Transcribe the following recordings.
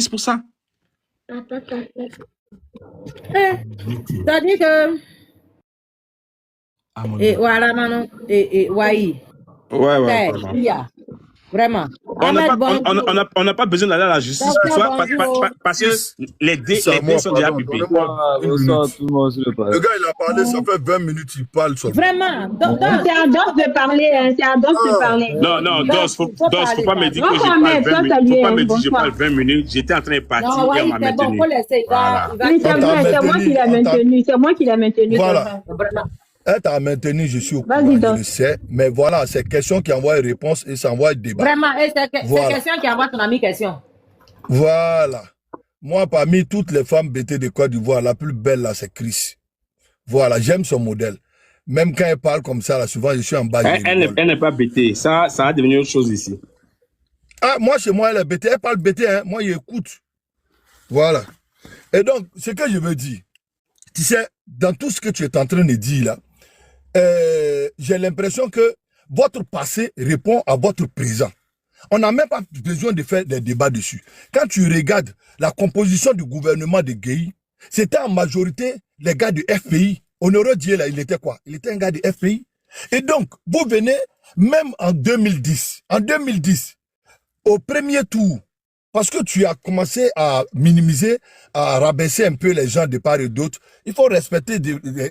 justice pour ça. C'est-à-dire que... Et voilà, Manon. Et Waï. Ouais. Vraiment. On n'a pas besoin d'aller à la justice pour ça parce que les dés sont déjà publiés. Le gars, il a parlé, ça fait 20 minutes, il parle seulement. Vraiment. C'est à Dos de parler, c'est à Dos de parler. Non, Dos, faut pas me dire que je parle 20 minutes. Faut pas me dire que je parle 20 minutes. J'étais en train de partir et on m'a maintenu. C'est moi qui l'ai maintenu. C'est moi qui l'ai maintenu. Voilà. Elle t'a maintenu, je suis au courant, je le sais. Mais voilà, c'est question qui envoie une réponse et ça envoie un débat. Vraiment, c'est question qui envoie ton ami question. Voilà. Moi, parmi toutes les femmes BT de Côte d'Ivoire, la plus belle, là, c'est Chris. Voilà, j'aime son modèle. Même quand elle parle comme ça, là, souvent, je suis en bas. Elle n'est pas BT. Ça a devenu autre chose ici. Ah, moi, chez moi, elle est BT. Elle parle BT, hein. Moi, j'écoute. Voilà. Et donc, ce que je veux dire, tu sais, dans tout ce que tu es en train de dire, là, j'ai l'impression que votre passé répond à votre présent. On n'a même pas besoin de faire des débats dessus. Quand tu regardes la composition du gouvernement de Gueye, c'était en majorité les gars du FPI. Honoré Dieu, là, il était quoi? Il était un gars du FPI. Et donc, vous venez, même en 2010, au premier tour, parce que tu as commencé à minimiser, à rabaisser un peu les gens de part et d'autre, il faut respecter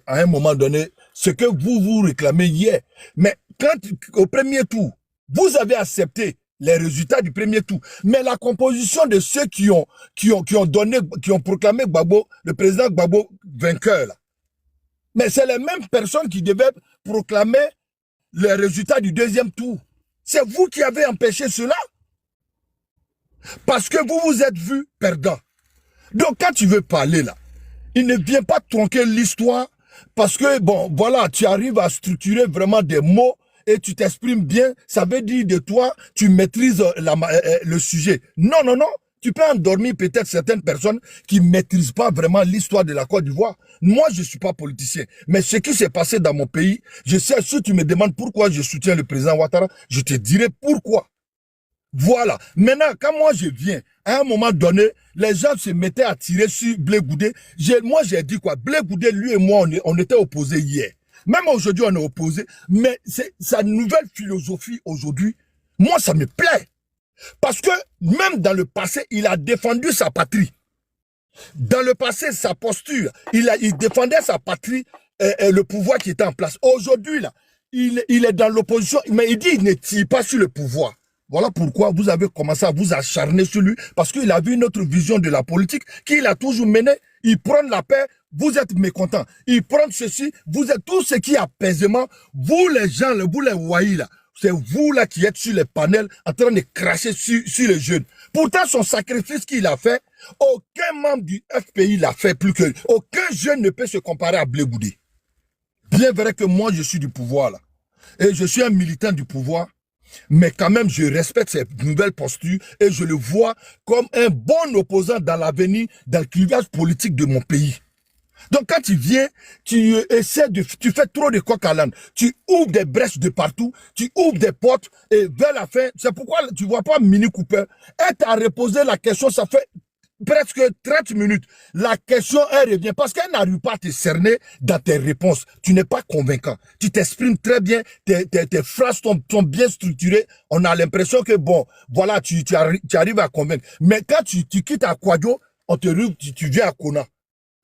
à un moment donné ce que vous réclamez hier. Mais quand, au premier tour, vous avez accepté les résultats du premier tour, mais la composition de ceux qui ont proclamé Gbagbo, le président Gbagbo vainqueur, là. Mais c'est les mêmes personnes qui devaient proclamer les résultats du deuxième tour. C'est vous qui avez empêché cela. Parce que vous vous êtes vu perdant. Donc quand tu veux parler là, il ne vient pas tronquer l'histoire parce que, bon, voilà, tu arrives à structurer vraiment des mots et tu t'exprimes bien. Ça veut dire de toi, tu maîtrises le sujet. Non. Tu peux endormir peut-être certaines personnes qui ne maîtrisent pas vraiment l'histoire de la Côte d'Ivoire. Moi, je ne suis pas politicien. Mais ce qui s'est passé dans mon pays, je sais, si tu me demandes pourquoi je soutiens le président Ouattara, je te dirai pourquoi. Voilà. Maintenant, quand moi je viens, à un moment donné, les gens se mettaient à tirer sur Blé Goudé. Moi, j'ai dit quoi? Blé Goudé, lui et moi, on était opposés hier. Même aujourd'hui, on est opposés. Mais c'est sa nouvelle philosophie aujourd'hui. Moi, ça me plaît. Parce que même dans le passé, il a défendu sa patrie. Dans le passé, sa posture, il défendait sa patrie, le pouvoir qui était en place. Aujourd'hui, là, il est dans l'opposition, mais il dit qu'il ne tire pas sur le pouvoir. Voilà pourquoi vous avez commencé à vous acharner sur lui, parce qu'il a vu une autre vision de la politique qu'il a toujours menée. Il prend la paix, vous êtes mécontents. Il prend ceci, vous êtes tout ce qui est apaisement. Vous les gens, vous les Waï là, c'est vous là qui êtes sur les panels en train de cracher sur les jeunes. Pourtant, son sacrifice qu'il a fait, aucun membre du FPI l'a fait plus que... Aucun jeune ne peut se comparer à Blé Goudé. Bien vrai que moi, je suis du pouvoir là. Et je suis un militant du pouvoir. Mais quand même, je respecte cette nouvelle posture et je le vois comme un bon opposant dans l'avenir, dans le clivage politique de mon pays. Donc quand tu viens, tu fais trop de coq à l'âne, tu ouvres des brèches de partout, tu ouvres des portes et vers la fin, c'est pourquoi tu vois pas Mini Cooper. Elle t'a reposé la question, ça fait presque 30 minutes. La question, elle revient parce qu'elle n'arrive pas à te cerner dans tes réponses. Tu n'es pas convaincant. Tu t'exprimes très bien, tes phrases sont bien structurées. On a l'impression que, bon, voilà, tu arrives à convaincre. Mais quand tu quittes à Kwadjo, tu viens à Kona.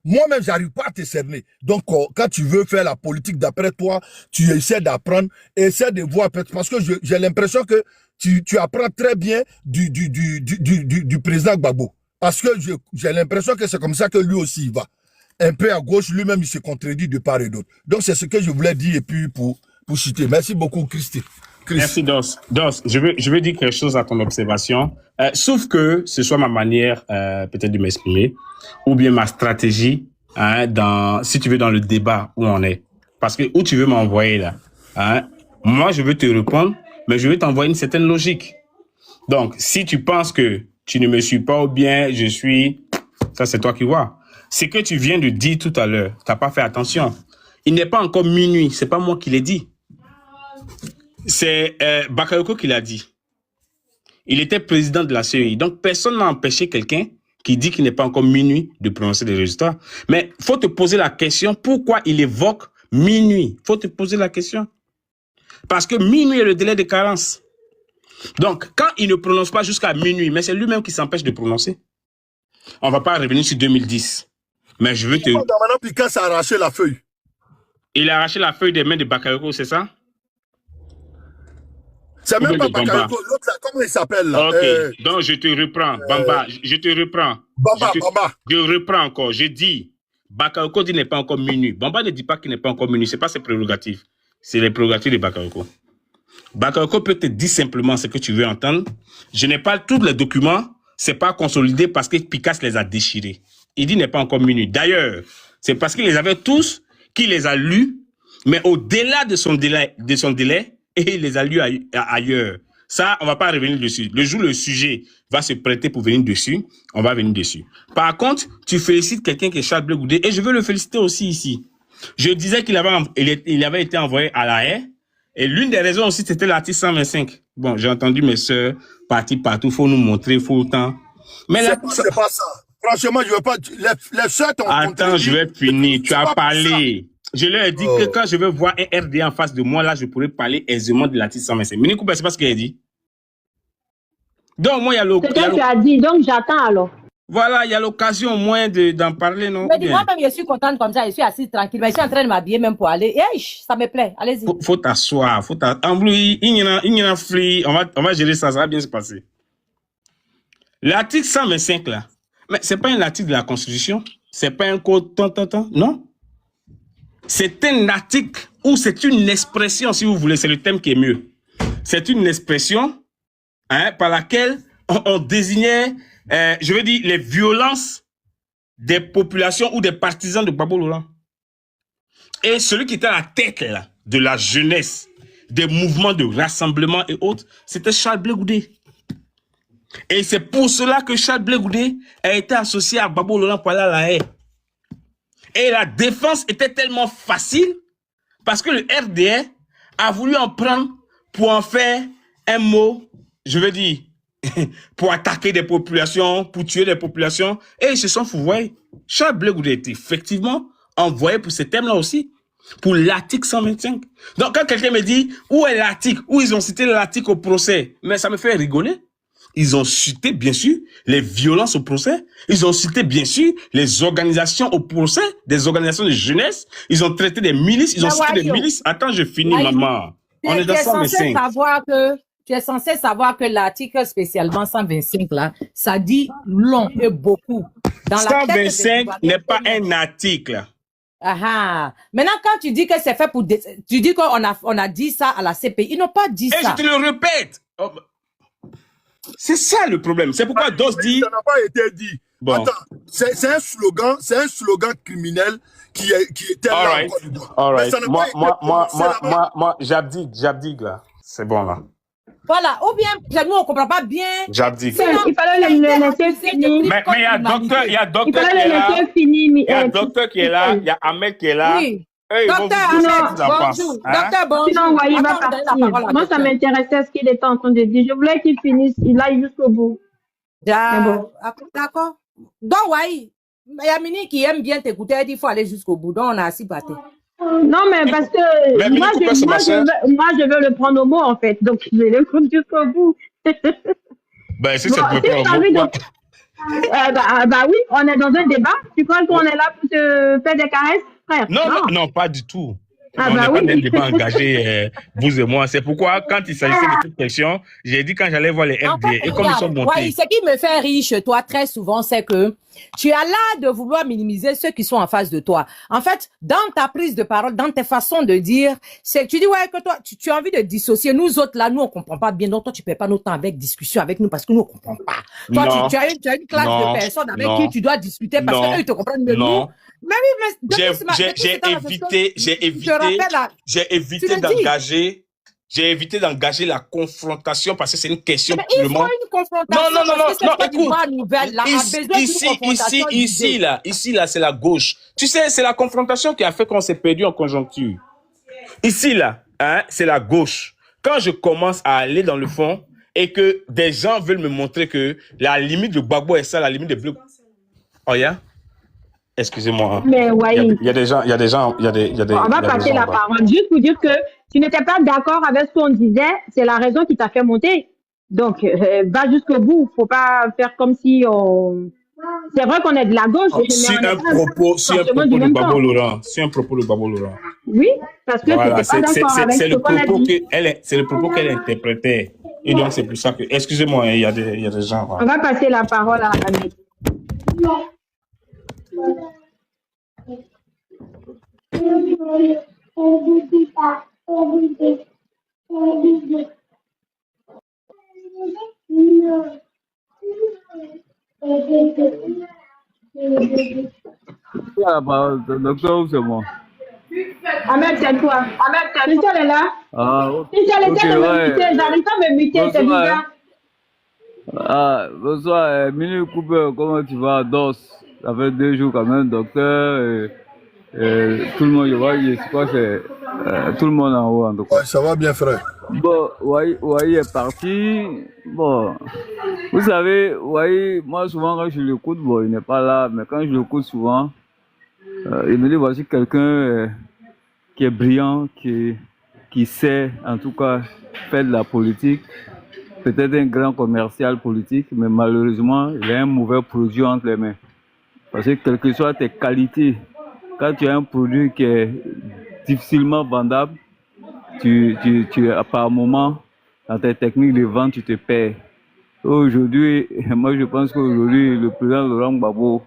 Moi-même, j'arrive pas à te cerner. Donc, quand tu veux faire la politique d'après toi, tu essaies d'apprendre, essaie de voir, parce que j'ai l'impression que tu apprends très bien du président Gbagbo. Parce que j'ai l'impression que c'est comme ça que lui aussi il va. Un peu à gauche, lui-même il se contredit de part et d'autre. Donc c'est ce que je voulais dire et puis pour citer. Merci beaucoup, Christy. Merci, Dos. Je veux dire quelque chose à ton observation. Sauf que ce soit ma manière peut-être de m'exprimer ou bien ma stratégie si tu veux dans le débat où on est. Parce que où tu veux m'envoyer là, moi je veux te répondre, mais je veux t'envoyer une certaine logique. Donc si tu penses que tu ne me suis pas ou bien je suis... Ça, c'est toi qui vois. Ce que tu viens de dire tout à l'heure, tu n'as pas fait attention. Il n'est pas encore minuit. C'est pas moi qui l'ai dit. C'est Bakayoko qui l'a dit. Il était président de la CEI. Donc, personne n'a empêché quelqu'un qui dit qu'il n'est pas encore minuit de prononcer les résultats. Mais il faut te poser la question, pourquoi il évoque minuit? Il faut te poser la question. Parce que minuit est le délai de carence. Donc, quand il ne prononce pas jusqu'à minuit, mais c'est lui-même qui s'empêche de prononcer. On ne va pas revenir sur 2010. Mais je veux te... Maintenant, Picasso a arraché la feuille. Il a arraché la feuille des mains de Bakayoko, c'est ça? C'est même pas Bakayoko, l'autre là, comment il s'appelle là? Ok, donc je te reprends, Bamba, je te reprends. Bamba. Je reprends encore, je dis, Bakayoko dit n'est pas encore minuit. Bamba ne dit pas qu'il n'est pas encore minuit, c'est pas ses prérogatives. C'est les prérogatives de Bakayoko. Bakayoko peut te dire simplement ce que tu veux entendre. Je n'ai pas tous les documents, c'est pas consolidé parce que Picasso les a déchirés. Il dit n'est pas encore minuit. D'ailleurs, c'est parce qu'il les avait tous qu'il les a lus, mais au-delà de son délai, et il les a lus ailleurs. Ça, on va pas revenir dessus. Le jour où le sujet va se prêter pour venir dessus, on va venir dessus. Par contre, tu félicites quelqu'un qui est Charles Blé Goudé, et je veux le féliciter aussi ici. Je disais qu'il avait été envoyé à la haie, et l'une des raisons aussi, c'était l'article 125. Bon, j'ai entendu mes sœurs partir partout, faut nous montrer, faut autant. Mais c'est pas ça. Franchement, je veux pas. Les sœurs t'ont Attends, contredit. je vais finir. Tu as parlé. Je leur ai dit que quand je vais voir un RDA en face de moi, là, je pourrais parler aisément de l'article 125. Mini Cooper, c'est pas ce qu'il a dit. Donc, moi, il y a l'occasion. C'est ce que tu as dit, donc j'attends alors. Voilà, il y a l'occasion au moins d'en parler, non? Mais moi-même, je suis contente comme ça, je suis assise tranquille. Mais je suis en train de m'habiller même pour aller. Et ça me plaît, allez-y. Faut t'asseoir. En bleu, il y a un free. On va gérer ça, ça va bien se passer. L'article 125, là, mais c'est pas un article de la Constitution. C'est pas un code, non? C'est un article ou c'est une expression, si vous voulez, c'est le thème qui est mieux. C'est une expression par laquelle on désignait, je veux dire, les violences des populations ou des partisans de Gbagbo Laurent. Et celui qui était à la tête là, de la jeunesse, des mouvements de rassemblement et autres, c'était Charles Blé Goudé. Et c'est pour cela que Charles Blé Goudé a été associé à Gbagbo Laurent pour aller à la haie. Et la défense était tellement facile parce que le RDR a voulu en prendre pour en faire un mot, je veux dire, pour attaquer des populations, pour tuer des populations. Et ils se sont fourvoyés. Charles Blé Goudé était effectivement envoyé pour ce thème-là aussi, pour l'article 125. Donc quand quelqu'un me dit, où est l'article, où ils ont cité l'article au procès, mais ça me fait rigoler. Ils ont cité, bien sûr, les violences au procès. Ils ont cité, bien sûr, les organisations au procès, des organisations de jeunesse. Ils ont traité des milices. Ils ont cité des milices. Attends, je finis, maman. On est dans 125. Tu es censé savoir que l'article spécialement 125, là, ça dit long et beaucoup. Dans 125 n'est pas un article. Ah, maintenant, quand tu dis que c'est fait pour... Tu dis qu'on a dit ça à la CPI. Ils n'ont pas dit ça. Et je te le répète. C'est ça le problème. C'est pourquoi DOS dit... Ça n'a pas été dit. Bon. Attends, c'est un slogan criminel qui était là. All right. Moi, j'abdique là. C'est bon là. Voilà, ou bien, nous on comprend pas bien. J'abdique. Il fallait le laisser finir. Mais il y a docteur qui est là. Il y a docteur qui est là. Il y a Ahmed qui est là. Oui. Docteur Ahmed, bonjour. Docteur, bonjour. Sinon, il va partir. Moi, ça m'intéressait ce qu'il était en train de dire. Je voulais qu'il finisse, il aille jusqu'au bout. Bon. D'accord. Donc, il y a Mini qui aime bien t'écouter, elle dit qu'il faut aller jusqu'au bout. Donc, on a assis batté. Non, mais parce que moi, je veux le prendre au mot, en fait. Donc, je vais le prendre jusqu'au bout. Ben, si ça peut prendre au mot, bah oui, on est dans un débat. Tu crois qu'on est là pour te faire des caresses, frère? Non, pas du tout. Ah on bah n'est oui. pas des débats engagés, vous et moi. C'est pourquoi, quand il s'agissait de cette question, j'ai dit quand j'allais voir les FD, et comme ils sont montés. Ce qui me fait rire chez toi très souvent, c'est que tu as l'air de vouloir minimiser ceux qui sont en face de toi. En fait, dans ta prise de parole, dans tes façons de dire, c'est que tu dis, ouais, que toi, tu as envie de dissocier. Nous autres, là, nous, on comprend pas bien. Donc, toi, tu perds pas notre temps avec discussion avec nous parce que nous, on comprend pas. Toi, tu as une classe de personnes avec qui tu dois discuter parce qu'eux, ils te comprennent mieux. Nous. Mais oui, mais j'ai évité d'engager la confrontation parce que c'est une question mais il faut une confrontation. Non. Ici, là, c'est la gauche. Tu sais, c'est la confrontation qui a fait qu'on s'est perdu en conjoncture. Ici, là, c'est la gauche. Quand je commence à aller dans le fond et que des gens veulent me montrer que la limite de Gbagbo est ça, la limite de Bleu. Oh, yeah? Excusez-moi. Mais ouais. Il y a des gens. On va passer la parole. Juste pour dire que tu n'étais pas d'accord avec ce qu'on disait, c'est la raison qui t'a fait monter. Donc, va jusqu'au bout. Faut pas faire comme si on. C'est vrai qu'on est de la gauche. Si un propos de Gbagbo Laurent. Si un propos de Gbagbo Laurent. Oui, parce que voilà, c'est le propos qu'elle interprétait. Et donc, c'est pour ça que. Excusez-moi, il y a des gens. On va passer la parole à Ahmed. La parole, docteur, c'est moi. Ahmed, c'est toi. Christelle est là. Christelle essaie de me muter. J'arrive pas à me muter, c'est bizarre. Bonsoir, Mini Cooper, comment tu vas, DOS? Ça fait 2 jours quand même, docteur. Tout le monde, je crois que c'est tout le monde en haut en tout cas. Ouais, ça va bien, frère. Bon, Wai est parti. Bon, vous savez, Wai, moi souvent quand je l'écoute, bon, il n'est pas là, mais quand je l'écoute souvent, il me dit voici quelqu'un qui est brillant, qui sait en tout cas faire de la politique. Peut-être un grand commercial politique, mais malheureusement, il a un mauvais produit entre les mains. Parce que quelles que soient tes qualités, quand tu as un produit qui est difficilement vendable, par moment, dans tes techniques de vente, tu te perds. Aujourd'hui, moi je pense qu'aujourd'hui, le président Laurent Gbagbo,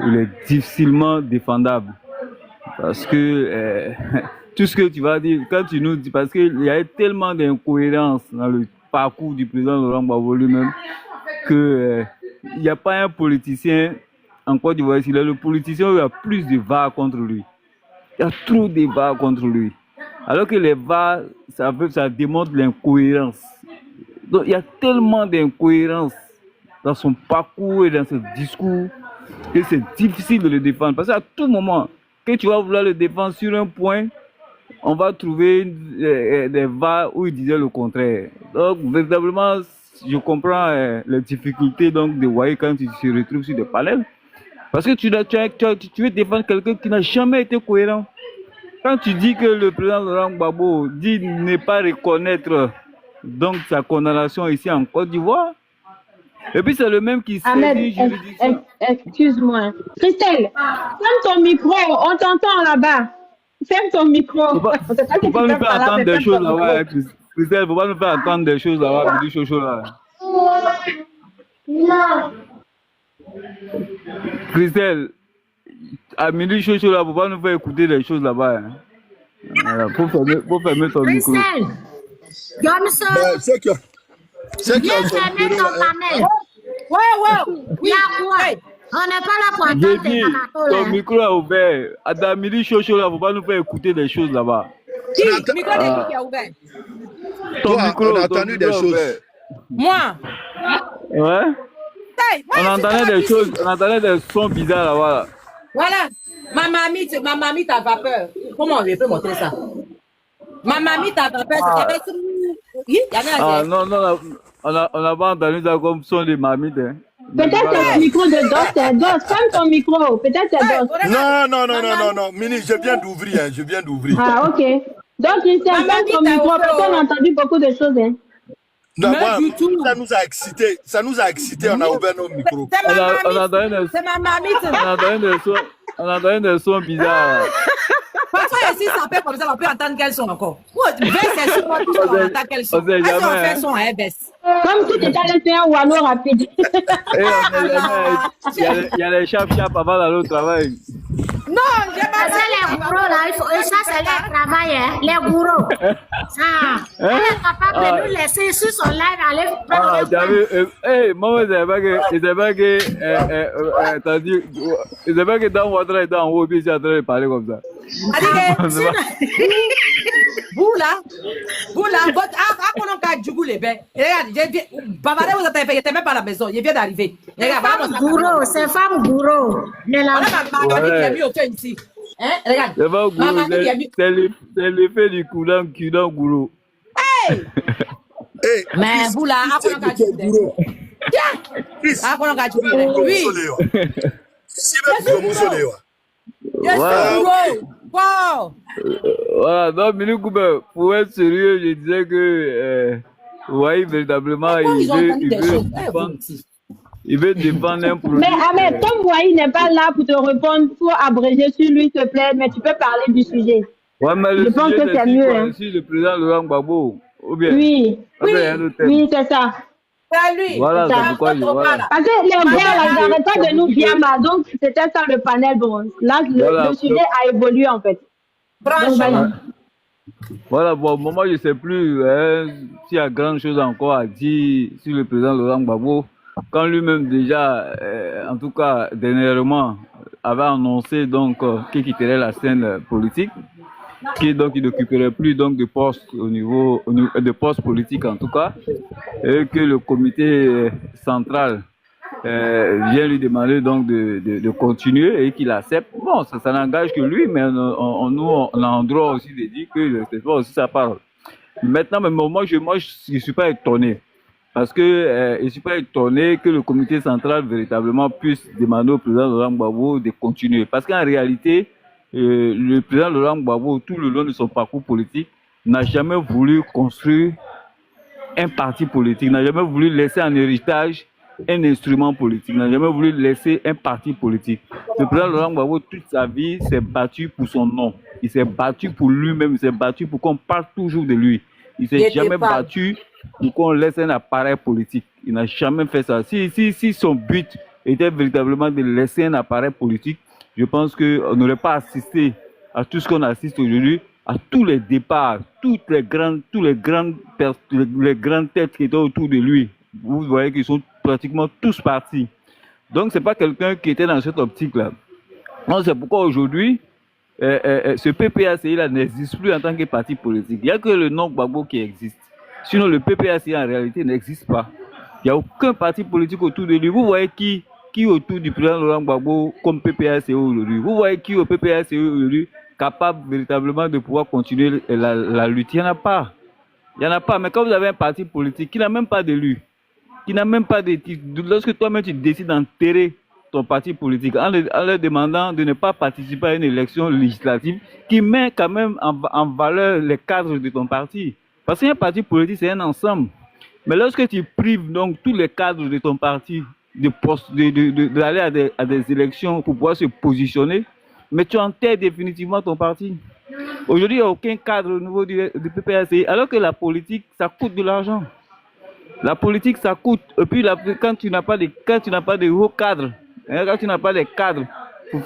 il est difficilement défendable. Parce que tout ce que tu vas dire, quand tu nous dis, parce qu'il y a tellement d'incohérences dans le parcours du président Laurent Gbagbo lui-même, qu'il n'y a pas un politicien en Côte d'Ivoire, s'il est le politicien, il y a plus de VAR contre lui. Il y a trop de VAR contre lui. Alors que les VAR, ça démontre l'incohérence. Donc il y a tellement d'incohérences dans son parcours et dans ses discours que c'est difficile de le défendre. Parce qu'à tout moment, que tu vas vouloir le défendre sur un point, on va trouver des VAR où il disait le contraire. Donc véritablement, je comprends les difficultés donc, de Wai quand tu se retrouves sur des panels. Parce que tu veux défendre quelqu'un qui n'a jamais été cohérent. Quand tu dis que le président Laurent Gbagbo dit ne pas reconnaître donc sa condamnation ici en Côte d'Ivoire, et puis c'est le même qui saisit juridiction. Excuse-moi. Christelle, ferme ton micro, on t'entend là-bas. Ferme ton micro. Faut pas nous faire entendre des choses là-bas, Christelle, faut pas nous faire entendre des choses là-bas, du chocho là. Non. Christelle, à midi chocho là, faut pas nous faire écouter des choses là-bas. Hein. Voilà, faut fermer ton micro. Christelle, C'est que viens fermer ton panel. Ouais. Il y a quoi? On n'est pas là pour entendre tes ton canapés. micro est ouvert. À midi chocho là, faut pas nous faire écouter des choses là-bas. Qui? Le micro de qui est ouvert? Ton micro, on a entendu des choses. Moi? Ouais? Hey, on entendait des choses, on entendait des sons bizarres là-bas. Voilà. Ma mamie à vapeur. Comment on peut montrer ça? Ma mamie à vapeur, c'est non, on n'a pas entendu ça comme son de mamite. Hein. Peut-être c'est le micro de DOS, ferme ton micro. Peut-être c'est DOS. Non. Mini, je viens d'ouvrir. Ah, ok. Donc, Christian, ferme ton micro parce qu'on a entendu beaucoup de choses. Hein. Non, ça nous a excités, on a ouvert nos micros. C'est ma mamie. On entend des sons bizarres. Parfois, si ça fait comme ça, on peut entendre quel son encore. Baisse sur moi, on entend quel son. On fait son, baisse. Comme si tu étais faire un wano rapide. Il y a les chap-chap avant d'aller au travail. Non, j'ai pas ça. Les gourous là, ça c'est leur travail, hein, les gourous. Elle est capable de nous laisser sur son live aller prendre. Maman, il savait pas que dans votre est en haut, puis il est en train de parler comme ça. Vous là, votre du les bains. Regarde, Bavaré vous avez fait, il était même pas à la maison, il vient d'arriver. Regarde, gourou, c'est femme gourou. Ma mamie qui a mis au feu ici. Regarde. C'est l'effet du courant gourou. Hey! Hey, Mais vous là, à quoi on a dit Chris, à quoi on a dit oui. Yes, Voilà. wow. Voilà, donc, Minou Koubé, pour être sérieux, je disais que, ouais, véritablement, Pourquoi ils ont entendu il des veut choses? défendre, il veut défendre un produit. Mais Ahmed, comme Wai n'est pas là pour te répondre, il faut abréger sur lui, s'il te plaît, mais tu peux parler du sujet. Ouais, mais Je le pense sujet, que c'est c'est mieux. quoi? Hein. Si le président Laurent Gbagbo, ou bien, Oui, oui, c'est ça. C'est lui. voilà, C'est c'est ça. pourquoi je vois. Parce que les gars, là, ils n'arrêtent pas de nous bien mal. Donc, c'était ça le panel. Bon, là, Voilà. le sujet a évolué, en fait. Donc, Franchement. Voilà, bon, moi, je ne sais plus hein, s'il y a grand chose encore à dire sur le président Laurent Gbagbo, quand lui-même déjà, en tout cas, dernièrement, avait annoncé donc qu'il quitterait la scène politique, qu'il donc il n'occuperait plus donc de poste au niveau de poste politique en tout cas, et que le comité central vient lui demander donc de continuer et qu'il accepte. Bon, ça n'engage que lui, mais nous, on a un droit aussi de dire que c'est pas aussi sa parole. Maintenant, mais moi, je suis pas étonné. Parce que je ne suis pas étonné que le comité central véritablement puisse demander au président Laurent Gbagbo de continuer. Parce qu'en réalité, le président Laurent Gbagbo, tout le long de son parcours politique, n'a jamais voulu construire un parti politique, n'a jamais voulu laisser en héritage un instrument politique, n'a jamais voulu laisser un parti politique. Le président Laurent Gbagbo, toute sa vie, s'est battu pour son nom. Il s'est battu pour lui-même, il s'est battu pour qu'on parle toujours de lui. Il ne s'est jamais battu pour qu'on laisse un appareil politique. Il n'a jamais fait ça. Si son but était véritablement de laisser un appareil politique, je pense qu'on n'aurait pas assisté à tout ce qu'on assiste aujourd'hui, à tous les départs, les grandes têtes qui étaient autour de lui. Vous voyez qu'ils sont pratiquement tous partis. Donc, ce n'est pas quelqu'un qui était dans cette optique-là. Donc, c'est pourquoi aujourd'hui, ce PPACI-là n'existe plus en tant que parti politique. Il n'y a que le nom Gbagbo qui existe. Sinon, le PPACI en réalité n'existe pas. Il n'y a aucun parti politique autour de lui. Vous voyez qui autour du président Laurent Gbagbo comme PPACI aujourd'hui? Vous voyez qui au PPACI aujourd'hui capable véritablement de pouvoir continuer la lutte? Il n'y en a pas. Il n'y en a pas. Mais quand vous avez un parti politique qui n'a même pas d'élu, qui n'a même pas de... Lorsque toi-même tu décides d'enterrer ton parti politique en leur demandant de ne pas participer à une élection législative qui met quand même en valeur les cadres de ton parti. Parce qu'un parti politique, c'est un ensemble. Mais lorsque tu prives donc tous les cadres de ton parti d'aller à des élections pour pouvoir se positionner, mais tu enterres définitivement ton parti. Aujourd'hui, il n'y a aucun cadre au niveau du PPACI, alors que la politique, ça coûte de l'argent. La politique, ça coûte. Et puis, quand tu n'as pas de hauts cadres, quand tu n'as pas de cadres pour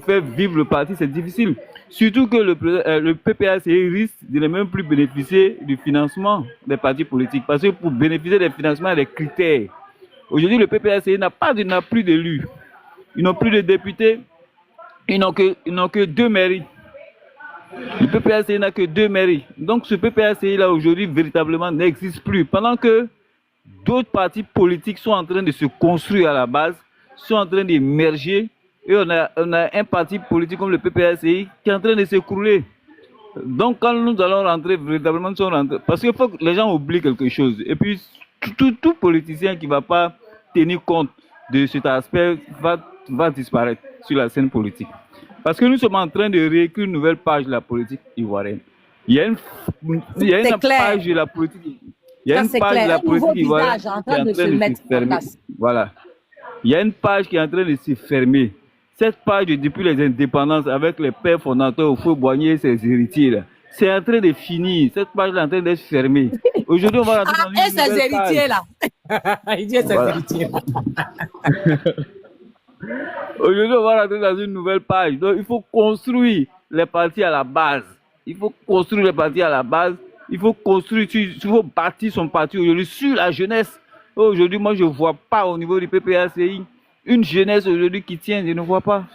faire vivre le parti, c'est difficile. Surtout que le PPACI risque de ne même plus bénéficier du financement des partis politiques. Parce que pour bénéficier des financements, il y a des critères. Aujourd'hui, le PPACI n'a plus d'élus. Ils n'ont plus de députés. Ils n'ont que 2 mairies. Le PPACI n'a que 2 mairies. Donc, ce PPACI-là, aujourd'hui, véritablement n'existe plus. Pendant que d'autres partis politiques sont en train de se construire à la base, sont en train d'émerger, et on a un parti politique comme le PPACI qui est en train de s'écrouler. Donc quand nous allons rentrer, véritablement, parce qu'il faut que les gens oublient quelque chose. Et puis tout politicien qui ne va pas tenir compte de cet aspect va disparaître sur la scène politique. Parce que nous sommes en train de réécrire une nouvelle page de la politique ivoirienne. Il y a une page de la politique. Il y a une page de la politique ivoirienne qui est en train de se fermer. Voilà. Il y a une page qui est en train de se fermer. Cette page, depuis les indépendances, avec les pères fondateurs, Houphouët-Boigny et ses héritiers, là, c'est en train de finir. Cette page est en train d'être fermée. Aujourd'hui, on va rentrer dans une nouvelle ses héritiers, page. là. Il dit ses héritiers. Aujourd'hui, on va rentrer dans une nouvelle page. Donc, il faut construire les partis à la base. Il faut construire les partis à la base. Il faut construire, il faut bâtir son parti aujourd'hui sur la jeunesse. Aujourd'hui, moi, je ne vois pas au niveau du PPACI une jeunesse aujourd'hui qui tient, je ne vois pas.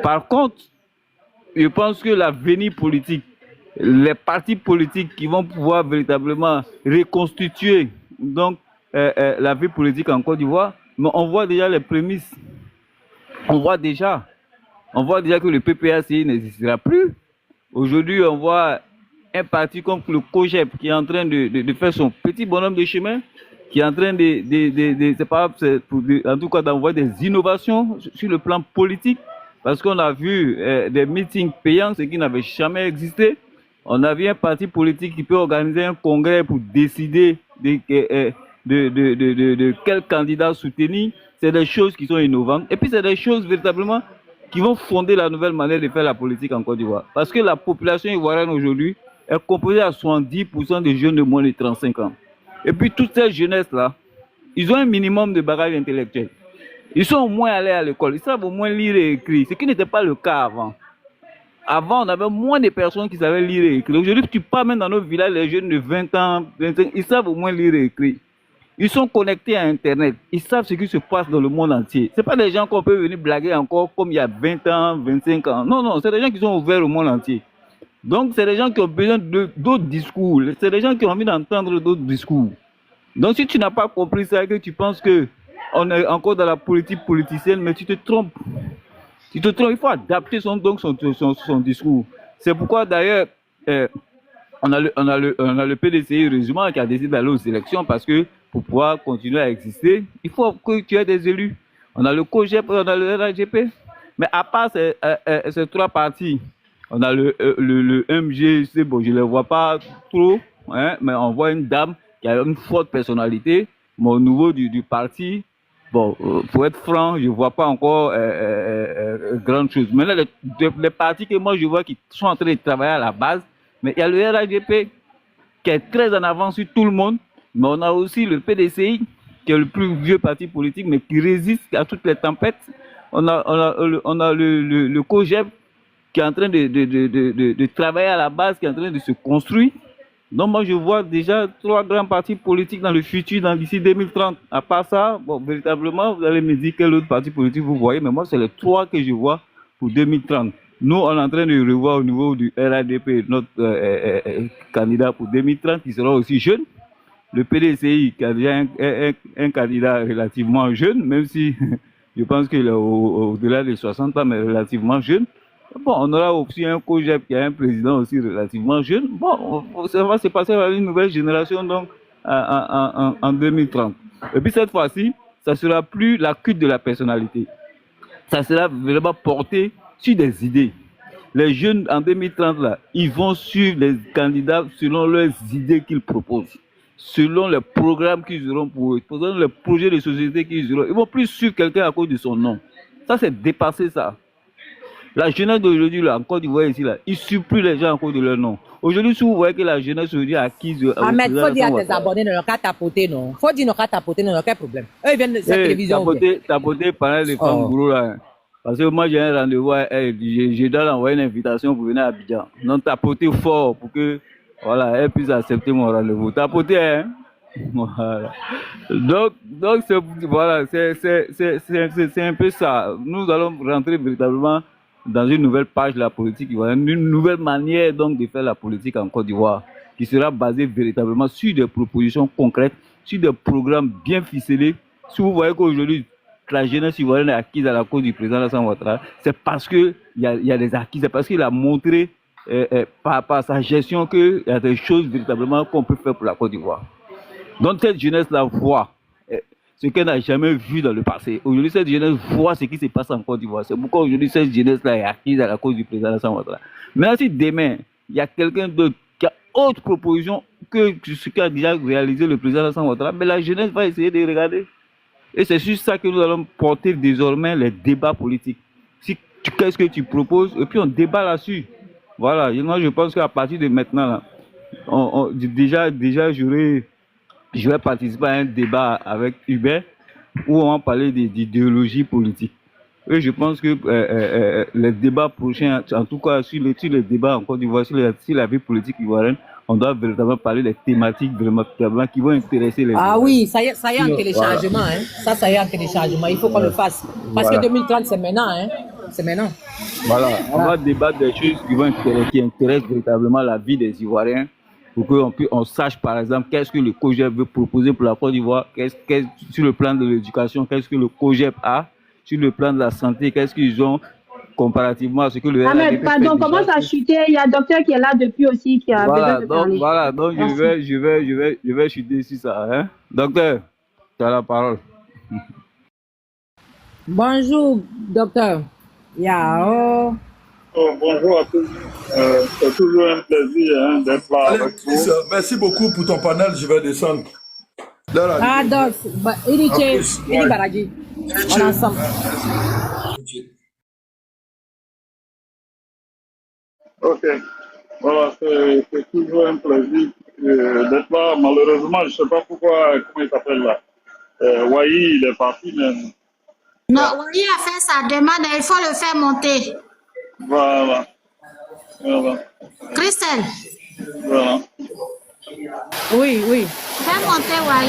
Par contre, je pense que l'avenir politique, les partis politiques qui vont pouvoir véritablement reconstituer donc, la vie politique en Côte d'Ivoire, mais on voit déjà les prémices. On voit déjà que le PPACI n'existera plus. Aujourd'hui, on voit un parti comme le COGEP qui est en train de faire son petit bonhomme de chemin, qui est en train c'est pas, en tout cas d'envoyer des innovations sur le plan politique, parce qu'on a vu des meetings payants, ce qui n'avait jamais existé. On a vu un parti politique qui peut organiser un congrès pour décider de quel candidat soutenir. C'est des choses qui sont innovantes. Et puis c'est des choses véritablement qui vont fonder la nouvelle manière de faire la politique en Côte d'Ivoire. Parce que la population ivoirienne aujourd'hui est composée à 70% de jeunes de moins de 35 ans. Et puis toute cette jeunesse-là, ils ont un minimum de bagage intellectuel. Ils sont au moins allés à l'école, ils savent au moins lire et écrire, ce qui n'était pas le cas avant. Avant, on avait moins de personnes qui savaient lire et écrire. Aujourd'hui, tu pars même dans nos villages, les jeunes de 20 ans, 25, ils savent au moins lire et écrire. Ils sont connectés à Internet. Ils savent ce qui se passe dans le monde entier. Ce pas des gens qu'on peut venir blaguer encore comme il y a 20 ans, 25 ans. Non, non, c'est des gens qui sont ouverts au monde entier. Donc, c'est des gens qui ont besoin d'autres discours. C'est des gens qui ont envie d'entendre d'autres discours. Donc, si tu n'as pas compris ça, que tu penses qu'on est encore dans la politique politicienne, mais tu te trompes. Tu te trompes. Il faut adapter son discours. C'est pourquoi, d'ailleurs, on a le PDCI résumant qui a décidé d'aller aux élections parce que pour pouvoir continuer à exister, il faut que tu aies des élus. On a le COGEP, on a le RAGP. Mais à part ces trois partis, on a le MG, bon, je ne les vois pas trop, hein, mais on voit une dame qui a une forte personnalité. Mais au niveau du parti, bon, pour être franc, je ne vois pas encore grande chose. Maintenant, les partis que moi je vois qui sont en train de travailler à la base, mais il y a le RAGP qui est très en avance sur tout le monde. Mais on a aussi le PDCI, qui est le plus vieux parti politique, mais qui résiste à toutes les tempêtes. On a le COGEP, qui est en train de travailler à la base, qui est en train de se construire. Donc moi, je vois déjà 3 grands partis politiques dans le futur, d'ici 2030. À part ça, bon, véritablement, vous allez me dire quel autre parti politique vous voyez, mais moi, c'est les 3 que je vois pour 2030. Nous, on est en train de revoir au niveau du RADP notre candidat pour 2030, qui sera aussi jeune. Le PDCI, qui a déjà un candidat relativement jeune, même si je pense qu'il est au-delà de 60 ans, mais relativement jeune. Bon, on aura aussi un COGEP qui a un président aussi relativement jeune. Bon, ça va se passer avec une nouvelle génération donc en 2030. Et puis cette fois-ci, ça ne sera plus la culte de la personnalité. Ça sera vraiment porté sur des idées. Les jeunes en 2030, là, ils vont suivre les candidats selon leurs idées qu'ils proposent, selon les programmes qu'ils auront pour eux, selon les projets de société qu'ils auront. Ils ne vont plus suivre quelqu'un à cause de son nom. Ça, c'est dépasser ça. La jeunesse d'aujourd'hui, là, en Côte d'Ivoire ici, là, ils ne suivent plus les gens à cause de leur nom. Aujourd'hui, si vous voyez que la jeunesse aujourd'hui acquise... Ahmed, il faut dire à tes abonnés, ne pas tapoter, non. Il faut dire ne pas tapoter, non, quel problème. Eux, ils viennent de cette télévision. Tapoter pendant les femmes gros, là. Parce que moi, j'ai un rendez-vous, je dois envoyer une invitation pour venir à Abidjan. Non, tapoter fort pour que, voilà, elle puisse accepter mon rendez-vous. Tapoter, hein. Voilà. Donc voilà, c'est un peu ça. Nous allons rentrer véritablement dans une nouvelle page de la politique ivoirienne, une nouvelle manière donc de faire la politique en Côte d'Ivoire, qui sera basée véritablement sur des propositions concrètes, sur des programmes bien ficelés. Si vous voyez qu'aujourd'hui, la jeunesse ivoirienne est acquise à la cause du président Alassane Ouattara, c'est parce qu'il y a des acquis, c'est parce qu'il a montré par sa gestion qu'il y a des choses véritablement qu'on peut faire pour la Côte d'Ivoire. Donc cette jeunesse-là voit ce qu'elle n'a jamais vu dans le passé. Aujourd'hui, cette jeunesse voit ce qui se passe en Côte d'Ivoire. C'est pourquoi aujourd'hui, cette jeunesse-là est acquise à la cause du président Alassane Ouattara. Maintenant, si demain, il y a quelqu'un d'autre qui a autre proposition que ce qu'a déjà réalisé le président Alassane Ouattara, mais la jeunesse va essayer de regarder. Et c'est sur ça que nous allons porter désormais les débats politiques. Qu'est-ce que tu proposes? Et puis on débat là-dessus. Voilà. Et moi, je pense qu'à partir de maintenant, là, déjà je vais participer à un débat avec Hubert où on va parler d'idéologie politique. Et je pense que les débats prochains, en tout cas sur les débats en Côte d'Ivoire, sur la vie politique ivoirienne, on doit véritablement parler des thématiques vraiment qui vont intéresser les gens. Ah oui, ça y est en téléchargement. Voilà. Hein. Ça y est en téléchargement. Il faut qu'on le fasse. Parce que 2030, c'est maintenant. Hein. C'est maintenant. Voilà. On va débattre des choses qui intéressent véritablement la vie des Ivoiriens, pour qu'on sache, par exemple, qu'est-ce que le COGEP veut proposer pour la Côte d'Ivoire, sur le plan de l'éducation, qu'est-ce que le COGEP a, sur le plan de la santé, qu'est-ce qu'ils ont, comparativement à ce que le Ahmed, RHDP fait pardon, déjà. comment ça a chuté? Il y a un docteur qui est là depuis aussi qui a besoin de parler. Voilà, donc Merci. je vais chuter sur ça. Hein? Docteur, tu as la parole. Bonjour, docteur. Yao. Bonjour à tous. C'est toujours un plaisir d'être là Allez, avec Chris, vous. merci beaucoup pour ton panel. Je vais descendre. Là, Ah, Doc. Ini En Che, plus, ini ouais. Baraji. On est ensemble. Ok. Voilà, c'est toujours un plaisir d'être là. Malheureusement, je ne sais pas pourquoi, comment il s'appelle là. Wai, il est parti, mais Non, oui, a fait sa demande, il faut le faire monter. voilà. Voilà. Christelle, Voilà. Oui, oui. fais monter Wai.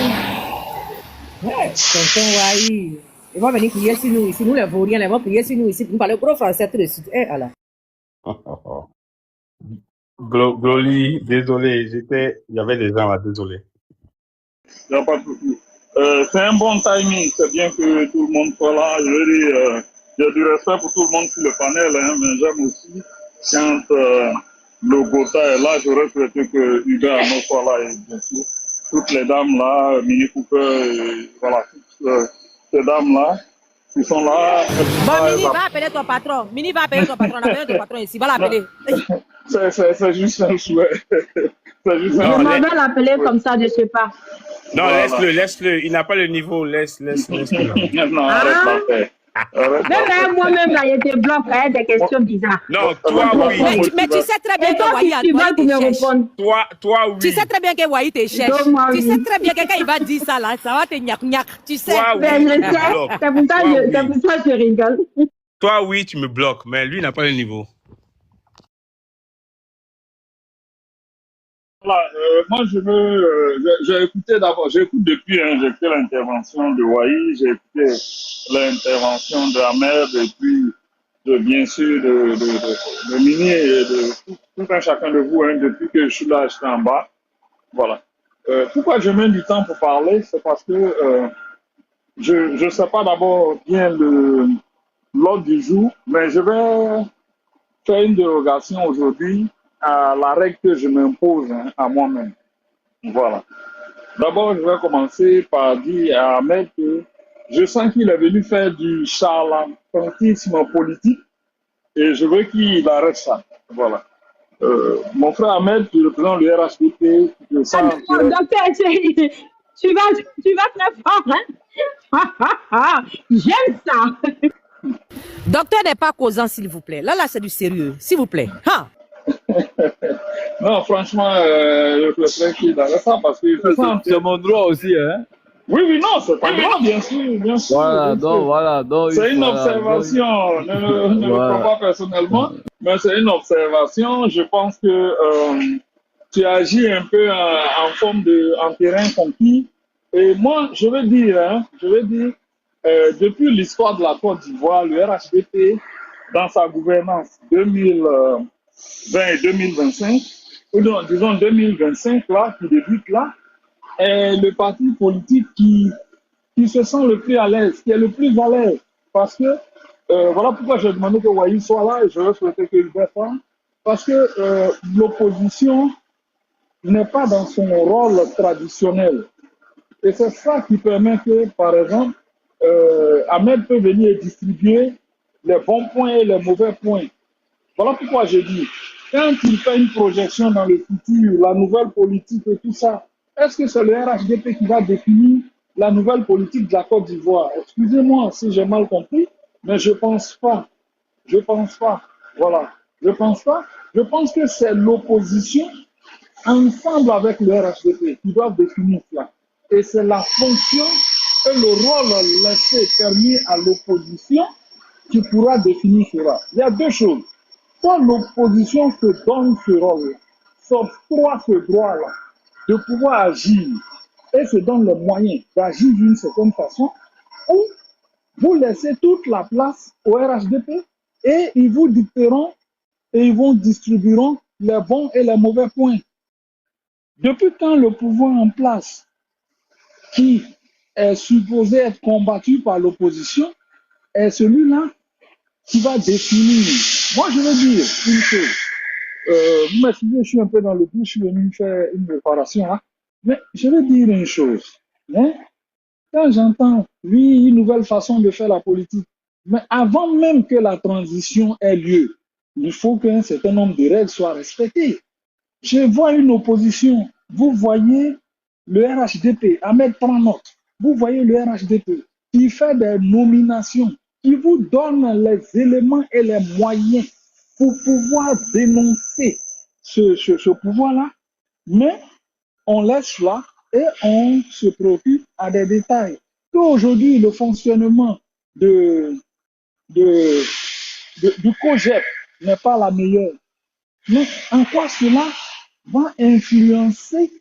Tonton Wahi. Ils vont venir prier sur nous ici. Nous, les vauriens, ils vont prier sur nous ici. Pour nous parler gros français tout de suite. Eh, Allah. Gloli, désolé, il y avait des gens là, désolé. Il n'y a pas de souci. C'est un bon timing. C'est bien que tout le monde soit là. Je veux dire, j'ai du respect pour tout le monde sur le panel, mais j'aime aussi quand le Gotha est là. J'aurais souhaité que Hubert Arnaud soit là. Et bien sûr, toutes les dames là, Mini Cooper, voilà, toutes ces dames là qui sont là. Bon, Mini, va appeler ton patron. Mini va appeler ton patron. On a besoin de ton patron ici. Va l'appeler. C'est juste un souhait. C'est juste un Je Non, m'en laisse- vais l'appeler comme ça de ce pas. Non, Voilà. laisse-le. Il n'a pas le niveau. Laisse-le. Non, arrête la paix. Arrête la paix. Même moi-même, là, il te bloque, hein, des questions bizarres. Non, toi, oui. Mais tu sais très bien Et que toi, Wahi tu vas te me cherche. répondre. Toi, oui. Tu sais très bien que Wahi te cherche. Donc, moi, Tu oui. sais très bien que quand il va dire ça, là, ça va te gnac. Tu sais. Toi, oui. Ben, je tu me sais, bloques. c'est pour ça Toi, que oui. c'est pour ça que je rigole. Toi, oui, tu me bloques, mais lui, il n'a pas le niveau. Voilà, moi je veux, j'ai écouté d'abord, j'écoute depuis, j'ai écouté l'intervention de Wahi, j'ai écouté l'intervention de Ahmed et puis bien sûr de Mini et de tout un chacun de vous, depuis que je suis là, j'étais en bas. Voilà. Pourquoi je mets du temps pour parler, c'est parce que je ne sais pas d'abord bien l'ordre du jour, mais je vais faire une dérogation aujourd'hui à la règle que je m'impose à moi-même. Voilà. D'abord, je vais commencer par dire à Ahmed que je sens qu'il est venu faire du charlatanisme politique et je veux qu'il arrête ça. Voilà. Mon frère Ahmed, qui représente le RHDP, je sens Oh, docteur, tu vas très fort, hein? J'aime ça. Docteur n'est pas causant, s'il vous plaît. Là, c'est du sérieux. S'il vous plaît. Ha! non, franchement, je préfère qu'il arrête ça parce qu'il fait ça. C'est mon droit aussi, hein. Oui, non, c'est pas grave, bien sûr, bien sûr. Voilà, donc C'est une observation, ne le prends pas personnellement, mais c'est une observation. Je pense que tu agis un peu en forme en terrain conquis. Et moi, je veux dire, depuis l'histoire de la Côte d'Ivoire, le RHDP, dans sa gouvernance 2020 et 2025, ou non, disons 2025, là, qui débute là, est le parti politique qui se sent le plus à l'aise, qui est le plus à l'aise. Parce que, voilà pourquoi j'ai demandé que Wahi soit là et je vais souhaiter qu'il le fasse. Parce que l'opposition n'est pas dans son rôle traditionnel. Et c'est ça qui permet que, par exemple, Ahmed peut venir distribuer les bons points et les mauvais points. Voilà pourquoi je dis, quand il fait une projection dans le futur, la nouvelle politique et tout ça, est-ce que c'est le RHDP qui va définir la nouvelle politique de la Côte d'Ivoire? Excusez-moi si j'ai mal compris, mais je pense pas. Je pense pas. Voilà. Je pense pas. Je pense que c'est l'opposition, ensemble avec le RHDP, qui doivent définir cela. Et c'est la fonction et le rôle laissé permis à l'opposition qui pourra définir cela. Il y a deux choses. Soit l'opposition se donne ce rôle, s'octroie ce droit-là de pouvoir agir et se donne les moyens d'agir d'une certaine façon, ou vous laissez toute la place au RHDP et ils vous dicteront et ils vont distribueront les bons et les mauvais points. Depuis quand le pouvoir en place, qui est supposé être combattu par l'opposition, est celui-là qui va définir. Moi, je veux dire une chose. Vous m'excusez, je suis un peu dans le bus, je suis venu faire une préparation là. Mais je veux dire une chose. Hein? Quand j'entends, oui, une nouvelle façon de faire la politique, mais avant même que la transition ait lieu, il faut qu'un certain nombre de règles soient respectées. Je vois une opposition. Vous voyez le RHDP, Ahmed prend note. Vous voyez le RHDP qui fait des nominations, qui vous donne les éléments et les moyens pour pouvoir dénoncer ce pouvoir-là, mais on laisse là et on se préoccupe à des détails. Qu'aujourd'hui, le fonctionnement du COGEP n'est pas la meilleure. Mais en quoi cela va influencer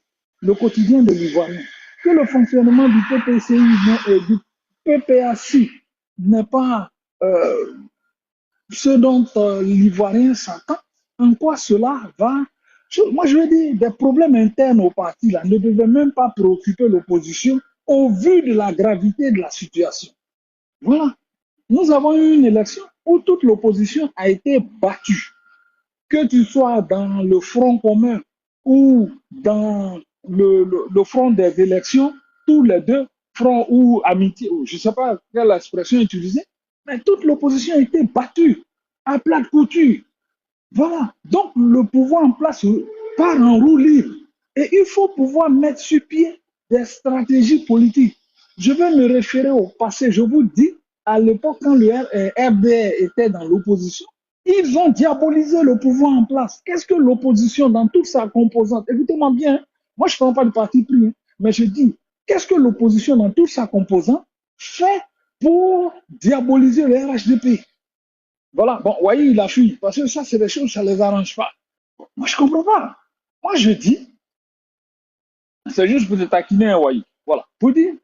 le quotidien de l'Ivoirien? Que le fonctionnement du PPCI et du PPACI n'est pas ce dont l'Ivoirien s'attend, en quoi cela va... Moi, je veux dire, des problèmes internes au parti là, ne devaient même pas préoccuper l'opposition au vu de la gravité de la situation. Voilà. Nous avons eu une élection où toute l'opposition a été battue. Que tu sois dans le front commun ou dans le front des élections, tous les deux, front ou amitié, je ne sais pas quelle expression utiliser, mais toute l'opposition a été battue à plat de couture. Voilà. Donc, le pouvoir en place part en roue libre. Et il faut pouvoir mettre sur pied des stratégies politiques. Je vais me référer au passé. Je vous dis, à l'époque, quand le RDR était dans l'opposition, ils ont diabolisé le pouvoir en place. Qu'est-ce que l'opposition, dans toute sa composante, écoutez-moi bien, moi je ne prends pas de parti pris, mais je dis, qu'est-ce que l'opposition, dans toute sa composante, fait pour diaboliser le RHDP? Voilà, bon, voyez, il a fui, parce que ça, c'est des choses, ça ne les arrange pas. Moi, je ne comprends pas. Moi, je dis, c'est juste pour te taquiner, Waï. Voilà, pour dire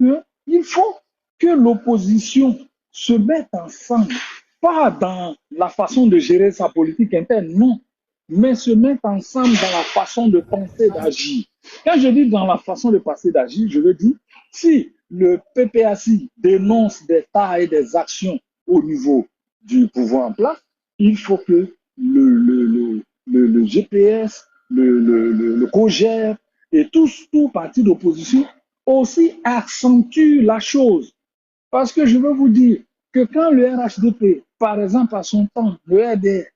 qu'il faut que l'opposition se mette ensemble, pas dans la façon de gérer sa politique interne, non, mais se mettre ensemble dans la façon de penser, d'agir. Quand je dis dans la façon de penser, d'agir, je veux dire, si le PPACI dénonce des tas et des actions au niveau du pouvoir en place, il faut que le GPS, le COGER et tout parti d'opposition aussi accentue la chose. Parce que je veux vous dire que quand le RHDP, par exemple à son temps, le RDR,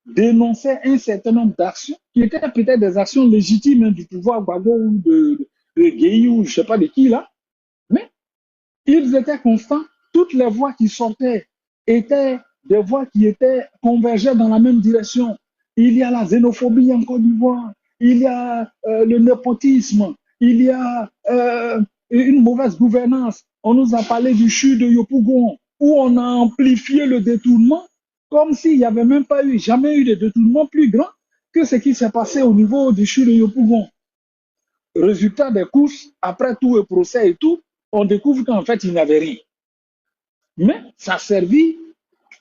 dénonçait un certain nombre d'actions, qui étaient peut-être des actions légitimes du pouvoir Gbagbo ou de Gueye ou je ne sais pas de qui là, mais ils étaient constants. Toutes les voix qui sortaient étaient des voix qui convergeaient dans la même direction. Il y a la xénophobie en Côte d'Ivoire, il y a le népotisme, il y a une mauvaise gouvernance. On nous a parlé du CHU de Yopougon, où on a amplifié le détournement, comme s'il n'y avait même pas jamais eu de détournement plus grand que ce qui s'est passé au niveau du CHU de Yopougon. Résultat des courses, après tout le procès et tout, on découvre qu'en fait, il n'y avait rien. Mais ça a servi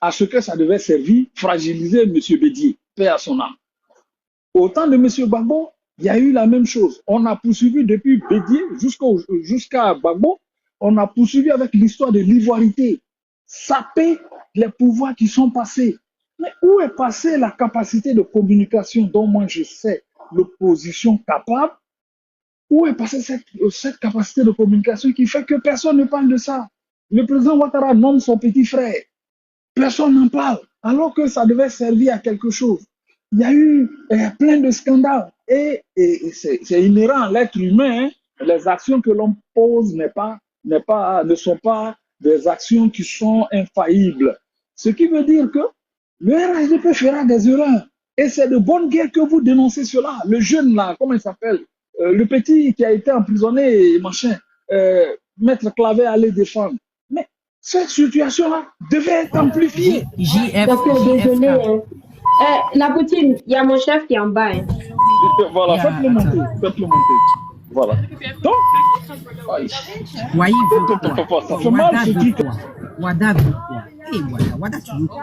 à ce que ça devait servir, fragiliser M. Bédié, paix à son âme. Au temps de M. Gbagbo, il y a eu la même chose. On a poursuivi depuis Bédié jusqu'à Gbagbo, on a poursuivi avec l'histoire de l'ivoirité, saper les pouvoirs qui sont passés. Mais où est passée la capacité de communication dont moi je sais l'opposition capable? Où est passée cette capacité de communication qui fait que personne ne parle de ça? Le président Ouattara nomme son petit frère. Personne n'en parle, alors que ça devait servir à quelque chose. Il y a eu plein de scandales. Et c'est inhérent à l'être humain. Hein. Les actions que l'on pose ne sont pas des actions qui sont infaillibles. Ce qui veut dire que le RHDP fera des erreurs. Et c'est de bonne guerre que vous dénoncez cela. Le jeune là, comment il s'appelle? Le petit qui a été emprisonné et machin, Maître Clavé allait défendre. Mais cette situation-là devait être amplifiée. Désolé. La poutine, il y a mon chef qui est en bas. Hein. Voilà, faites-le monter. Voilà. Donc, Why ça fait mal ce truc. Wada veut quoi? Eh, Wada, tu veux quoi?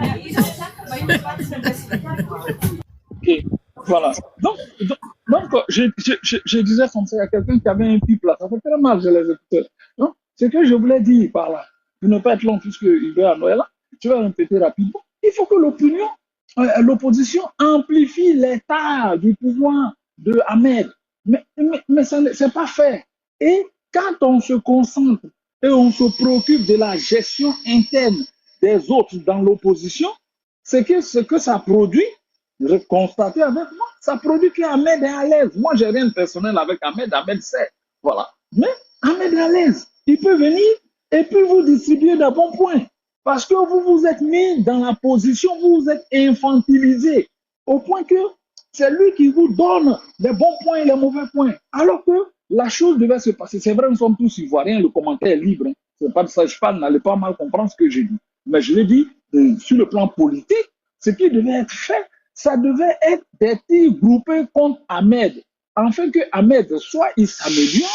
Ok, voilà. Donc je disais comme ça, il y a quelqu'un qui avait un pipe là. Ça fait très mal, je les écouteurs. Donc, ce que je voulais dire par là, pour ne pas être long, puisque Hubert Noël là, je vais répéter rapidement. Il faut que l'opposition amplifie l'état du pouvoir de Ahmed. Mais ça c'est pas fait. Et quand on se concentre et on se préoccupe de la gestion interne des autres dans l'opposition, ce que ça produit, constater avec moi, ça produit qu'Ahmed est à l'aise. Moi, j'ai rien de personnel avec Ahmed, Ahmed sait. Voilà. Mais Ahmed est à l'aise. Il peut venir et puis vous distribuer des bons points. Parce que vous vous êtes mis dans la position, vous vous êtes infantilisé au point que c'est lui qui vous donne les bons points et les mauvais points. Alors que la chose devait se passer. C'est vrai, nous sommes tous ivoiriens, le commentaire est libre. Hein. C'est pas de ça, je parle, n'allez pas mal comprendre ce que j'ai dit. Mais je l'ai dit, sur le plan politique, ce qui devait être fait, ça devait être des tirs groupés contre Ahmed. Afin que Ahmed, soit il s'améliore,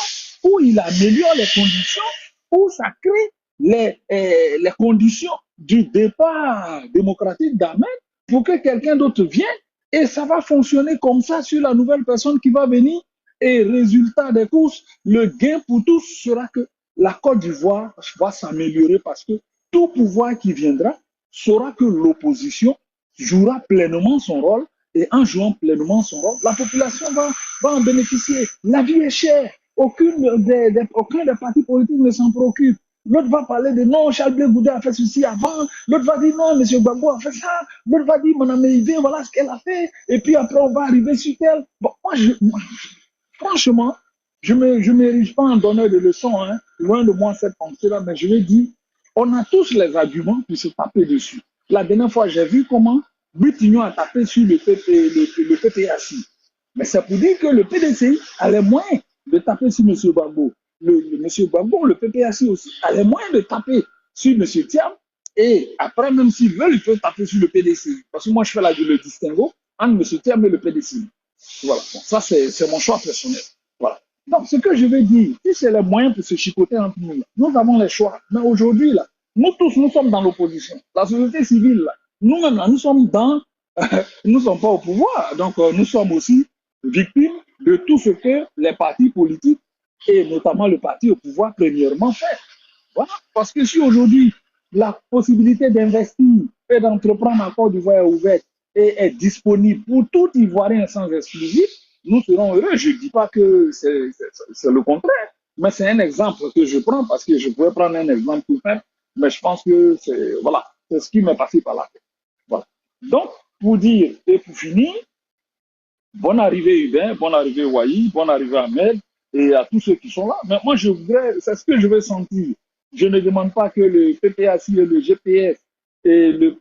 ou il améliore les conditions, ou ça crée les conditions du départ démocratique d'Ahmed pour que quelqu'un d'autre vienne. Et ça va fonctionner comme ça sur la nouvelle personne qui va venir. Et résultat des courses, le gain pour tous sera que la Côte d'Ivoire va s'améliorer parce que tout pouvoir qui viendra saura que l'opposition jouera pleinement son rôle et en jouant pleinement son rôle, la population va en bénéficier. La vie est chère. Aucun des partis politiques ne s'en préoccupe. L'autre va parler de non, Charles Blé Goudé a fait ceci avant. L'autre va dire non, M. Gbagbo a fait ça. L'autre va dire, mon ami, voilà ce qu'elle a fait. Et puis après, on va arriver sur elle. Bon, franchement, je m'érige pas en donneur de leçons, hein. Loin de moi cette pensée-là, mais je vais dire, on a tous les arguments pour se taper dessus. La dernière fois, j'ai vu comment Butignon a tapé sur le PPAC. Mais c'est pour dire que le PDCI a les moyens de taper sur M. Gbagbo. M. Gbagbo, le PPAC aussi, a les moyens de taper sur M. Thiam. Et après, même s'ils veulent, ils peuvent taper sur le PDCI. Parce que moi, je fais le distinguo entre M. Thiam et le PDCI. Voilà. Bon, ça, c'est mon choix personnel. Voilà. Donc, ce que je veux dire, si c'est les moyens pour se chicoter entre nous, nous avons les choix. Mais aujourd'hui, là, nous tous, nous sommes dans l'opposition. La société civile, là, nous-mêmes, là, nous sommes nous ne sommes pas au pouvoir. Donc, nous sommes aussi victimes de tout ce que les partis politiques et notamment le parti au pouvoir premièrement fait. Voilà. Parce que si aujourd'hui, la possibilité d'investir et d'entreprendre en Côte d'Ivoire est ouverte et est disponible pour tout Ivoirien sans exclusif, nous serons heureux. Je ne dis pas que c'est le contraire, mais c'est un exemple que je prends parce que je pourrais prendre un exemple tout simple, mais je pense que c'est ce qui m'est passé par la tête. Voilà. Donc, pour dire et pour finir, bonne arrivée Hubert, bonne arrivée Wahi, bonne arrivée Ahmed et à tous ceux qui sont là. Mais moi, c'est ce que je veux sentir. Je ne demande pas que le PPAC et le GPS et le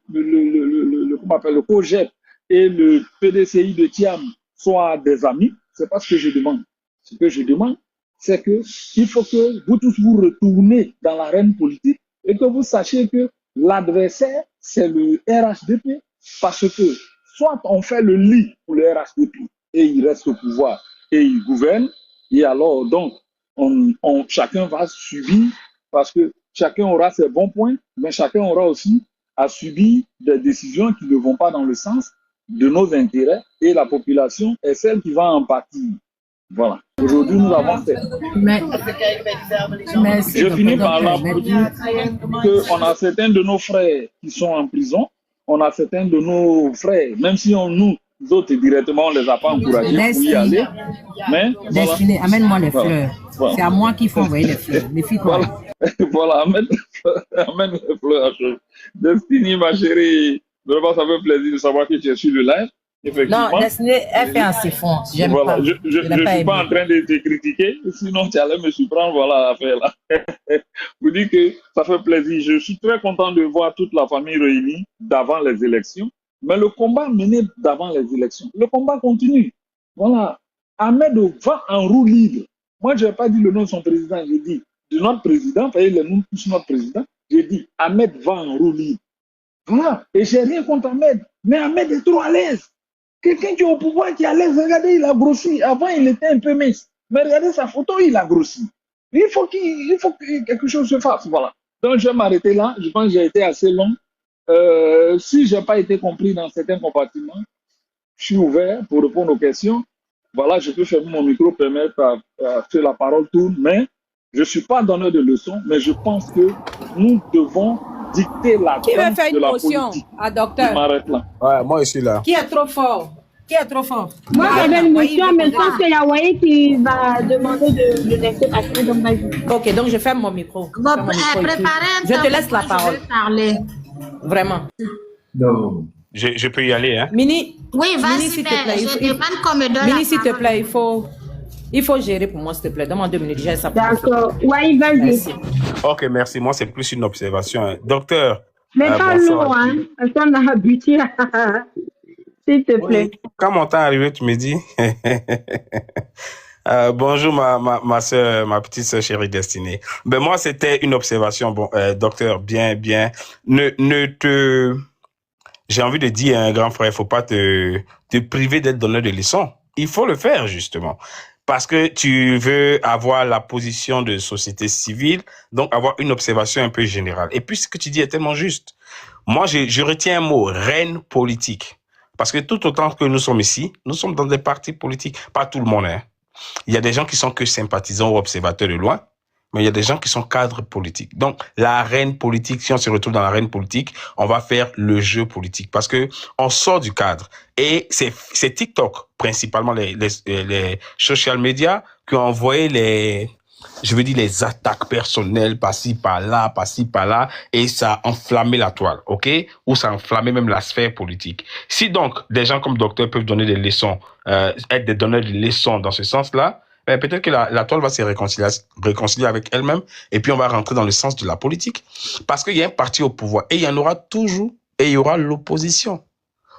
COGEP et le PDCI de Thiam soient des amis. C'est pas ce que je demande. Ce que je demande, c'est qu'il faut que vous tous vous retournez dans l'arène politique et que vous sachiez que l'adversaire, c'est le RHDP. Parce que soit on fait le lit pour le RHDP et il reste au pouvoir et il gouverne, et alors donc chacun va subir parce que chacun aura ses bons points, mais chacun aura aussi à subir des décisions qui ne vont pas dans le sens de nos intérêts et la population est celle qui va en pâtir. Voilà. Aujourd'hui, nous avons fait. Je finis par là pour dire qu'on a certains de nos frères qui sont en prison. On a certains de nos frères, même si nous autres directement, on ne les a pas encouragés pour y aller. Mais Destiné, amène-moi les fleurs. Voilà. C'est à moi qu'il faut envoyer les fleurs. Les filles, quoi. Voilà, amène les fleurs. Destiné, ma chérie, vraiment, ça fait plaisir de savoir que tu es sur le live. Non, Destiné, elle fait un siphon. J'aime voilà, pas. Je ne suis pas en train de te critiquer, sinon tu allais me surprendre, voilà l'affaire là. Vous dites que ça fait plaisir. Je suis très content de voir toute la famille réunie d'avant les élections. Mais le combat mené d'avant les élections, le combat continue. Voilà. Ahmed va en roue libre. Moi, je n'ai pas dit le nom de son président, j'ai dit de notre président, parce que nous tous notre président, j'ai dit Ahmed va en roue libre. Voilà. Et j'ai rien contre Ahmed, mais Ahmed est trop à l'aise. Quelqu'un qui est au pouvoir, qui est à l'aise, regardez, il a grossi. Avant, il était un peu mince. Mais regardez sa photo, il a grossi. Il faut que quelque chose se fasse. Voilà. Donc, je vais m'arrêter là. Je pense que j'ai été assez long. Si je n'ai pas été compris dans certains compartiments, je suis ouvert pour répondre aux questions. Voilà, je peux fermer mon micro, permettre à que la parole tourne. Mais je ne suis pas donneur de leçons, mais je pense que nous devons dicter la Qui veut danse faire de une la motion politique. à Je docteur? m'arrête là. Ouais, moi, je suis là. Qui est trop fort? Qui est trop fort? Moi, Ah, j'avais une Wahi motion, veut mais je poser pense qu'il y a Wahi qui va demander de laisser passer, donc vas-y. Ok, donc je ferme mon micro. Bon, Je ferme mon micro et puis préparez un je te temps laisse pour la moi, parole. je vais parler. Vraiment. Je peux y aller, hein? Mini, Oui, Mini, vas-y, s'il te mais plaît. je demande qu'on me donne Mini, la s'il te parole. plaît, il faut gérer pour moi, s'il te plaît. Donne-moi 2 minutes, j'ai ça pour moi. D'accord. Wahi, vas-y. Merci. Ok, merci. Moi, c'est plus une observation, hein. Docteur, Mais pas bonsoir. long, hein. Parce qu'on a habitué à... S'il te plaît. Oui, quand mon temps est arrivé, tu me dis. Bonjour, ma soeur, ma petite soeur chérie destinée. Ben, moi, c'était une observation. Bon, docteur, bien. J'ai envie de dire à un grand frère, il faut pas te priver d'être donneur de leçons. Il faut le faire, justement. Parce que tu veux avoir la position de société civile, donc avoir une observation un peu générale. Et puis, ce que tu dis est tellement juste. Moi, je retiens un mot, reine politique. Parce que tout autant que nous sommes ici, nous sommes dans des partis politiques. Pas tout le monde, hein. Il y a des gens qui sont que sympathisants ou observateurs de loin, mais il y a des gens qui sont cadres politiques. Donc, la reine politique, si on se retrouve dans la reine politique, on va faire le jeu politique parce que on sort du cadre. Et c'est TikTok, principalement les social media, qui ont envoyé les attaques personnelles par-ci, par-là, et ça a enflammé la toile, ok? Ou ça a enflammé même la sphère politique. Si donc, des gens comme docteur peuvent donner des leçons, être des donneurs de leçons dans ce sens-là, ben peut-être que la toile va se réconcilier avec elle-même, et puis on va rentrer dans le sens de la politique. Parce qu'il y a un parti au pouvoir, et il y en aura toujours, et il y aura l'opposition.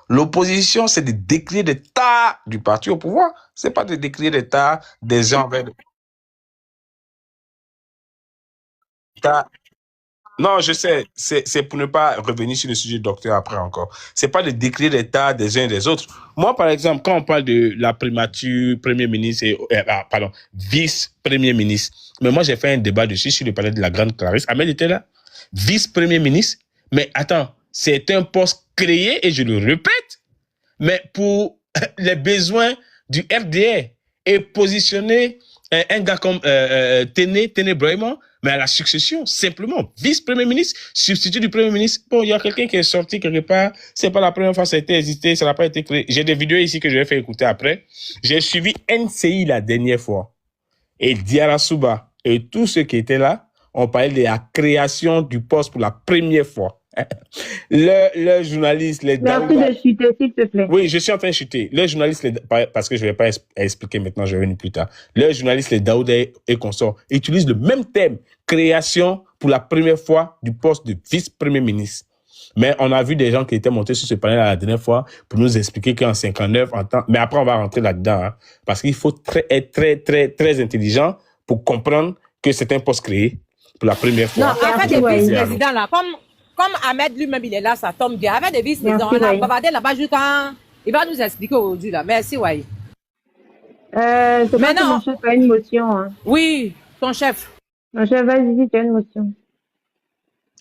L'opposition, c'est de décrier des tas du parti au pouvoir, c'est pas de décrier des tas des gens envers tas. Non, je sais, c'est pour ne pas revenir sur le sujet docteur après encore. C'est pas de décrire les tas des uns et des autres. Moi, par exemple, quand on parle de la primature, premier ministre et, vice-premier ministre, mais moi, j'ai fait un débat dessus sur le palais de la grande Clarisse. Ahmed était là. Vice-premier ministre. Mais attends, c'est un poste créé, et je le répète, mais pour les besoins du FDR et positionner un gars comme Téné Brahima, mais à la succession, simplement, vice-premier ministre, substitut du premier ministre. Bon, il y a quelqu'un qui est sorti quelque part, c'est pas la première fois que ça a été hésité, ça n'a pas été créé. J'ai des vidéos ici que je vais faire écouter après. J'ai suivi NCI la dernière fois, et Diara Souba, et tous ceux qui étaient là, ont parlé de la création du poste pour la première fois. Le journaliste, les Merci de chuter, s'il te plaît. Oui, je suis en train de chuter. Le journaliste, parce que je ne vais pas expliquer maintenant, je vais venir plus tard. Le journaliste, les Daouda et consorts, utilisent le même thème, création pour la première fois du poste de vice-premier ministre. Mais on a vu des gens qui étaient montés sur ce panel la dernière fois pour nous expliquer qu'en 59, mais après on va rentrer là-dedans, hein, parce qu'il faut être très intelligent pour comprendre que c'est un poste créé pour la première fois. Non, en fait, les vice-présidents là, comme Ahmed lui-même, il est là, ça tombe bien. Avec des vice-présidents, on a bavardé là-bas jusqu'à... Il va nous expliquer aujourd'hui, là. Merci, Wahi. C'est pas que mon chef a une motion. Hein. Oui, ton chef. Mon chef, vas-y, tu as une motion.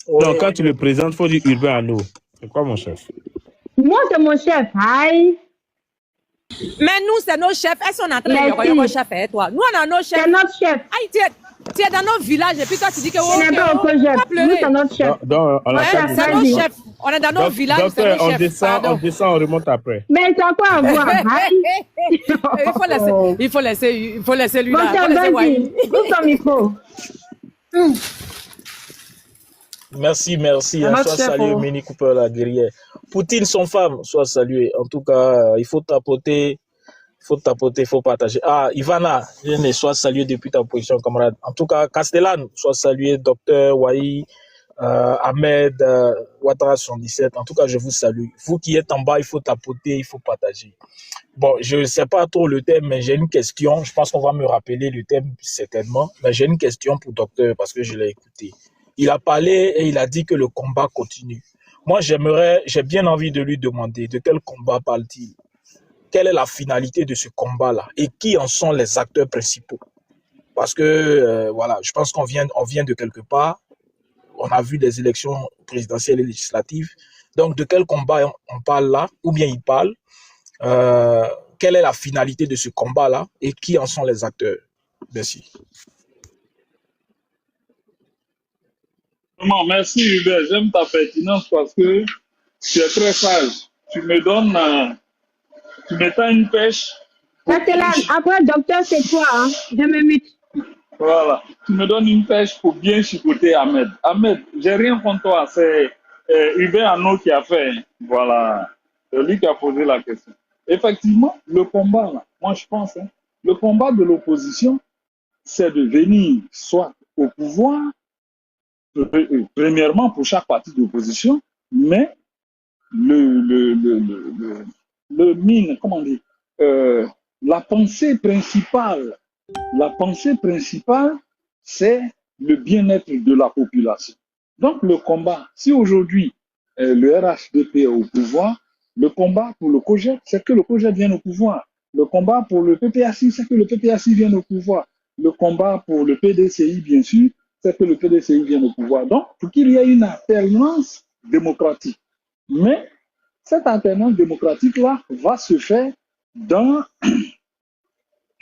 Donc, quand tu le présentes, il faut dire Urbain Anno. C'est quoi, mon chef? Moi, c'est mon chef. Aïe. Mais nous, c'est nos chefs. Est-ce qu'on est en train de dire que chef est toi? Nous, on a nos chefs. C'est notre chef. Aïe, tu es dans nos villages et puis toi, tu dis que... On n'est pas au chef. Nous, c'est notre chef. C'est nos chefs. On est dans nos villages, c'est nos chefs. On descend, on remonte après. Mais c'est quoi à voir? Il faut laisser lui là. Vas-y, coupe ton micro. Merci. Sois salué, Mini Cooper, la guerrière. Poutine, son femme, soit salué. En tout cas, il faut tapoter, il faut partager. Ah, Ivana, sois salué depuis ta position, camarade. En tout cas, Castellane, soit salué, docteur Wahi, Ahmed, Ouattara 77. En tout cas, je vous salue. Vous qui êtes en bas, il faut tapoter, il faut partager. Bon, je ne sais pas trop le thème, mais j'ai une question. Je pense qu'on va me rappeler le thème certainement. Mais j'ai une question pour docteur parce que je l'ai écouté. Il a parlé et il a dit que le combat continue. Moi, j'ai bien envie de lui demander de quel combat parle-t-il? Quelle est la finalité de ce combat-là? Et qui en sont les acteurs principaux? Parce que, voilà, je pense qu'on vient de quelque part. On a vu des élections présidentielles et législatives. Donc, de quel combat on parle là? Ou bien il parle? Quelle est la finalité de ce combat-là? Et qui en sont les acteurs? Merci. Non, merci Hubert, j'aime ta pertinence parce que tu es très sage. Tu me donnes, tu m'étends une pêche. Après, docteur, c'est toi, hein? Je me mute. Voilà, tu me donnes une pêche pour bien chicoter Ahmed. Ahmed, j'ai rien contre toi, c'est Hubert Anno qui a fait. Voilà, c'est lui qui a posé la question. Effectivement, le combat, là, moi je pense, hein, le combat de l'opposition, c'est de venir soit au pouvoir, premièrement pour chaque parti d'opposition, mais le mine, comment dire, la pensée principale, c'est le bien-être de la population. Donc le combat, si aujourd'hui le RHDP est au pouvoir, le combat pour le COJEP, c'est que le COJEP vienne au pouvoir. Le combat pour le PPACI, c'est que le PPACI vienne au pouvoir. Le combat pour le PDCI, bien sûr, c'est que le PDCI vienne au pouvoir. Donc, pour qu'il y ait une alternance démocratique. Mais cette alternance démocratique-là va se faire dans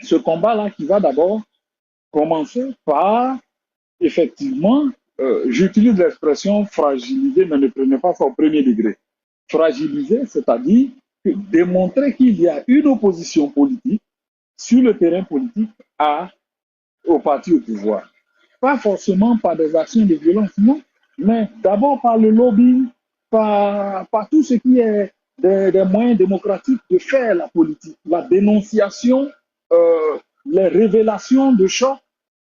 ce combat-là qui va d'abord commencer par, effectivement, j'utilise l'expression fragiliser, mais ne prenez pas ça au premier degré. Fragiliser, c'est-à-dire démontrer qu'il y a une opposition politique sur le terrain politique au parti au pouvoir. Pas forcément par des actions de violence, non, mais d'abord par le lobbying, par tout ce qui est des moyens démocratiques de faire la politique, la dénonciation, les révélations de chocs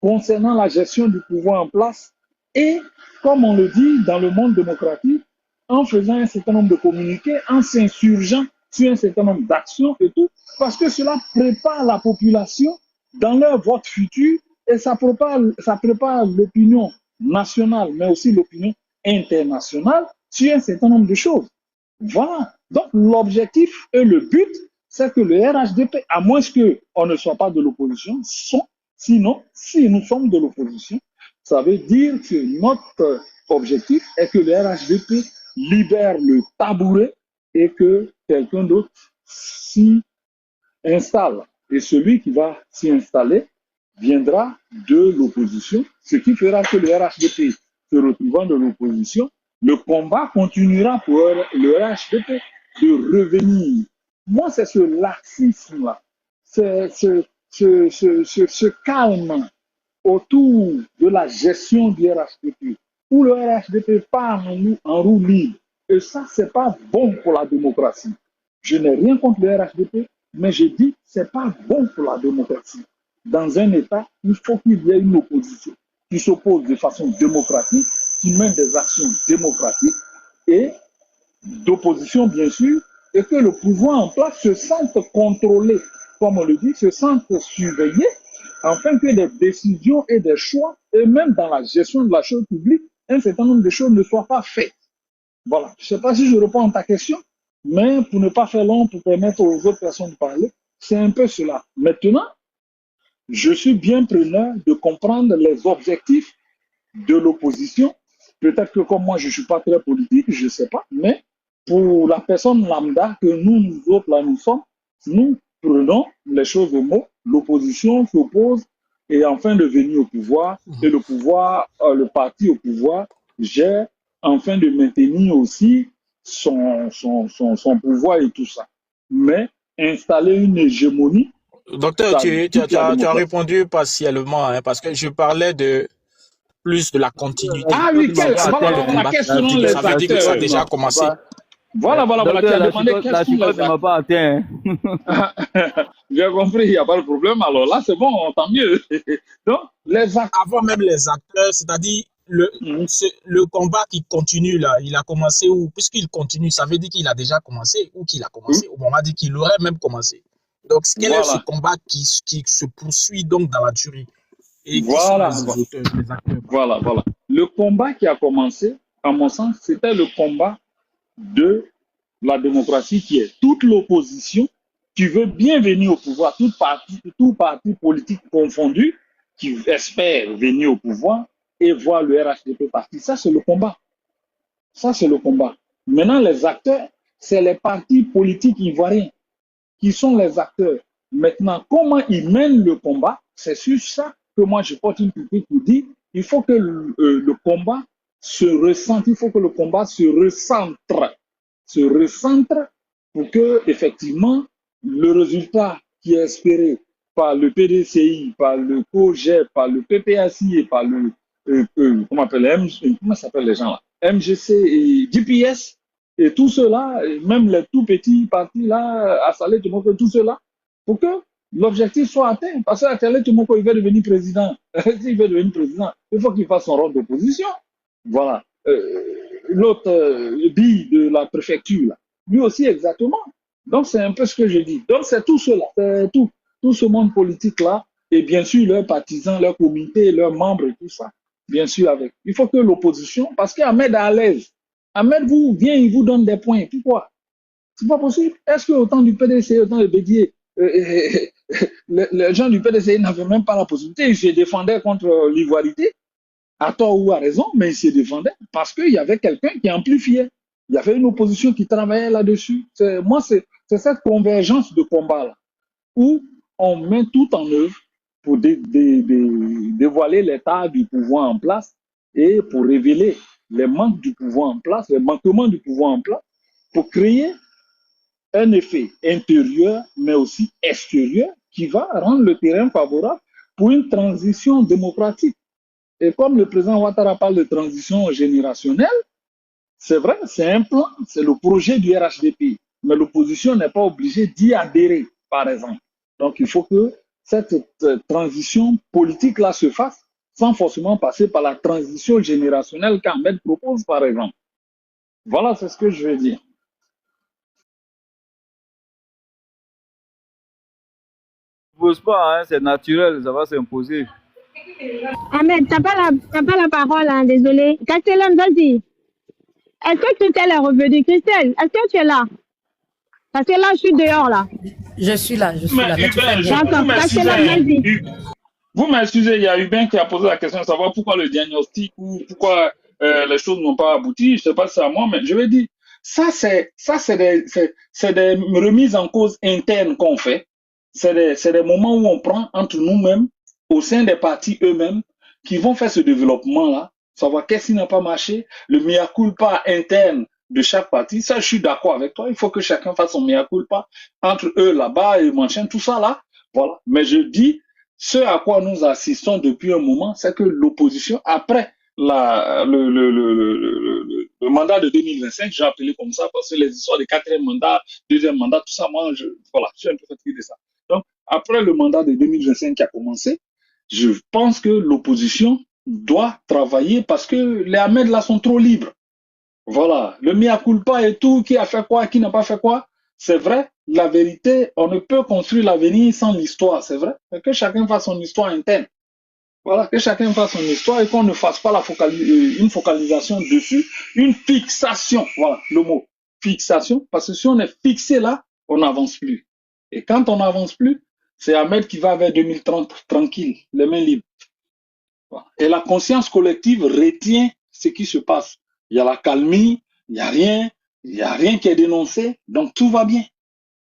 concernant la gestion du pouvoir en place et, comme on le dit dans le monde démocratique, en faisant un certain nombre de communiqués, en s'insurgeant sur un certain nombre d'actions et tout, parce que cela prépare la population dans leur vote futur et ça prépare l'opinion nationale, mais aussi l'opinion internationale sur un certain nombre de choses. Voilà. Donc, l'objectif et le but, c'est que le RHDP, à moins qu'on ne soit pas de l'opposition, sinon, si nous sommes de l'opposition, ça veut dire que notre objectif est que le RHDP libère le tabouret et que quelqu'un d'autre s'y installe. Et celui qui va s'y installer viendra de l'opposition, ce qui fera que le RHDP, se retrouvant de l'opposition, le combat continuera pour le RHDP de revenir. Moi, c'est ce laxisme-là, ce calme autour de la gestion du RHDP, où le RHDP part en roue libre. Et ça, c'est pas bon pour la démocratie. Je n'ai rien contre le RHDP, mais je dis que c'est pas bon pour la démocratie. Dans un État, il faut qu'il y ait une opposition qui s'oppose de façon démocratique, qui mène des actions démocratiques et d'opposition, bien sûr, et que le pouvoir en place se sente contrôlé, comme on le dit, se sente surveillé, afin que des décisions et des choix, et même dans la gestion de la chose publique, un certain nombre de choses ne soient pas faites. Voilà. Je ne sais pas si je réponds à ta question, mais pour ne pas faire long, pour permettre aux autres personnes de parler, c'est un peu cela. Maintenant, je suis bien preneur de comprendre les objectifs de l'opposition. Peut-être que comme moi, je ne suis pas très politique, je ne sais pas, mais pour la personne lambda que nous autres, là, nous sommes, nous prenons les choses au mot. L'opposition s'oppose et enfin de venir au pouvoir, et le pouvoir, le parti au pouvoir, gère enfin de maintenir aussi son pouvoir et tout ça. Mais installer une hégémonie. Docteur, tu as répondu partiellement, hein, parce que je parlais plus de la continuité. Ah oui, quels seront les acteurs? Ça veut dire que ça a déjà commencé. Voilà, Docteur, tu as demandé la chicote ne m'a pas atteint. J'ai compris, il n'y a pas de problème. Alors là, c'est bon, tant mieux. Donc, les acteurs. Avant même les acteurs, c'est-à-dire le combat qui continue là, il a commencé où? Puisqu'il continue, ça veut dire qu'il a déjà commencé ou qu'il a commencé. On m'a dit qu'il aurait même commencé. Donc, quel est ce combat qui se poursuit donc dans la durée? Et voilà. Les acteurs. Voilà. Le combat qui a commencé, à mon sens, c'était le combat de la démocratie qui est toute l'opposition qui veut bien venir au pouvoir, tout parti politique confondu, qui espère venir au pouvoir et voir le RHDP partir. Ça, c'est le combat. Maintenant, les acteurs, c'est les partis politiques ivoiriens qui sont les acteurs. Maintenant, comment ils mènent le combat, c'est sur ça que moi je porte une critique pour dire il faut que le combat il faut que le combat se recentre pour que, effectivement, le résultat qui est espéré par le PDCI, par le COGEP, par le PPACI et par le, comment s'appellent les gens là? MGC et DPS, et tout cela, même les tout petits partis là, Assalé Tomoko, tout cela, pour que l'objectif soit atteint. Parce que Assalé Tomoko, il veut devenir président. S'il veut devenir président, il faut qu'il fasse son rôle d'opposition. Voilà. L'autre, dit de la préfecture, là, lui aussi exactement. Donc c'est un peu ce que je dis. Donc c'est tout cela, c'est tout ce monde politique-là, et bien sûr leurs partisans, leurs comités, leurs membres et tout ça. Bien sûr avec. Il faut que l'opposition, parce qu'Ahmed est à l'aise. Ahmed vient, il vous donne des points. Pourquoi? C'est pas possible. Est-ce qu'au temps du PDC, au temps de Bédier, les gens du PDC n'avaient même pas la possibilité, ils se défendaient contre l'ivoirité, à tort ou à raison, mais ils se défendaient parce qu'il y avait quelqu'un qui amplifiait. Il y avait une opposition qui travaillait là-dessus. Moi, c'est cette convergence de combat-là, où on met tout en œuvre pour dévoiler l'état du pouvoir en place et pour révéler les manques du pouvoir en place, les manquements du pouvoir en place, pour créer un effet intérieur, mais aussi extérieur, qui va rendre le terrain favorable pour une transition démocratique. Et comme le président Ouattara parle de transition générationnelle, c'est vrai, c'est un plan, c'est le projet du RHDP, mais l'opposition n'est pas obligée d'y adhérer, par exemple. Donc il faut que cette transition politique-là se fasse sans forcément passer par la transition générationnelle qu'Ahmed propose, par exemple. Voilà, c'est ce que je veux dire. Pose pas, hein, c'est naturel, ça va s'imposer. Ahmed, t'as pas la parole, hein, désolé. Castellane, vas-y. Est-ce que Christelle est revenue? Christelle, est-ce que tu es là? Parce que là, je suis dehors, là. Je suis là. Mais d'accord, Castellane, vas-y. Vous m'excusez, il y a Hubin qui a posé la question de savoir pourquoi le diagnostic ou pourquoi les choses n'ont pas abouti. Je ne sais pas si c'est à moi, mais je vais dire, ça c'est des remises en cause internes qu'on fait. C'est des moments où on prend entre nous-mêmes, au sein des partis eux-mêmes, qui vont faire ce développement-là, savoir qu'est-ce qui n'a pas marché, le mea culpa interne de chaque parti. Ça, je suis d'accord avec toi. Il faut que chacun fasse son mea culpa entre eux là-bas et machin, tout ça là. Voilà. Mais je dis, ce à quoi nous assistons depuis un moment, c'est que l'opposition, après le mandat de 2025, j'ai appelé comme ça parce que les histoires de quatrième mandat, deuxième mandat, tout ça, moi, je suis un peu fatigué de ça. Donc, après le mandat de 2025 qui a commencé, je pense que l'opposition doit travailler parce que les Ahmed là sont trop libres. Voilà. Le mea culpa et tout, qui a fait quoi, qui n'a pas fait quoi, c'est vrai. La vérité, on ne peut construire l'avenir sans l'histoire, c'est vrai. Mais que chacun fasse son histoire interne. Voilà, que chacun fasse son histoire et qu'on ne fasse pas une focalisation dessus, une fixation. Voilà le mot, fixation. Parce que si on est fixé là, on n'avance plus. Et quand on n'avance plus, c'est Ahmed qui va vers 2030 tranquille, les mains libres. Voilà. Et la conscience collective retient ce qui se passe. Il y a la calmie, il n'y a rien qui est dénoncé, donc tout va bien.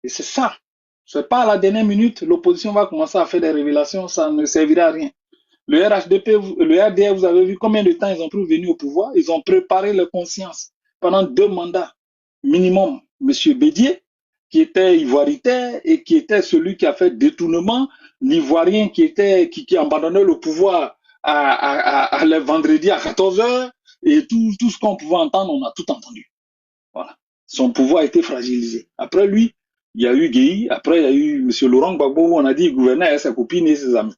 Et c'est ça. C'est pas à la dernière minute, l'opposition va commencer à faire des révélations, ça ne servira à rien. Le RHDP, le RDR, vous avez vu combien de temps ils ont pu venir au pouvoir? Ils ont préparé leur conscience pendant 2 mandats minimum. Monsieur Bédier, qui était ivoiritaire et qui était celui qui a fait détournement, l'ivoirien qui abandonnait le pouvoir le vendredi à 14h, et tout ce qu'on pouvait entendre, on a tout entendu. Voilà. Son pouvoir a été fragilisé. Après lui, il y a eu Guéhi, après il y a eu M. Laurent Gbagbo, on a dit il gouvernait avec sa copine et ses amis.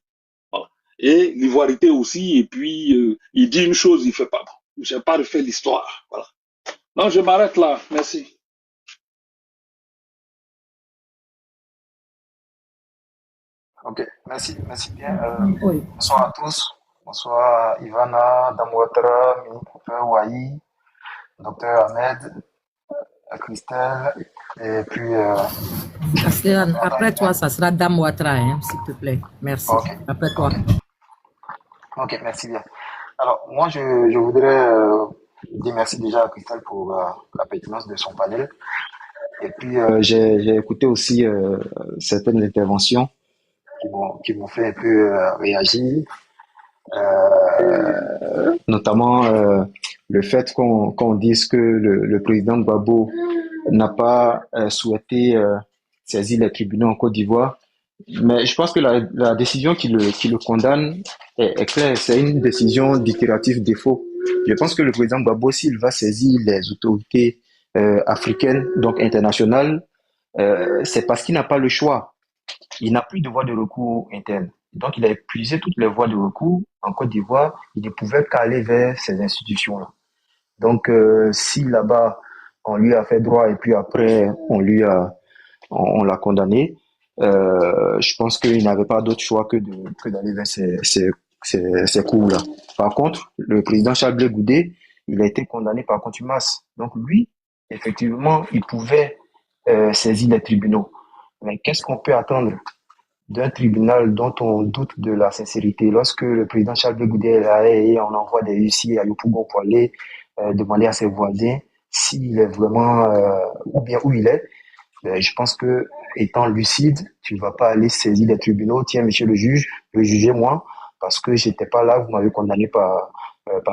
Voilà. Et l'ivoirité aussi, et puis il dit une chose, il ne fait pas. Je n'ai pas refait l'histoire. Voilà. Non, je m'arrête là. Merci. Ok, merci bien. Bonsoir à tous. Bonsoir Ivana, Damouatra, Mini Cooper, Wahi, Dr Ahmed, Christelle, et puis... Après toi, ça sera Damouatra, hein, s'il te plaît. Merci. Okay. Après toi. Ok, merci bien. Alors, moi, je voudrais dire merci déjà à Christelle pour la pertinence de son panel. Et puis, j'ai écouté aussi certaines interventions qui m'ont fait un peu réagir, notamment le fait qu'on dise que le président Gbagbo n'a pas souhaité saisir les tribunaux en Côte d'Ivoire. Mais je pense que la décision qui le condamne est claire. C'est une décision d'itératif défaut. Je pense que le président Gbagbo, s'il va saisir les autorités africaines, donc internationales, c'est parce qu'il n'a pas le choix. Il n'a plus de voie de recours interne. Donc, il a épuisé toutes les voies de recours en Côte d'Ivoire. Il ne pouvait qu'aller vers ces institutions-là. Donc, si là-bas, on lui a fait droit et puis après, on l'a condamné, je pense qu'il n'avait pas d'autre choix que d'aller vers ces cours-là. Par contre, le président Charles Blé Goudé, il a été condamné par contumace. Donc, lui, effectivement, il pouvait saisir les tribunaux. Mais qu'est-ce qu'on peut attendre d'un tribunal dont on doute de la sincérité? Lorsque le président Charles Blé Goudé est là et on envoie des huissiers à Yopougon pour aller demander à ses voisins s'il est vraiment ou bien où il est, je pense que étant lucide, tu ne vas pas aller saisir des tribunaux. Tiens, monsieur le juge, jugez-moi parce que j'étais pas là, vous m'avez condamné par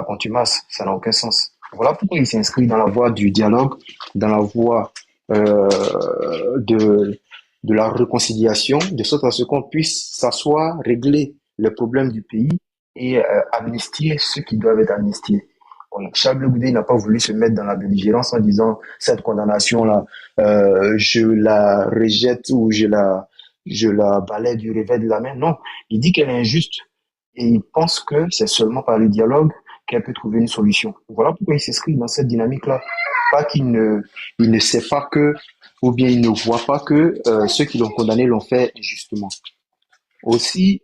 contumace. Ça n'a aucun sens. Voilà pourquoi il s'inscrit dans la voie du dialogue, dans la voie de la réconciliation, de sorte à ce qu'on puisse s'asseoir, régler les problèmes du pays et amnistier ceux qui doivent être amnistiés. Voilà. Charles Blé Goudé n'a pas voulu se mettre dans la belligérance en disant cette condamnation-là, je la rejette ou je la balaie du revers de la main. Non, il dit qu'elle est injuste et il pense que c'est seulement par le dialogue qu'elle peut trouver une solution. Voilà pourquoi il s'inscrit dans cette dynamique-là. Pas qu'il ne sait pas que, ou bien il ne voit pas que ceux qui l'ont condamné l'ont fait injustement. Aussi,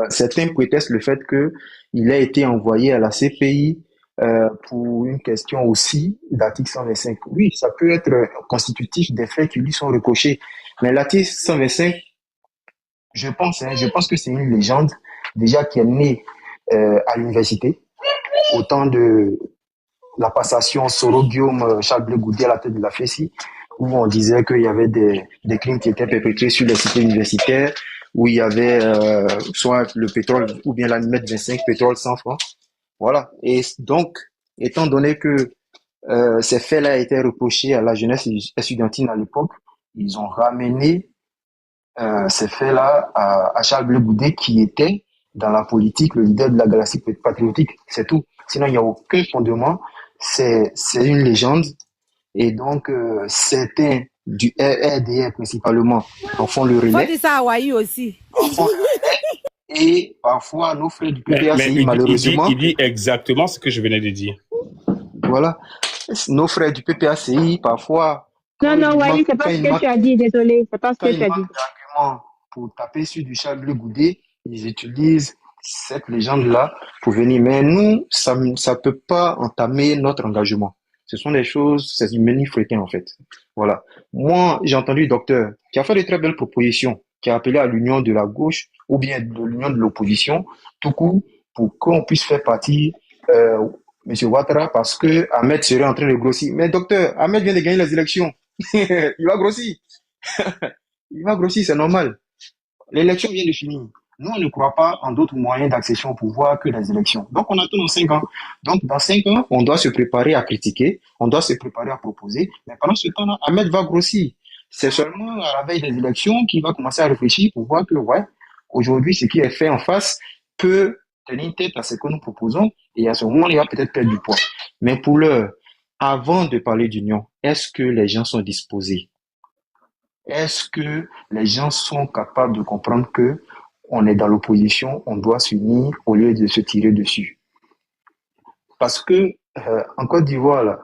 certains prétestent le fait qu'il a été envoyé à la CPI pour une question aussi d'article 125. Oui, ça peut être constitutif des faits qui lui sont reprochés. Mais l'article 125, je pense que c'est une légende déjà qui est née à l'université, au temps de la passation Soro-Guillaume Charles Blé Goudé à la tête de la FESI, où on disait qu'il y avait des crimes qui étaient perpétrés sur les cités universitaires, où il y avait soit le pétrole ou bien l'alumette 25, pétrole 100 francs. Voilà. Et donc, étant donné que ces faits-là étaient reprochés à la jeunesse estudiantine à l'époque, ils ont ramené ces faits-là à Charles Blé Goudé, qui était dans la politique le leader de la galaxie patriotique. C'est tout. Sinon, il n'y a aucun fondement. C'est une légende. Et donc, certains du RRDR principalement en font le relais. Faut dire ça à Hawaï aussi. Et parfois, nos frères du PPACI, malheureusement... Il dit exactement ce que je venais de dire. Voilà. Nos frères du PPACI, parfois... Non, Wally, c'est pas ce que tu as dit, désolé. C'est pas ce que tu as dit. Pour taper sur du Charles Blé Goudé, ils utilisent cette légende-là pour venir. Mais nous, ça peut pas entamer notre engagement. Ce sont des choses, c'est du menu fréquent, en fait. Voilà. Moi, j'ai entendu le docteur qui a fait de très belles propositions, qui a appelé à l'union de la gauche ou bien de l'union de l'opposition, tout court, pour qu'on puisse faire partie M. Ouattara, parce que Ahmed serait en train de grossir. Mais docteur, Ahmed vient de gagner les élections. Il va grossir. Il va grossir, c'est normal. L'élection vient de finir. Nous, on ne croit pas en d'autres moyens d'accession au pouvoir que les élections. Donc, on attend dans 5 ans. Donc, dans 5 ans, on doit se préparer à critiquer, on doit se préparer à proposer. Mais pendant ce temps-là, Ahmed va grossir. C'est seulement à la veille des élections qu'il va commencer à réfléchir pour voir que, ouais, aujourd'hui, ce qui est fait en face peut tenir tête à ce que nous proposons. Et à ce moment, il va peut-être perdre du poids. Mais pour l'heure, avant de parler d'union, est-ce que les gens sont disposés? Est-ce que les gens sont capables de comprendre que on est dans l'opposition, on doit s'unir au lieu de se tirer dessus? Parce que en Côte d'Ivoire, là,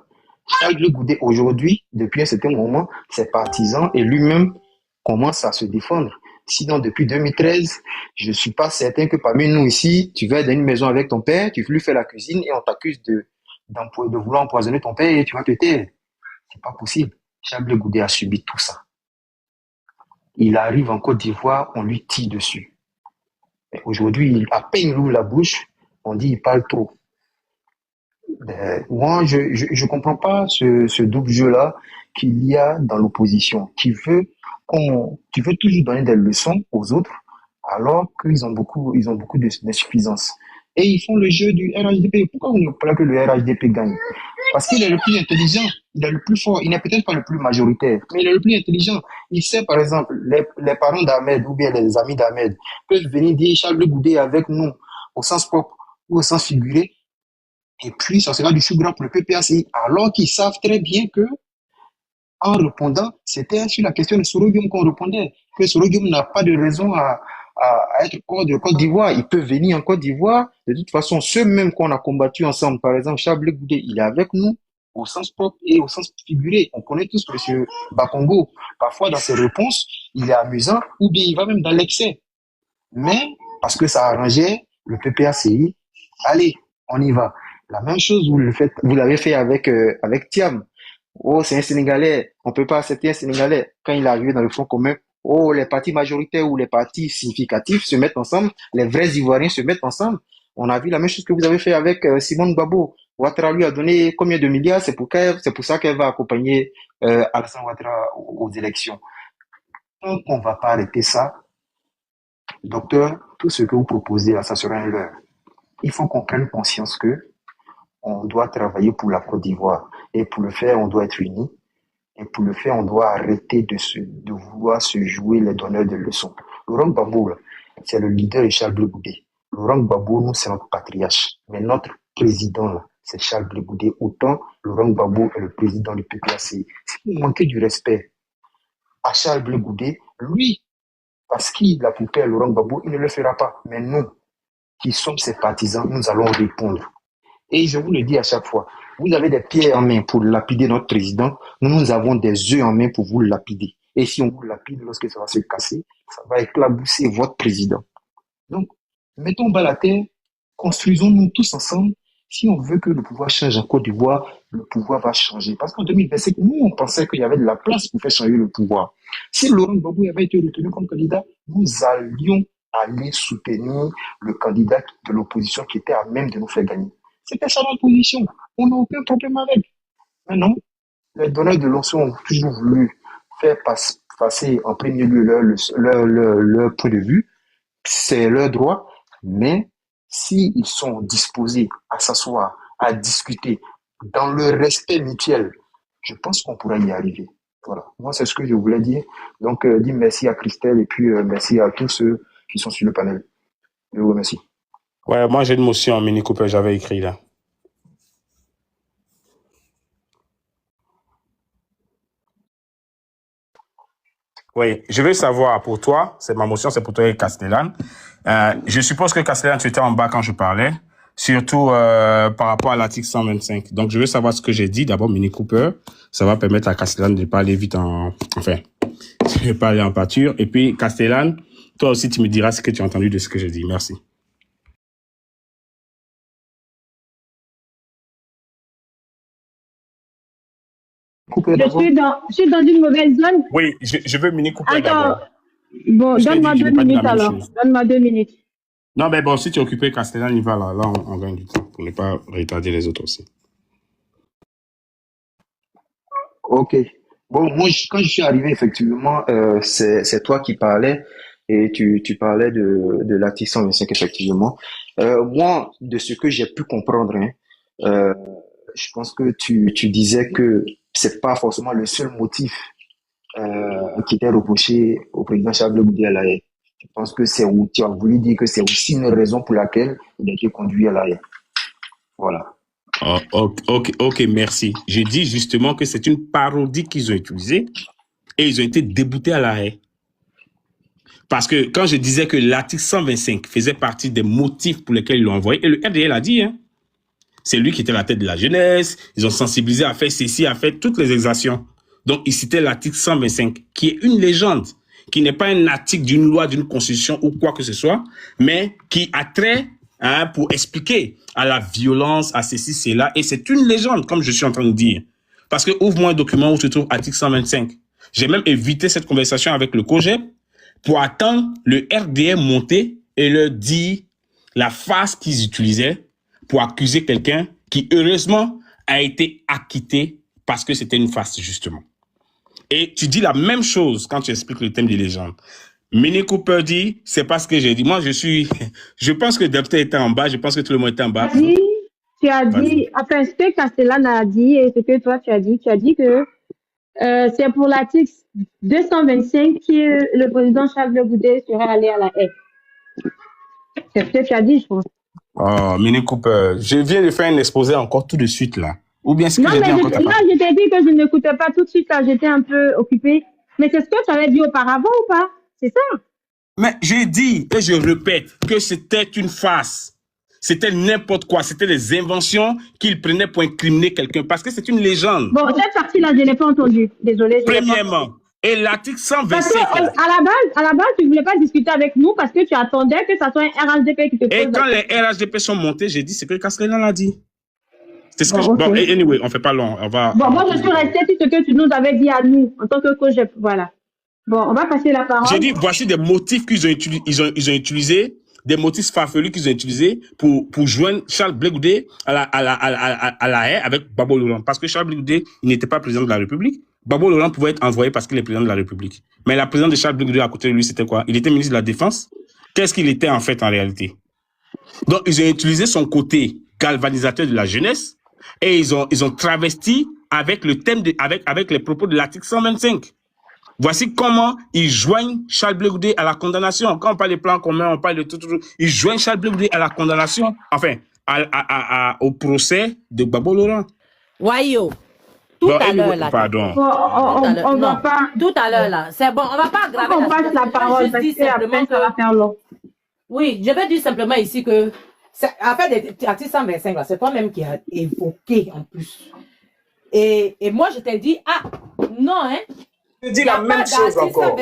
Charles Blé Goudé, aujourd'hui, depuis un certain moment, ses partisans et lui-même commencent à se défendre. Sinon, depuis 2013, je ne suis pas certain que parmi nous ici, tu vas dans une maison avec ton père, tu lui fais la cuisine et on t'accuse de vouloir empoisonner ton père et tu vas te taire. C'est pas possible. Charles Blé Goudé a subi tout ça. Il arrive en Côte d'Ivoire, on lui tire dessus. Mais aujourd'hui, à peine il ouvre la bouche, on dit il parle trop. Moi, je comprends pas ce double jeu-là qu'il y a dans l'opposition, qui veut toujours donner des leçons aux autres, alors qu'ils ont beaucoup d'insuffisance. et ils font le jeu du RHDP. Pourquoi vous ne voulez pas que le RHDP gagne? Parce qu'il est le plus intelligent, il est le plus fort, il n'est peut-être pas le plus majoritaire, mais il est le plus intelligent. Il sait, par exemple, les parents d'Ahmed ou bien les amis d'Ahmed peuvent venir dire Charles Blé Goudé avec nous, au sens propre ou au sens figuré, et puis ça sera du chou gras pour le PPACI, alors qu'ils savent très bien que, en répondant, c'était sur la question de Sorogium qu'on répondait, que Sorogium n'a pas de raison à être hors de Côte d'Ivoire. Il peut venir en Côte d'Ivoire. De toute façon, ceux même qu'on a combattus ensemble, par exemple, Charles Blé Goudé, il est avec nous au sens propre et au sens figuré. On connaît tous M. Bakongo. Parfois, dans ses réponses, il est amusant ou bien il va même dans l'excès. Mais, parce que ça arrangeait le PPACI, allez, on y va. La même chose, vous l'avez fait avec Thiam. Oh, c'est un Sénégalais. On peut pas accepter un Sénégalais. Quand il est arrivé dans le Front commun, oh, les partis majoritaires ou les partis significatifs se mettent ensemble. Les vrais Ivoiriens se mettent ensemble. On a vu la même chose que vous avez fait avec Simone Gbagbo. Ouattara lui a donné combien de milliards? C'est pour ça qu'elle va accompagner Alassane Ouattara aux élections. Donc, on va pas arrêter ça. Docteur, tout ce que vous proposez là, ça sera un leurre. Il faut qu'on prenne conscience que on doit travailler pour la Côte d'Ivoire. Et pour le faire, on doit être unis. Et pour le faire, on doit arrêter de vouloir se jouer les donneurs de leçons. Laurent Gbagbo, c'est le leader de Charles Blé Goudé. Laurent Gbagbo, nous, c'est notre patriarche. Mais notre président, là, c'est Charles Blé Goudé. Autant Laurent Gbagbo est le président du PPACI. Si vous manquez du respect à Charles Blé Goudé, lui, parce qu'il a coupé à Laurent Gbagbo, il ne le fera pas. Mais nous, qui sommes ses partisans, nous allons répondre. Et je vous le dis à chaque fois, vous avez des pierres en main pour lapider notre président, nous avons des œufs en main pour vous lapider. Et si on vous lapide, lorsque ça va se casser, ça va éclabousser votre président. Donc, mettons bas la terre, construisons-nous tous ensemble. Si on veut que le pouvoir change en Côte d'Ivoire, le pouvoir va changer. Parce qu'en 2025, nous, on pensait qu'il y avait de la place pour faire changer le pouvoir. Si Laurent Gbagbo avait été retenu comme candidat, nous allions aller soutenir le candidat de l'opposition qui était à même de nous faire gagner. C'était ça notre position. On n'a aucun problème avec. Mais non, les donneurs de leçons ont toujours voulu faire passer en premier lieu leur point de vue. C'est leur droit. Mais s'ils sont disposés à s'asseoir, à discuter dans le respect mutuel, je pense qu'on pourra y arriver. Voilà. Moi, c'est ce que je voulais dire. Donc, dis merci à Christelle et puis merci à tous ceux qui sont sur le panel. Je vous remercie. Ouais, moi j'ai une motion en Mini Cooper, j'avais écrit là. Oui, je veux savoir pour toi, c'est ma motion, c'est pour toi et Castellane. Je suppose que Castellane, tu étais en bas quand je parlais, surtout par rapport à l'article 125. Donc je veux savoir ce que j'ai dit. D'abord, Mini Cooper, ça va permettre à Castellane de pas aller vite enfin, je vais pas aller en pâture. Et puis Castellane, toi aussi tu me diras ce que tu as entendu de ce que j'ai dit. Merci. Je suis dans une mauvaise zone. Oui, je veux Mini Cooper d'abord. Bon, donne-moi 2 minutes alors. Donne-moi 2 minutes. Non, mais bon, si tu es occupé, Castellane, il va là. Là, on gagne du temps pour ne pas retarder les autres aussi. Ok. Bon, moi, quand je suis arrivé, effectivement, c'est toi qui parlais et tu parlais de l'article 125, effectivement. Moi, de ce que j'ai pu comprendre, je pense que tu disais que c'est pas forcément le seul motif qui était reproché au président Charles Blé Goudé à La Haye. Je pense que tu as voulu dire que c'est aussi une raison pour laquelle il a été conduit à La Haye. Voilà. Oh, ok, merci. Je dis justement que c'est une parodie qu'ils ont utilisée et ils ont été déboutés à La Haye. Parce que quand je disais que l'article 125 faisait partie des motifs pour lesquels ils l'ont envoyé, et le RDL a dit, hein, c'est lui qui était la tête de la jeunesse, ils ont sensibilisé à faire ceci, à faire toutes les exactions. Donc, il citait l'article 125, qui est une légende, qui n'est pas un article d'une loi, d'une constitution ou quoi que ce soit, mais qui a trait pour expliquer à la violence, à ceci, cela. Et c'est une légende, comme je suis en train de dire. Parce que ouvre-moi un document où se trouve article 125. J'ai même évité cette conversation avec le COGEP pour attendre le RDM monter et leur dire la phrase qu'ils utilisaient pour accuser quelqu'un qui, heureusement, a été acquitté parce que c'était une farce, justement. Et tu dis la même chose quand tu expliques le thème des légendes. Mini Cooper dit, c'est pas ce que j'ai dit. Moi, je pense que le docteur était en bas, je pense que tout le monde était en bas. Tu as dit, enfin, ce que Castellane a dit et ce que toi tu as dit que c'est pour l'article 225 que le président Charles Goudet serait allé à la haie. C'est ce que tu as dit, je pense. Oh, Mini Cooper, je viens de faire un exposé encore tout de suite, là. Ou bien ce que j'ai dit encore. Non, je t'ai dit que je n'écoutais pas tout de suite, là, j'étais un peu occupée. Mais c'est ce que tu avais dit auparavant ou pas? C'est ça? Mais j'ai dit, et je répète, que c'était une farce. C'était n'importe quoi. C'était des inventions qu'il prenait pour incriminer quelqu'un. Parce que c'est une légende. Bon, cette partie-là, je ne l'ai pas entendue. Désolée. Premièrement. Et l'article 125. Parce que, à la base, tu ne voulais pas discuter avec nous parce que tu attendais que ça soit un RHDP qui te pose. Et quand les RHDP sont montés, j'ai dit ce que Castellane a dit. C'est ce que Bon, anyway, on ne fait pas long. Moi, je suis restée sur ce que tu nous avais dit à nous, en tant que coach. Voilà. Bon, on va passer la parole. J'ai dit, voici des motifs qu'ils ont utilisés, des motifs farfelus qu'ils ont utilisés pour joindre Charles Blé Goudet à la haie avec Gbagbo Laurent. Parce que Charles Blé Goudet, il n'était pas président de la République. Gbagbo Laurent pouvait être envoyé parce qu'il est président de la République. Mais la présidente de Charles Blé Goudet à côté de lui, c'était quoi? Il était ministre de la Défense. Qu'est-ce qu'il était en fait en réalité? Donc, ils ont utilisé son côté galvanisateur de la jeunesse et ils ont travesti avec le thème avec les propos de l'article 125. Voici comment ils joignent Charles Blé Goudet à la condamnation. Quand on parle des plans communs, on parle de tout. Ils joignent Charles Blé Goudet à la condamnation, enfin, au procès de Gbagbo Laurent. Wayo. Tout à l'heure, là. Pardon. On va pas. Tout à l'heure, là. C'est bon, on va pas aggraver. On passe la parole parce que après, ça va faire long. Oui, je vais dire simplement ici que, en fait, l'article 125, là, c'est toi-même qui as évoqué, en plus. Et moi, je t'ai dit, non, hein. Je dis la même chose encore.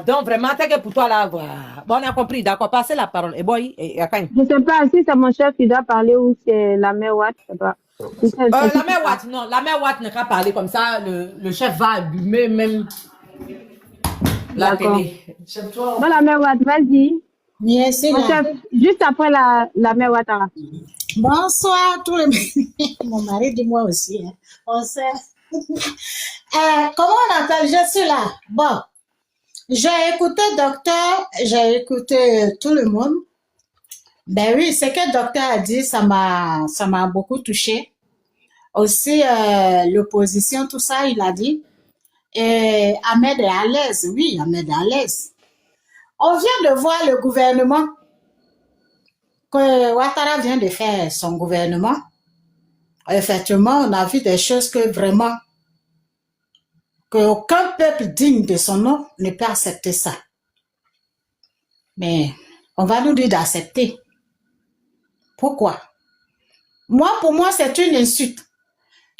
Donc vraiment, t'es que pour toi là, bon, on a compris, d'accord, passez la parole. Et boy, je ne sais pas si c'est mon chef qui doit parler ou c'est la mère Watt, je sais pas. La mère Watt, non, la mère Watt ne peut pas parler comme ça, le chef va allumer même la télé. Bon, la mère Watt, vas-y. Merci, mon chef, juste après la mère Ouattara. Bonsoir tout le monde. Mon mari dit moi aussi, hein. On sait. Comment on appelle? Je suis là. Bon, j'ai écouté docteur, j'ai écouté tout le monde. Ben oui, ce que le docteur a dit, ça m'a beaucoup touché. Aussi, l'opposition, tout ça, il a dit. Et Ahmed est à l'aise. Oui, Ahmed est à l'aise. On vient de voir le gouvernement, que Ouattara vient de faire son gouvernement. Effectivement, on a vu des choses que vraiment, qu'aucun peuple digne de son nom ne peut accepter ça. Mais on va nous dire d'accepter. Pourquoi? Pour moi, c'est une insulte.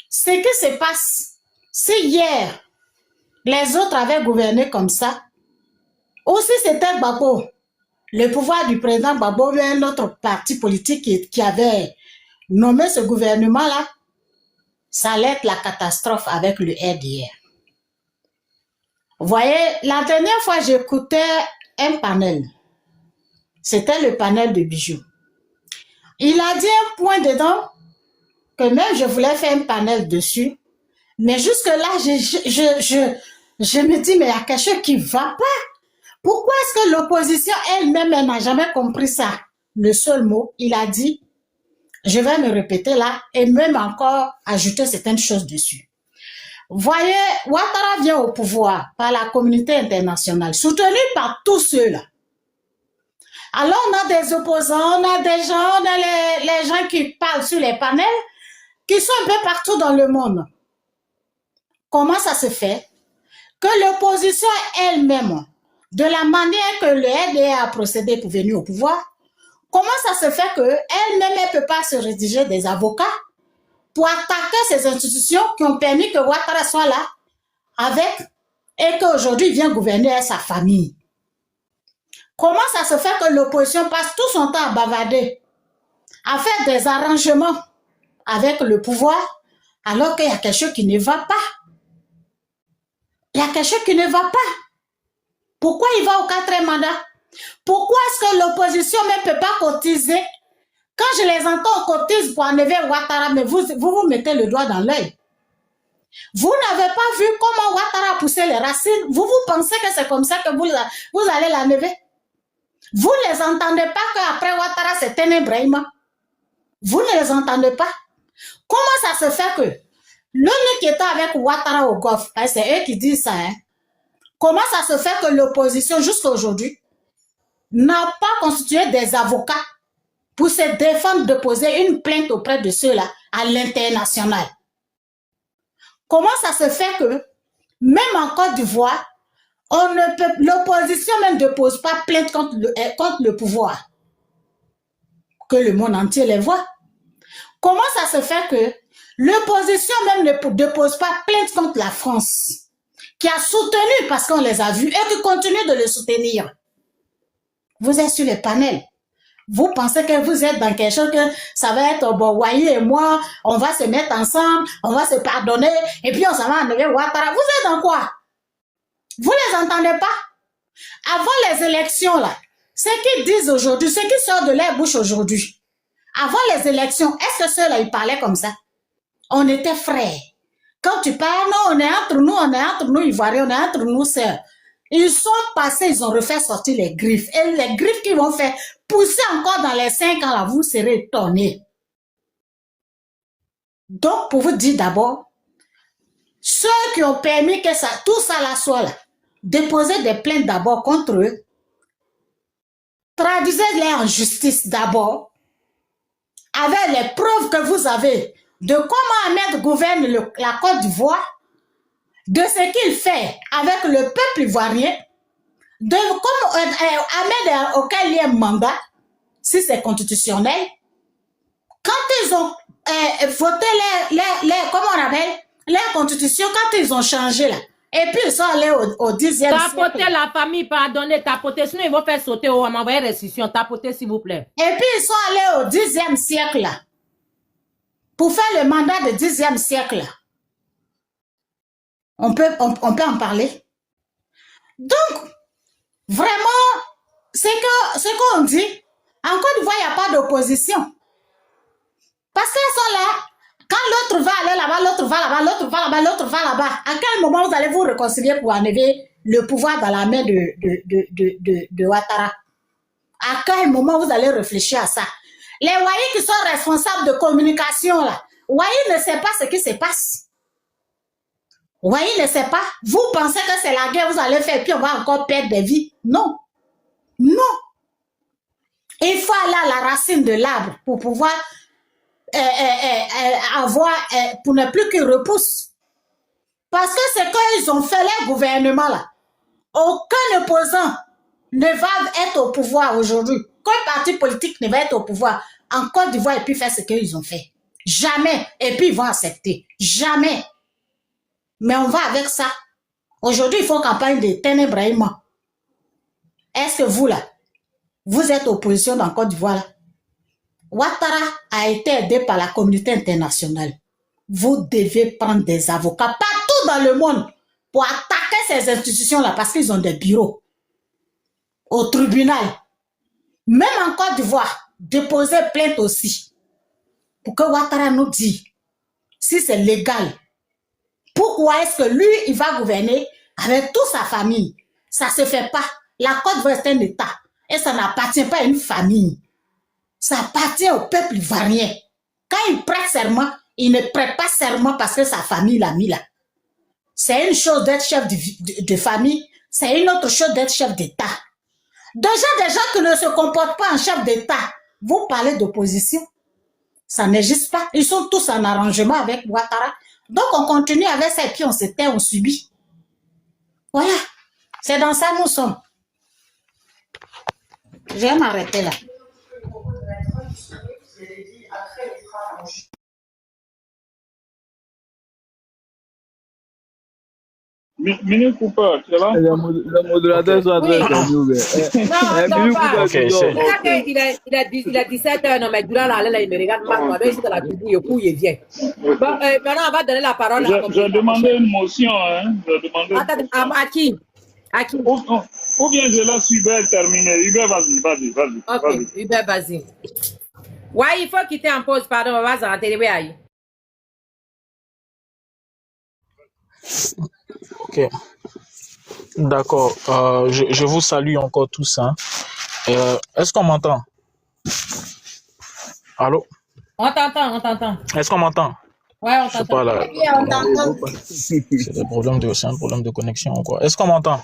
Ce qui se passe, si hier, les autres avaient gouverné comme ça, ou si c'était Gbagbo, le pouvoir du président Gbagbo ou un autre parti politique qui avait nommé ce gouvernement-là, ça allait être la catastrophe avec le RDR. Vous voyez, la dernière fois, j'écoutais un panel. C'était le panel de Bijoux. Il a dit un point dedans que même je voulais faire un panel dessus, mais jusque-là, je me dis, mais il y a quelque chose qui ne va pas. Pourquoi est-ce que l'opposition elle-même n'a jamais compris ça? Le seul mot, il a dit, je vais me répéter là, et même encore ajouter certaines choses dessus. Voyez, Ouattara vient au pouvoir par la communauté internationale, soutenu par tous ceux-là. Alors, on a des opposants, on a des gens, on a les gens qui parlent sur les panels, qui sont un peu partout dans le monde. Comment ça se fait que l'opposition elle-même, de la manière que le RDA a procédé pour venir au pouvoir, comment ça se fait qu'elle-même ne peut pas se rédiger des avocats pour attaquer ces institutions qui ont permis que Ouattara soit là avec et qu'aujourd'hui il vient gouverner avec sa famille? Comment ça se fait que l'opposition passe tout son temps à bavarder, à faire des arrangements avec le pouvoir, alors qu'il y a quelque chose qui ne va pas? Il y a quelque chose qui ne va pas. Pourquoi il va au 4e mandat? Pourquoi est-ce que l'opposition ne peut pas cotiser? Quand je les entends, on cotise pour enlever Ouattara, mais vous mettez le doigt dans l'œil. Vous n'avez pas vu comment Ouattara a pousser les racines. Vous pensez que c'est comme ça que vous allez l'enlever? Vous ne les entendez pas qu'après Ouattara, c'est Ténébrahima. Vous ne les entendez pas. Comment ça se fait que l'unique qui était avec Ouattara au Golfe, c'est eux qui disent ça, hein? Comment ça se fait que l'opposition, jusqu'à aujourd'hui, n'a pas constitué des avocats pour se défendre de poser une plainte auprès de ceux-là à l'international? Comment ça se fait que, même en Côte d'Ivoire, l'opposition même ne pose pas plainte contre le pouvoir? Que le monde entier les voit. Comment ça se fait que l'opposition même ne dépose pas plainte contre la France, qui a soutenu parce qu'on les a vus et qui continue de le soutenir? Vous êtes sur les panels. Vous pensez que vous êtes dans quelque chose que ça va être, bon, Wahi et moi, on va se mettre ensemble, on va se pardonner, et puis on s'en va enlever Ouattara. Vous êtes dans quoi? Vous les entendez pas? Avant les élections, là, ce qu'ils disent aujourd'hui, ce qui sort de leur bouche aujourd'hui, avant les élections, est-ce que ceux-là, ils parlaient comme ça? On était frères. Quand tu parles, non, on est entre nous, Ivoiriens, on est entre nous, sœurs. Ils sont passés, ils ont refait sortir les griffes. Et les griffes qu'ils vont faire pousser encore dans les 5 ans, là, vous serez étonnés. Donc, pour vous dire d'abord, ceux qui ont permis que ça, tout ça là soit là, déposez des plaintes d'abord contre eux, traduisez-les en justice d'abord, avec les preuves que vous avez de comment Ahmed gouverne la Côte d'Ivoire, de ce qu'il fait avec le peuple ivoirien, de comment Ahmed auquel il y a un mandat, si c'est constitutionnel. Quand ils ont voté comment on appelle, les constitutions, quand ils ont changé là, et puis ils sont allés au 10e siècle. Tapoter la famille, pardonnez, tapoter, sinon ils vont faire sauter, on va m'envoyer restitution, tapoter s'il vous plaît. Et puis ils sont allés au 10e siècle là, pour faire le mandat de 10e siècle là. On peut en parler. Donc, vraiment, ce qu'on dit, en Côte d'Ivoire, il n'y a pas d'opposition. Parce qu'elles sont là, quand l'autre va aller là-bas, l'autre va là-bas, l'autre va là-bas, l'autre va là-bas, à quel moment vous allez vous réconcilier pour enlever le pouvoir dans la main de Ouattara? À quel moment vous allez réfléchir à ça? Les Wahi qui sont responsables de communication, là, Wahi ne sait pas ce qui se passe. Wahi ne sait pas. Vous pensez que c'est la guerre, vous allez faire, puis on va encore perdre des vies? Non. Non. Il faut aller à la racine de l'arbre pour pouvoir pour ne plus qu'il repousse. Parce que c'est quand ils ont fait les gouvernements là, aucun opposant ne va être au pouvoir aujourd'hui. Aucun parti politique ne va être au pouvoir en Côte d'Ivoire et puis faire ce qu'ils ont fait. Jamais. Et puis ils vont accepter. Jamais. Mais on va avec ça. Aujourd'hui, il faut campagne de Ténébrahima. Est-ce que vous, là, vous êtes opposition dans Côte d'Ivoire, là? Ouattara a été aidé par la communauté internationale. Vous devez prendre des avocats partout dans le monde pour attaquer ces institutions-là parce qu'ils ont des bureaux. Au tribunal. Même en Côte d'Ivoire, déposer plainte aussi. Pour que Ouattara nous dise si c'est légal. Pourquoi est-ce que lui, il va gouverner avec toute sa famille? Ça ne se fait pas. La Côte d'Ivoire est un État. Et ça n'appartient pas à une famille. Ça appartient au peuple ivoirien. Quand il prête serment, il ne prête pas serment parce que sa famille l'a mis là. C'est une chose d'être chef de famille. C'est une autre chose d'être chef d'État. Déjà, des gens qui ne se comportent pas en chef d'État, vous parlez d'opposition. Ça n'existe pas. Ils sont tous en arrangement avec Ouattara. Donc, on continue avec ça et puis on se tait, on subit. Voilà. C'est dans ça que nous sommes. Je vais m'arrêter là. Mini Cooper, tu es là? Le modérateur soit très connu. Il a 17 heures, non, mais durant la là, il me regarde mal. Il est dans la cuisine, il vient. Bon, maintenant, on va donner la parole à... J'ai demandé une motion, hein. Attends, à qui? À qui? Ou bien je laisse Hubert terminer. Hubert, vas-y. Ok, Hubert, vas-y. Ouais, il faut quitter en pause, pardon, on va s'arrêter. Ok. D'accord. Je vous salue encore tous. Hein. Est-ce qu'on m'entend? Allô? On t'entend. Est-ce qu'on m'entend? Ouais, on Je sais t'entend. pas là. Oui, on t'entend. C'est un problème de connexion ou quoi? Est-ce qu'on m'entend?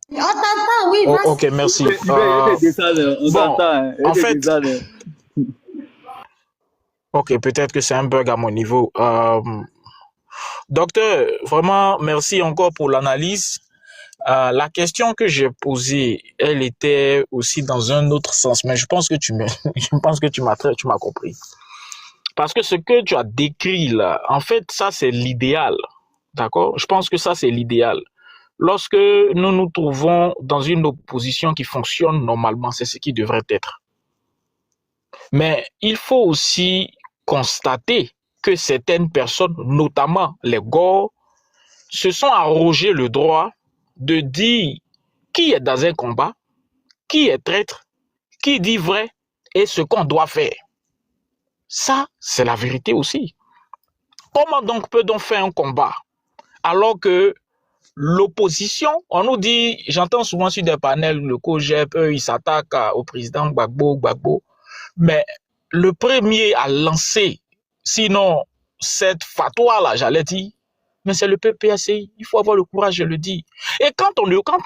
On t'entend, oui, Oh, vas-y. ok, merci. Bon, En fait, ok, peut-être que c'est un bug à mon niveau. Docteur, vraiment, merci encore pour l'analyse. La question que j'ai posée, elle était aussi dans un autre sens, mais je pense que tu m'as compris. Parce que ce que tu as décrit là, en fait, ça c'est l'idéal, d'accord? Je pense que ça c'est l'idéal. Lorsque nous nous trouvons dans une opposition qui fonctionne normalement, c'est ce qui devrait être. Mais il faut aussi constater que certaines personnes, notamment les Gors, se sont arrogés le droit de dire qui est dans un combat, qui est traître, qui dit vrai et ce qu'on doit faire. Ça, c'est la vérité aussi. Comment donc peut-on faire un combat alors que l'opposition, on nous dit, j'entends souvent sur des panels, le COJEP, ils s'attaquent au président Gbagbo, mais le premier à lancer, sinon cette fatwa-là, j'allais dire, mais c'est le PPACI, il faut avoir le courage de le dire. Et quand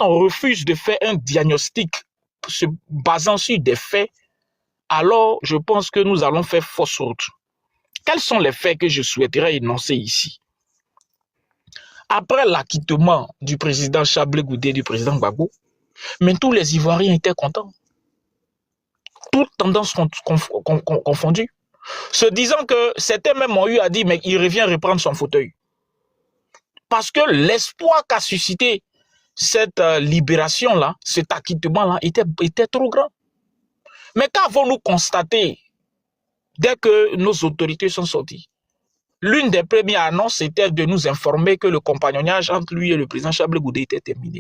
on refuse de faire un diagnostic se basant sur des faits, alors je pense que nous allons faire fausse route. Quels sont les faits que je souhaiterais énoncer ici? Après l'acquittement du président Chablé Goudé, du président Gbagbo, mais tous les Ivoiriens étaient contents. Toutes tendances confondues. Se disant que certains même ont eu à dire, mais il revient reprendre son fauteuil. Parce que l'espoir qu'a suscité cette libération-là, cet acquittement-là, était trop grand. Mais qu'avons-nous constaté dès que nos autorités sont sorties? L'une des premières annonces était de nous informer que le compagnonnage entre lui et le président Chablé Goudé était terminé.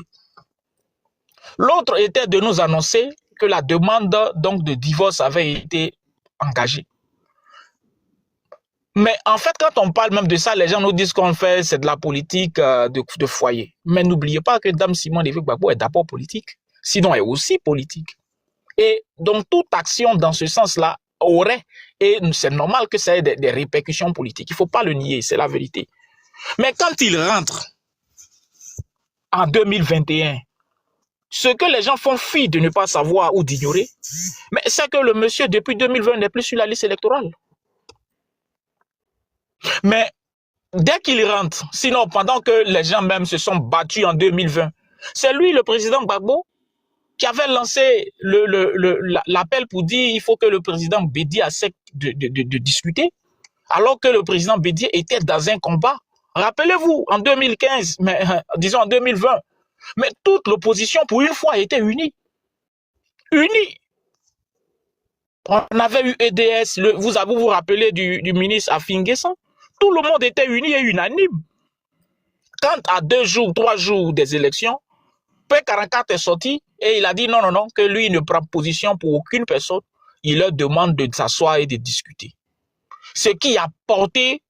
L'autre était de nous annoncer que la demande donc de divorce avait été engagée. Mais en fait, quand on parle même de ça, les gens nous disent qu'on fait, c'est de la politique de foyer. Mais n'oubliez pas que Dame Simone Veil Gbagbo est d'abord politique, sinon elle est aussi politique. Et donc toute action dans ce sens-là aurait, et c'est normal que ça ait des répercussions politiques. Il ne faut pas le nier, c'est la vérité. Mais quand il rentre en 2021, ce que les gens font fi de ne pas savoir ou d'ignorer, mais c'est que le monsieur, depuis 2020, n'est plus sur la liste électorale. Mais dès qu'il rentre, sinon pendant que les gens même se sont battus en 2020, c'est lui, le président Gbagbo, qui avait lancé l'appel pour dire il faut que le président Bédié accepte de discuter, alors que le président Bédié était dans un combat. Rappelez-vous, en 2015, mais disons en 2020, mais toute l'opposition, pour une fois, était unie. Unie. On avait eu EDS, vous vous rappelez du ministre Afinguessan? Tout le monde était uni et unanime. Quand à 2 jours, 3 jours des élections, P44 est sorti et il a dit non, que lui ne prend position pour aucune personne. Il leur demande de s'asseoir et de discuter. Ce qui a porté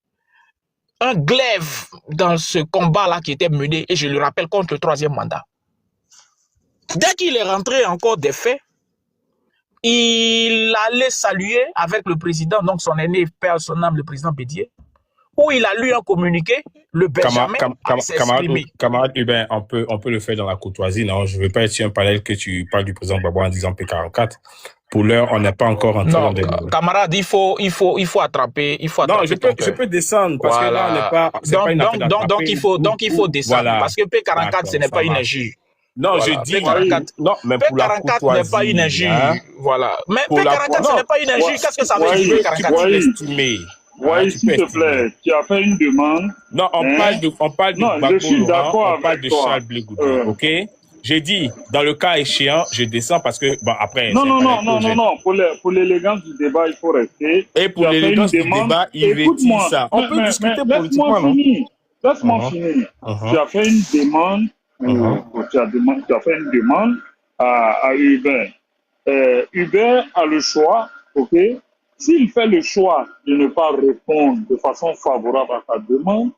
un glaive dans ce combat-là qui était mené, et je le rappelle, contre le 3e mandat. Dès qu'il est rentré encore des faits, il allait saluer avec le président, donc son aîné père, son âme, le président Bédié, où il a lu un communiqué, le Benjamin Camarade Hubert, on peut le faire dans la courtoisie, non? Je ne veux pas être sur un panel que tu parles du président Gbagbo en disant P44. Pour l'heure, on n'est pas encore entré dans des... Non, camarade, il faut attraper. Non, je peux descendre parce que là, on n'est pas... Donc, il faut descendre. Voilà. Parce que P44, ce n'est pas une injure. Non, voilà. Je dis... P44, non, mais pour P44 n'est pas une injure. Hein? Voilà. Mais P44, ce n'est pas une injure. Qu'est-ce que ça veut dire, P44? Oui, s'il te plaît, tu as fait une demande. Non, on parle de Gbagbo, je suis d'accord on parle de Charles Blé Goudé, ok? J'ai dit, dans le cas échéant, je descends parce que, bon, après... Non, pour l'élégance du débat, il faut rester. Et pour l'élégance du débat, il veut dire ça. On peut discuter politiquement, non? Laisse-moi finir. Tu as fait une demande, tu as fait une demande à Hubert. Hubert a le choix, ok? S'il fait le choix de ne pas répondre de façon favorable à ta demande,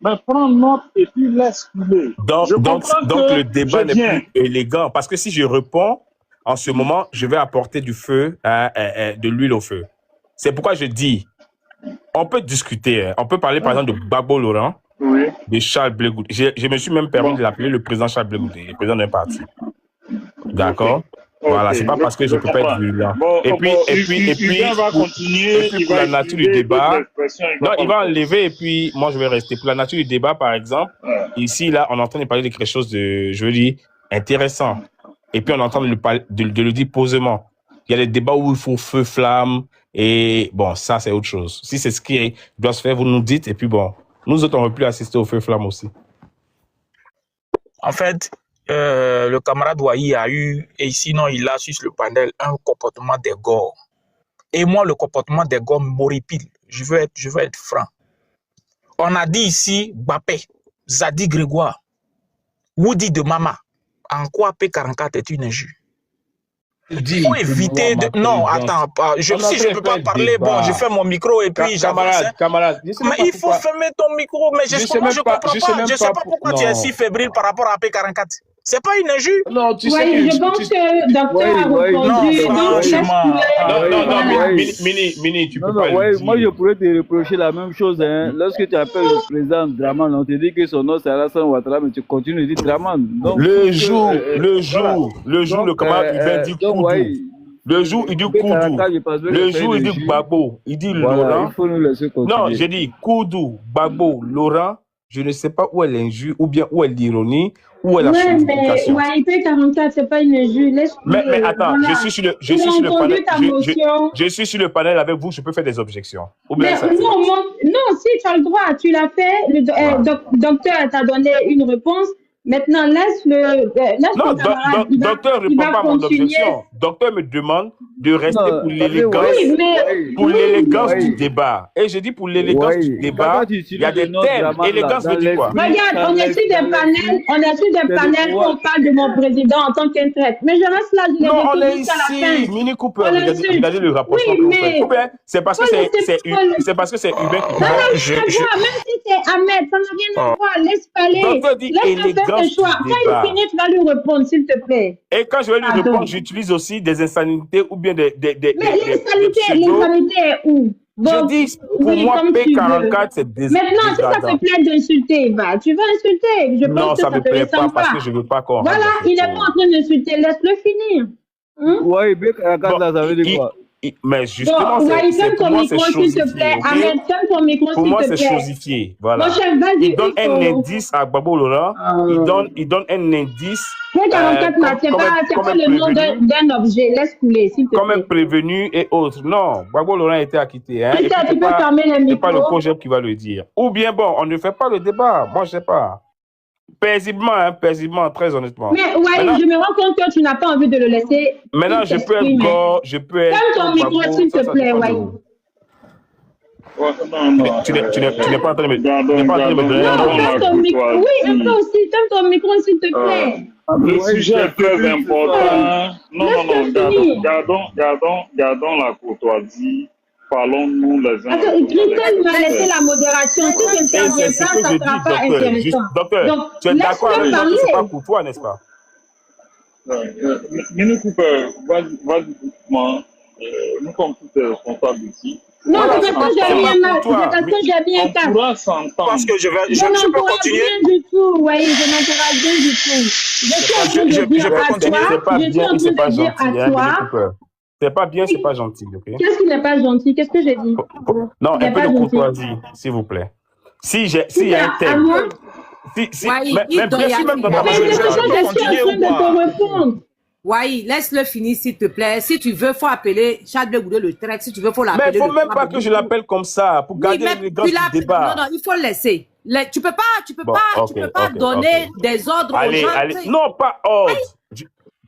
mais prends note et puis laisse couler. Donc le débat n'est plus élégant. Parce que si je réponds, en ce moment, je vais apporter du feu, de l'huile au feu. C'est pourquoi je dis, on peut discuter. On peut parler, par exemple, de Gbagbo Laurent, de Charles Blé Goudé. Je me suis même permis de l'appeler le président Charles Blé Goudé, le président d'un parti. D'accord? Voilà, c'est pas parce que je peux pas être violent. Et puis, pour la nature du débat, non, il va enlever et puis moi je vais rester. Pour la nature du débat, par exemple, ici, là, on est en train de parler de quelque chose de, je veux dire, intéressant. Et puis on est en train de le dire posément. Il y a des débats où il faut feu, flamme, et bon, ça c'est autre chose. Si c'est ce qui doit se faire, vous nous dites, et puis bon, nous autres, on ne veut plus assister au feu, flamme aussi. En fait, le camarade Wahi a eu, et sinon il a sur le panel, un comportement d'ego. Et moi, le comportement d'ego m'horripile. Je veux être franc. On a dit ici, Bappé, Zadi Grégoire, Woody de Mama. En quoi P44 est une injure? Il faut éviter de... Non, attends, si je ne peux pas parler, bon, je fais mon micro et puis j'avance. Camarade, mais il faut fermer ton micro, mais je comprends pas. Je ne sais pas pourquoi tu es si fébrile par rapport à P44. C'est pas une injure? Non, tu sais que... Je pense que le docteur a répondu. Mini, tu peux pas le dire. Moi, je pourrais te reprocher la même chose. Hein. Lorsque tu appelles le président Draman, on te dit que son nom c'est Alassane Ouattara, mais tu continues de dire Draman. Donc, le jour, le camarade, il va dire Koudou. Le jour, il dit Koudou. Le jour, il dit Gbagbo. Il dit Laurent. Il faut nous laisser continuer. Non, j'ai dit Koudou, Gbagbo, Laurent. Je ne sais pas où est l'injure, ou bien où est l'ironie, où est la signification. Mais IP44, c'est pas une injure. Mais attends, voilà. je suis sur le panel avec vous, je peux faire des objections. Ou bien non, si tu as le droit, tu l'as fait, le docteur t'a donné une réponse. Maintenant, laisse non, docteur ne répond pas à mon objection. Docteur me demande de rester pour l'élégance du débat. Et je dis pour l'élégance du débat, il y a des thèmes. L'élégance veut dire quoi? Regarde, on est sur des panels où on parle de mon président en tant qu'interprète. Mais je reste là, je l'ai non, on est ici, Mini Cooper, regardez le rapprochement que vous faites. Ou bien, c'est parce que c'est Hubert qui parle. Même si c'est Ahmed, ça n'a rien à voir. Laisse parler. Docteur dit élégance. Quand il finit, tu vas lui répondre, s'il te plaît. Et quand je vais lui répondre, j'utilise aussi des insanités ou bien des mais l'insanité est où? Je dis, pour moi, P44, c'est des... Maintenant, si ça te plaît d'insulter, tu vas insulter. Je pense non, que ça me plaît pas parce que je veux pas qu'on... Voilà, il n'est pas en train d'insulter, laisse-le finir. Oui, P44, ça veut dire quoi? Mais justement, pour moi, c'est chosifié. Pour moi, c'est chosifié. Voilà. Il donne un indice à Gbagbo Laurent. Il donne un indice. P44, c'est pas le nom d'un objet. Laisse couler, s'il te plaît. Comme un prévenu et autres. Non, Gbagbo Laurent a été acquitté. Hein. Tu peux fermer les micros. C'est pas le projet qui va le dire. Ou bien, bon, on ne fait pas le débat. Moi, je sais pas. Paisiblement, très honnêtement. Mais je me rends compte que tu n'as pas envie de le laisser. Maintenant, je peux être gore, je peux être... Ferme ton micro, s'il te plaît, Tu n'es pas en train de me donner... Ferme ton micro. Oui, un peu aussi. Ferme ton micro, s'il te plaît. Le sujet est très important. Non, gardons la courtoisie. Parlons-nous les uns. Christelle m'a laissé la modération. Si je ne t'inviens pas, ça ne sera pas intéressant. Docteur, tu es d'accord avec moi que ce n'est pas pour toi, n'est-ce pas? Mini Cooper, vas-y, nous sommes tous responsables ici. Non, c'est parce que j'ai bien un cas. On pourra s'entendre. Parce que je peux continuer. Rien du tout, je n'encourage rien du tout. Je suis en train de dire à toi, c'est pas bien, c'est pas gentil, ok? Qu'est-ce qui n'est pas gentil? Qu'est-ce que j'ai dit? Non, un peu de courtoisie, s'il vous plaît. S'il y a un thème... Même dans ta Wahi, laisse-le finir, s'il te plaît. Si tu veux, faut appeler Charles Blé Goudé le traite. Si tu veux, faut l'appeler. Mais il faut même pas que je l'appelle comme ça pour garder l'élégance du débat. Non, il faut le laisser. Tu peux pas donner des ordres aux gens. Allez. Non, pas ordre.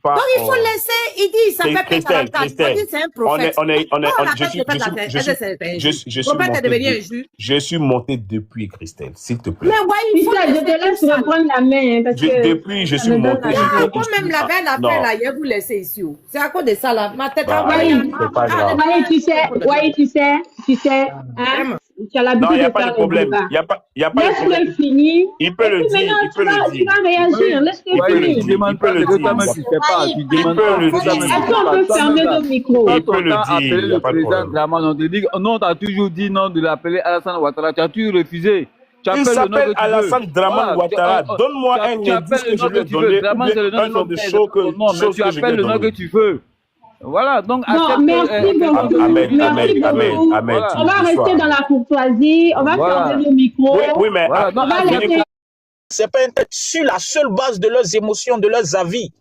Donc il faut laisser, il dit, ça fait Christelle, c'est un prophète. Je suis monté depuis, Christelle, s'il te plaît. Mais il faut je te laisse reprendre la main. Depuis, je suis monté. Quand même la veille d'affaire là, il vous laisser ici. C'est à cause de ça là. Ma tête a tu sais, Tu as Non, il l'habitude n'y a de pas de faire les problème. débats. Il n'y a pas de problème. Laisse-le finir. Il peut Et le puis dire. maintenant, Il peut le tu dire. vas réagir. Laisse-le Il peut le finir. dire. Tu demandes Il peut pas le ce que toi-même dire. tu fais pas. Tu Il demandes peut pas le ce que toi-même dire. Est-ce tu fais qu'on pas. peut Toi-même fermer là, le micro? quand Il peut on le t'a dire. appelé Il n'y le a pas de président problème. Draman, on te dit non, tu as toujours dit non de l'appeler Alassane Ouattara. Tu as toujours refusé. Tu Il appelles le nom s'appelle que tu veux. Alassane Draman Voilà. Ouattara. Donne-moi un Tu indice appelles que le je nom lui que ai tu veux. donné, ou Draman, bien c'est le nom un de genre notre de père, chose c'est ton nom, mais que tu je lui ai appelles le nom que donné. tu veux. Voilà, donc Bon, accepte. merci beaucoup. Ahmed, Merci beaucoup. Ahmed, On va rester dans la courtoisie. On va fermer le micro. Oui, mais Voilà, On va laisser. C'est pas sur la seule base de leurs émotions, de leurs avis.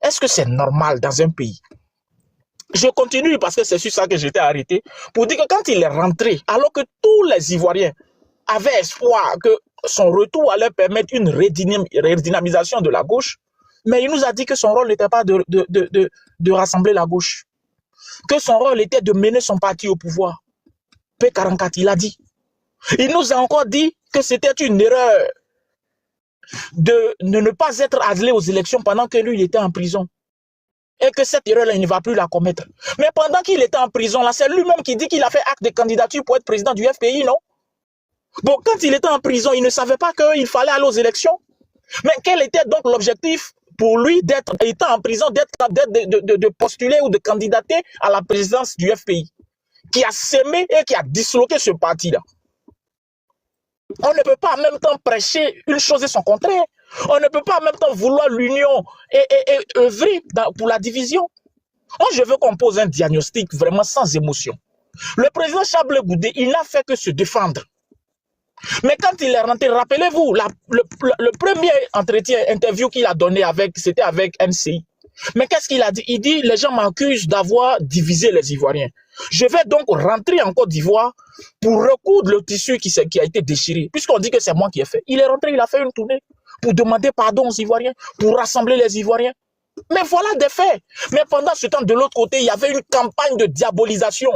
Est-ce que c'est normal dans un pays? Je continue parce que c'est sur ça que j'étais arrêté, pour dire que quand il est rentré, alors que tous les Ivoiriens avaient espoir que son retour allait permettre une redynamisation de la gauche, mais il nous a dit que son rôle n'était pas de rassembler la gauche, que son rôle était de mener son parti au pouvoir. P44, il a dit. Il nous a encore dit que c'était une erreur de ne pas être adlé aux élections pendant que lui, il était en prison. Et que cette erreur-là, il ne va plus la commettre. Mais pendant qu'il était en prison, là, c'est lui-même qui dit qu'il a fait acte de candidature pour être président du FPI, non? Bon, quand il était en prison, il ne savait pas qu'il fallait aller aux élections. Mais quel était donc l'objectif pour lui d'être, étant en prison, de postuler ou de candidater à la présidence du FPI, qui a sémé et qui a disloqué ce parti-là? On ne peut pas en même temps prêcher une chose et son contraire. On ne peut pas en même temps vouloir l'union et œuvrer pour la division. Moi, je veux qu'on pose un diagnostic vraiment sans émotion. Le président Charles Goudé, il n'a fait que se défendre. Mais quand il est rentré, rappelez-vous, le premier entretien, interview qu'il a donné c'était avec NCI. Mais qu'est-ce qu'il a dit? Il dit, les gens m'accusent d'avoir divisé les Ivoiriens. Je vais donc rentrer en Côte d'Ivoire pour recoudre le tissu qui a été déchiré. Puisqu'on dit que c'est moi qui ai fait. Il est rentré, il a fait une tournée pour demander pardon aux Ivoiriens, pour rassembler les Ivoiriens. Mais voilà des faits. Mais pendant ce temps, de l'autre côté, il y avait une campagne de diabolisation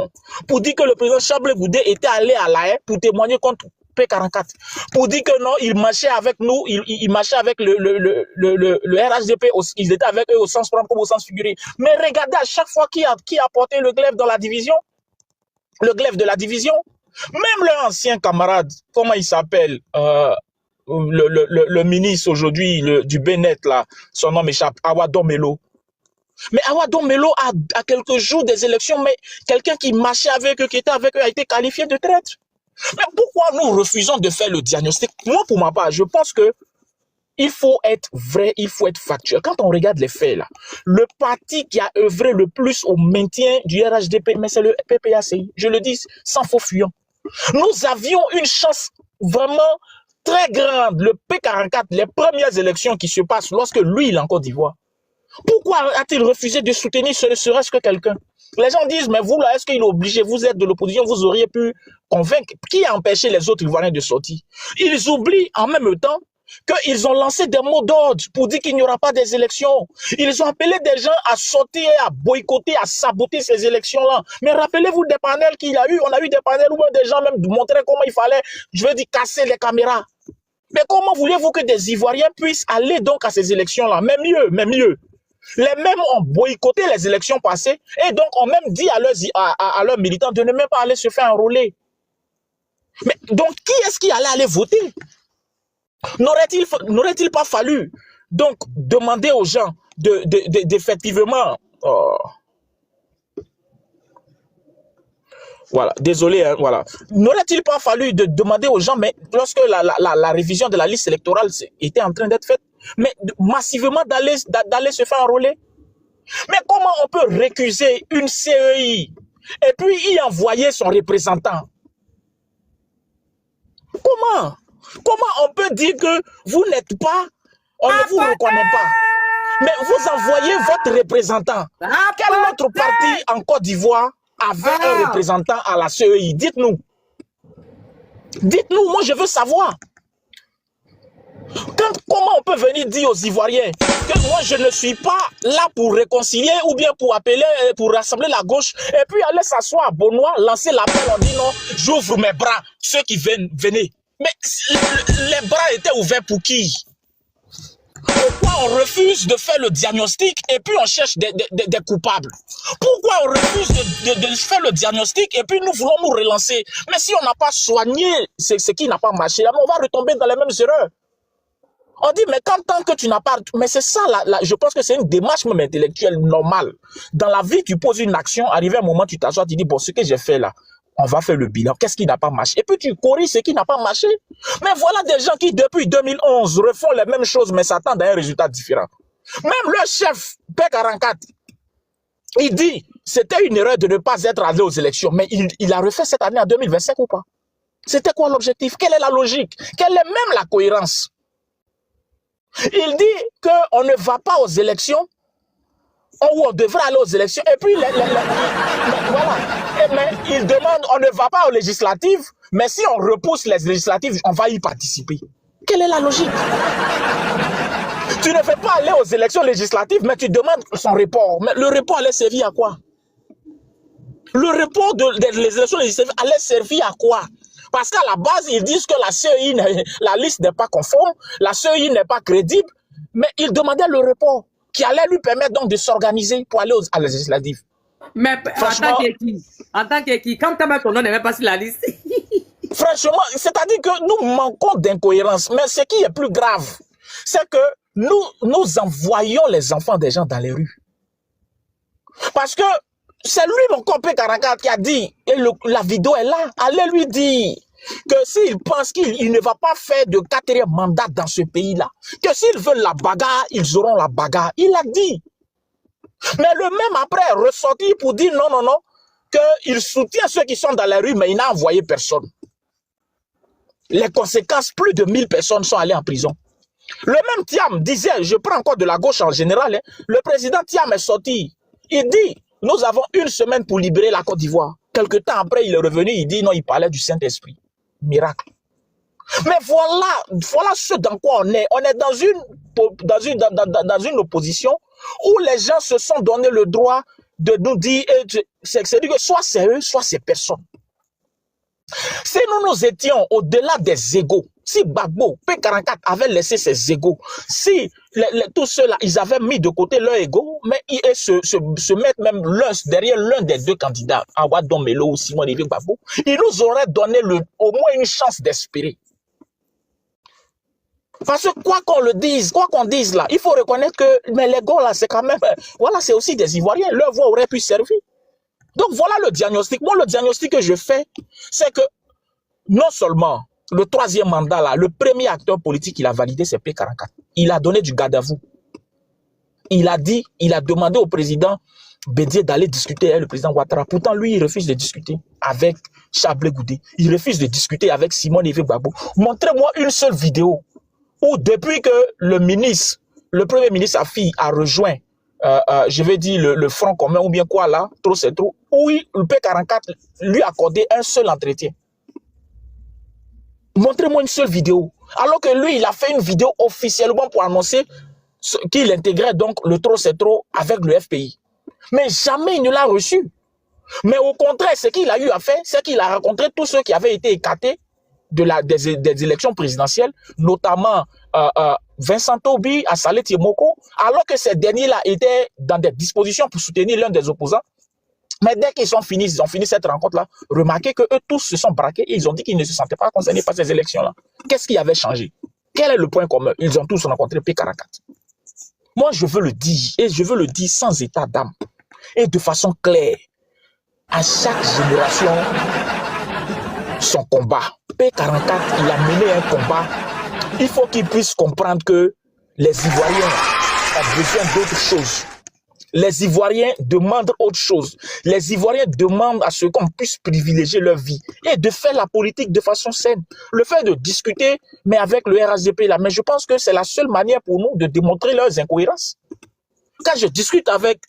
pour dire que le président Charles Goudé était allé à La Haye pour témoigner contre P44. Pour dire que non, il marchait avec nous, il marchait avec le RHDP, ils étaient avec eux au sens propre comme au sens figuré. Mais regardez à chaque fois qui a porté le glaive dans la division, le glaive de la division, même leur ancien camarade, comment il s'appelle, le ministre aujourd'hui du Bénet, là, son nom m'échappe, Awadon Melo. Mais Awadon Melo, à quelques jours des élections, mais quelqu'un qui marchait avec eux, qui était avec eux, a été qualifié de traître. Mais pourquoi nous refusons de faire le diagnostic? Moi, pour ma part, je pense que il faut être vrai, il faut être factuel. Quand on regarde les faits, là, le parti qui a œuvré le plus au maintien du RHDP, mais c'est le PPACI. Je le dis sans faux fuyant. Nous avions une chance vraiment très grande. Le P44, les premières élections qui se passent lorsque lui, il est en Côte d'Ivoire. Pourquoi a-t-il refusé de soutenir ne serait-ce que quelqu'un? Les gens disent, mais vous là, est-ce qu'il est obligé? Vous êtes de l'opposition, vous auriez pu convaincre. Qui a empêché les autres Ivoiriens de sortir? Ils oublient en même temps qu'ils ont lancé des mots d'ordre pour dire qu'il n'y aura pas des élections. Ils ont appelé des gens à sortir, à boycotter, à saboter ces élections-là. Mais rappelez-vous des panels qu'il y a eu. On a eu des panels où des gens même montraient comment il fallait, je veux dire, casser les caméras. Mais comment voulez-vous que des Ivoiriens puissent aller donc à ces élections-là? Même mieux. Les mêmes ont boycotté les élections passées et donc ont même dit à leurs militants de ne même pas aller se faire enrôler. Mais donc, qui est-ce qui allait aller voter? N'aurait-il pas fallu donc demander aux gens d'effectivement... Voilà, désolé, hein, voilà. N'aurait-il pas fallu de demander aux gens, mais lorsque la révision de la liste électorale était en train d'être faite, mais massivement d'aller se faire enrôler? Mais comment on peut récuser une CEI et puis y envoyer son représentant? Comment on peut dire que vous n'êtes pas, on ne vous reconnaît pas, mais vous envoyez votre représentant? Quel autre parti en Côte d'Ivoire avait un représentant à la CEI? Dites-nous. Dites-nous, moi je veux savoir. Comment on peut venir dire aux Ivoiriens que moi je ne suis pas là pour réconcilier ou bien pour appeler, pour rassembler la gauche et puis aller s'asseoir à Beaunois, lancer l'appel, on dit non, j'ouvre mes bras, ceux qui viennent, venez. Mais les bras étaient ouverts pour qui? Pourquoi on refuse de faire le diagnostic et puis on cherche des coupables? Pourquoi on refuse de faire le diagnostic et puis nous voulons nous relancer? Mais si on n'a pas soigné ce qui n'a pas marché, on va retomber dans les mêmes erreurs. On dit, mais tant que tu n'as pas... Mais c'est ça, je pense que c'est une démarche même intellectuelle normale. Dans la vie, tu poses une action, arrivé un moment, tu t'assois, tu dis, bon, ce que j'ai fait là, on va faire le bilan. Qu'est-ce qui n'a pas marché? Et puis tu corriges ce qui n'a pas marché. Mais voilà des gens qui, depuis 2011, refont les mêmes choses, mais s'attendent à un résultat différent. Même le chef, P44, il dit, c'était une erreur de ne pas être allé aux élections. Mais il a refait cette année en 2025 ou pas? C'était quoi l'objectif? Quelle est la logique? Quelle est même la cohérence? Il dit qu'on ne va pas aux élections, ou on devrait aller aux élections, et puis voilà. Mais il demande, on ne va pas aux législatives, mais si on repousse les législatives, on va y participer. Quelle est la logique? Tu ne veux pas aller aux élections législatives, mais tu demandes son report. Mais le report allait servir à quoi? Le report des élections législatives allait servir à quoi? Parce qu'à la base, ils disent que la CEI, la liste n'est pas conforme, la CEI n'est pas crédible, mais ils demandaient le report qui allait lui permettre donc de s'organiser pour aller à la législative. Mais en tant que qui, quand ton nom n'est même pas sur la liste. Franchement, c'est-à-dire que nous manquons d'incohérence, mais ce qui est plus grave, c'est que nous envoyons les enfants des gens dans les rues. Parce que c'est lui, mon compé 44, qui a dit, et la vidéo est là, allez lui dire que s'il pense qu'il ne va pas faire de 4e mandat dans ce pays-là, que s'ils veulent la bagarre, ils auront la bagarre. Il a dit. Mais le même après est ressorti pour dire non, qu'il soutient ceux qui sont dans la rue, mais il n'a envoyé personne. Les conséquences, plus de 1000 personnes sont allées en prison. Le même Thiam disait, je prends encore de la gauche en général, le président Thiam est sorti. Il dit, nous avons 1 semaine pour libérer la Côte d'Ivoire. Quelque temps après, il est revenu, il dit non, il parlait du Saint-Esprit. Miracle. Mais voilà ce dans quoi on est. On est dans une opposition où les gens se sont donné le droit de nous dire, c'est-à-dire que soit c'est eux, soit c'est personne. Si nous étions au-delà des égos, si Gbagbo, P44 avait laissé ses égos, si tous ceux-là, ils avaient mis de côté leur égo, mais ils se mettent même derrière l'un des 2 candidats, Awadon Melo ou Simon Olivier Gbagbo, ils nous auraient donné au moins une chance d'espérer. Parce que quoi qu'on dise là, il faut reconnaître que mais les gars là, c'est quand même, voilà, c'est aussi des Ivoiriens, leur voix aurait pu servir. Donc voilà le diagnostic. Moi, le diagnostic que je fais, c'est que non seulement le 3e mandat là, le premier acteur politique qu'il a validé, c'est P44. Il a donné du garde à vous. Il a demandé au président Bédié d'aller discuter avec le président Ouattara. Pourtant, lui, il refuse de discuter avec Chablé Goudé. Il refuse de discuter avec Simon Olivier Gbagbo. Montrez-moi une seule vidéo où depuis que le premier ministre Afi a rejoint je vais dire le Front commun ou bien quoi là, trop c'est trop, où le P44 lui a accordé un seul entretien. Montrez-moi une seule vidéo. Alors que lui, il a fait une vidéo officiellement pour annoncer qu'il intégrait donc le trop c'est trop avec le FPI. Mais jamais il ne l'a reçu. Mais au contraire, ce qu'il a eu à faire, c'est qu'il a rencontré tous ceux qui avaient été écartés des élections présidentielles, notamment Vincent Tobi, Assalé Tiemoko, alors que ces derniers-là étaient dans des dispositions pour soutenir l'un des opposants. Mais dès qu'ils ont fini cette rencontre-là, remarquez que eux tous se sont braqués et ils ont dit qu'ils ne se sentaient pas concernés par ces élections-là. Qu'est-ce qui avait changé? Quel est le point commun? Ils ont tous rencontré P44. Moi, je veux le dire, et je veux le dire sans état d'âme, et de façon claire. À chaque génération, son combat. P44, il a mené un combat. Il faut qu'il puisse comprendre que les Ivoiriens ont besoin d'autre chose. Les Ivoiriens demandent autre chose. Les Ivoiriens demandent à ce qu'on puisse privilégier leur vie et de faire la politique de façon saine. Le fait de discuter, mais avec le RHDP là, mais je pense que c'est la seule manière pour nous de démontrer leurs incohérences. Quand je discute avec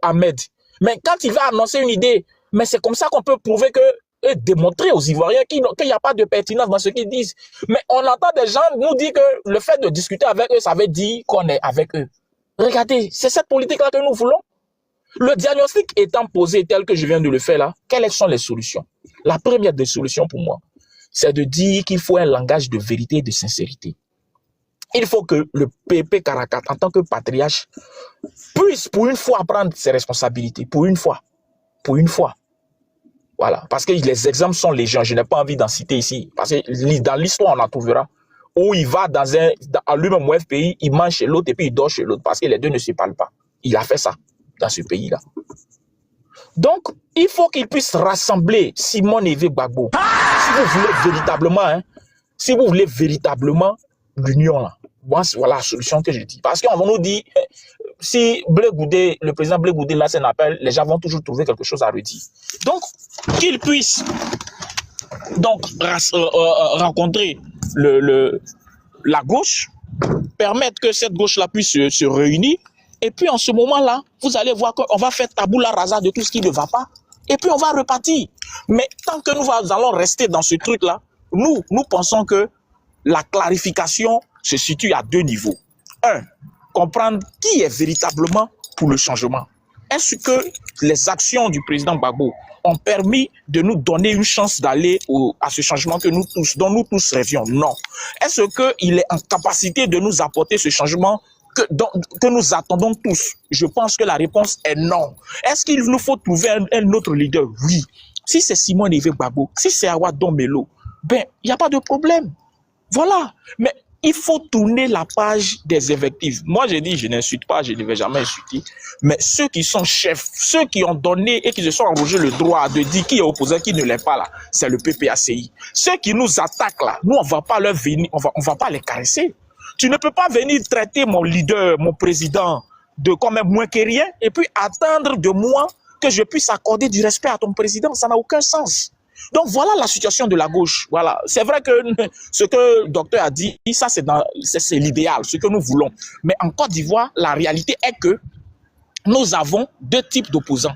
Ahmed, mais quand il va annoncer une idée, mais c'est comme ça qu'on peut prouver que et démontrer aux Ivoiriens qu'il n'y a pas de pertinence dans ce qu'ils disent. Mais on entend des gens nous dire que le fait de discuter avec eux, ça veut dire qu'on est avec eux. Regardez, c'est cette politique-là que nous voulons. Le diagnostic étant posé tel que je viens de le faire là, quelles sont les solutions? La première des solutions pour moi, c'est de dire qu'il faut un langage de vérité et de sincérité. Il faut que le PP Caracat, en tant que patriarche, puisse pour une fois prendre ses responsabilités. Pour une fois. Pour une fois. Voilà. Parce que les exemples sont légion. Je n'ai pas envie d'en citer ici. Parce que dans l'histoire, on en trouvera. Où il va dans lui-même au FPI, il mange chez l'autre et puis il dort chez l'autre. Parce que les deux ne se parlent pas. Il a fait ça dans ce pays-là. Donc, il faut qu'il puisse rassembler Simone Eve Gbagbo. Si vous voulez véritablement, hein, si vous voulez véritablement l'union, là, moi, voilà la solution que je dis. Parce qu'on nous dit, si le président Blé Goudé lance un appel, les gens vont toujours trouver quelque chose à redire. Donc, qu'il puisse donc rencontrer la gauche, permettre que cette gauche-là puisse se réunir. Et puis, en ce moment-là, vous allez voir qu'on va faire taboula rasa de tout ce qui ne va pas. Et puis, on va repartir. Mais tant que nous allons rester dans ce truc-là, nous pensons que la clarification se situe à deux niveaux. Un, comprendre qui est véritablement pour le changement. Est-ce que les actions du président Gbagbo ont permis de nous donner une chance d'aller à ce changement dont nous tous rêvions? Non. Est-ce qu'il est en capacité de nous apporter ce changement que nous attendons tous? Je pense que la réponse est non. Est-ce qu'il nous faut trouver un autre leader? Oui. Si c'est Simone Eve Gbagbo, si c'est Awa Dombelo, ben, il n'y a pas de problème. Voilà. Mais il faut tourner la page des effectifs. Moi, j'ai dit, je n'insulte pas, je ne vais jamais insulter. Mais ceux qui sont chefs, ceux qui ont donné et qui se sont arrogés le droit de dire qui est opposant, qui ne l'est pas là, c'est le PPACI. Ceux qui nous attaquent là, nous, on va pas leur venir, on va pas les caresser. Tu ne peux pas venir traiter mon leader, mon président, de quand même moins que rien, et puis attendre de moi que je puisse accorder du respect à ton président. Ça n'a aucun sens. Donc voilà la situation de la gauche. Voilà. C'est vrai que ce que le docteur a dit, ça c'est l'idéal, ce que nous voulons. Mais en Côte d'Ivoire, la réalité est que nous avons deux types d'opposants.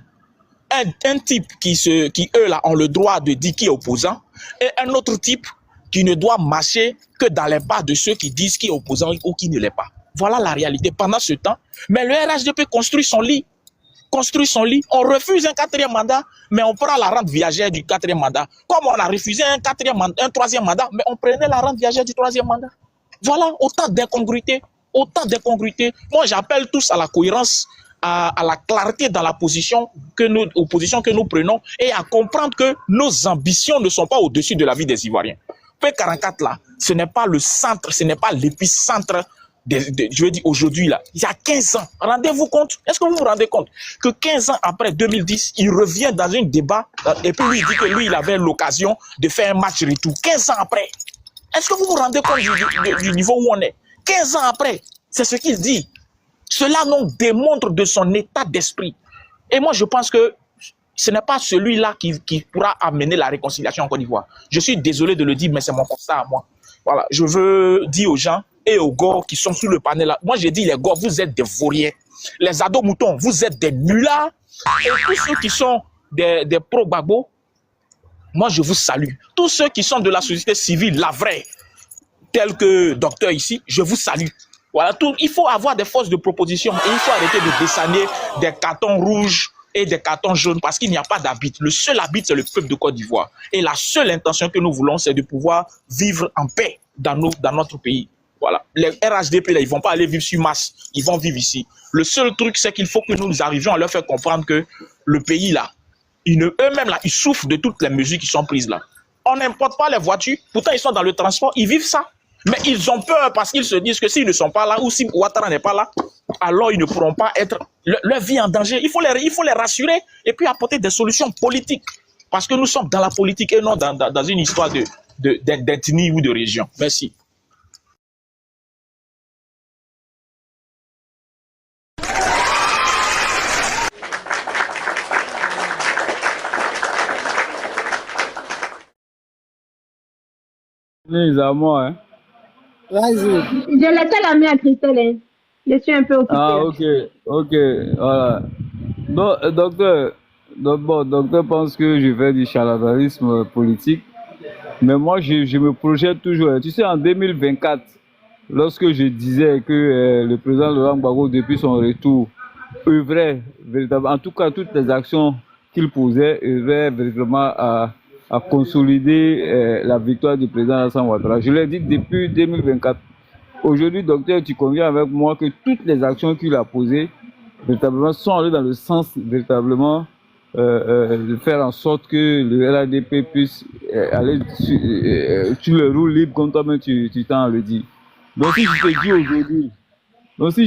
Un type qui eux là ont le droit de dire qui est opposant, et un autre type qui ne doit marcher que dans les pas de ceux qui disent qui est opposant ou qui ne l'est pas. Voilà la réalité. Pendant ce temps, mais le RHDP construit son lit. On refuse un quatrième mandat, mais on prend la rente viagère du quatrième mandat. Comme on a refusé un troisième mandat, mais on prenait la rente viagère du troisième mandat. Voilà, autant d'incongruités. Moi, j'appelle tous à la cohérence, à la clarté dans la position que nous prenons et à comprendre que nos ambitions ne sont pas au-dessus de la vie des Ivoiriens. P44 là, ce n'est pas le centre, ce n'est pas l'épicentre. Je veux dire aujourd'hui là, il y a 15 ans, rendez-vous compte, est-ce que vous vous rendez compte que 15 ans après 2010, il revient dans un débat et puis lui il dit que lui il avait l'occasion de faire un match retour 15 ans après. Est-ce que vous vous rendez compte du niveau où on est? 15 ans après, c'est ce qu'il dit. Cela nous démontre de son état d'esprit. Et moi je pense que ce n'est pas celui-là qui pourra amener la réconciliation en Côte d'Ivoire. Je suis désolé de le dire, mais c'est mon constat à moi. Voilà, je veux dire aux gens et aux gars qui sont sur le panel là. Moi, j'ai dit, les gars, vous êtes des vauriens. Les ados moutons, vous êtes des nullards. Et tous ceux qui sont des pro-Gbagbo, moi, je vous salue. Tous ceux qui sont de la société civile, la vraie, tels que docteur ici, je vous salue. Voilà, il faut avoir des forces de proposition et il faut arrêter de dessiner des cartons rouges et des cartons jaunes parce qu'il n'y a pas d'habit. Le seul habit, c'est le peuple de Côte d'Ivoire. Et la seule intention que nous voulons, c'est de pouvoir vivre en paix dans notre pays. Voilà. Les RHDP, là, ils ne vont pas aller vivre sur Mars. Ils vont vivre ici. Le seul truc, c'est qu'il faut que nous arrivions à leur faire comprendre que le pays, là, eux-mêmes, là, ils souffrent de toutes les mesures qui sont prises là. On n'importe pas les voitures. Pourtant, ils sont dans le transport. Ils vivent ça. Mais ils ont peur parce qu'ils se disent que s'ils ne sont pas là ou si Ouattara n'est pas là, alors ils ne pourront pas être leur vie en danger. Il faut les rassurer et puis apporter des solutions politiques. Parce que nous sommes dans la politique et non dans une histoire d'ethnie ou de région. Merci. Les amours, hein. Vas-y. Je laissais la main à Christelle. Hein. Je suis un peu occupée. Ah, ok, voilà. Donc, docteur pense que je fais du charlatanisme politique, mais moi, je me projette toujours. Tu sais, en 2024, lorsque je disais que le président Laurent Gbagbo, depuis son retour, œuvrait véritablement, en tout cas, toutes les actions qu'il posait, œuvrait véritablement à consolider la victoire du président Alassane Ouattara. Je l'ai dit depuis 2024. aujourd'hui, docteur, tu conviens avec moi que toutes les actions qu'il a posées, véritablement, sont allées dans le sens, véritablement, de faire en sorte que le RADP puisse aller sur le roue libre, comme toi-même tu t'en le dis. Donc si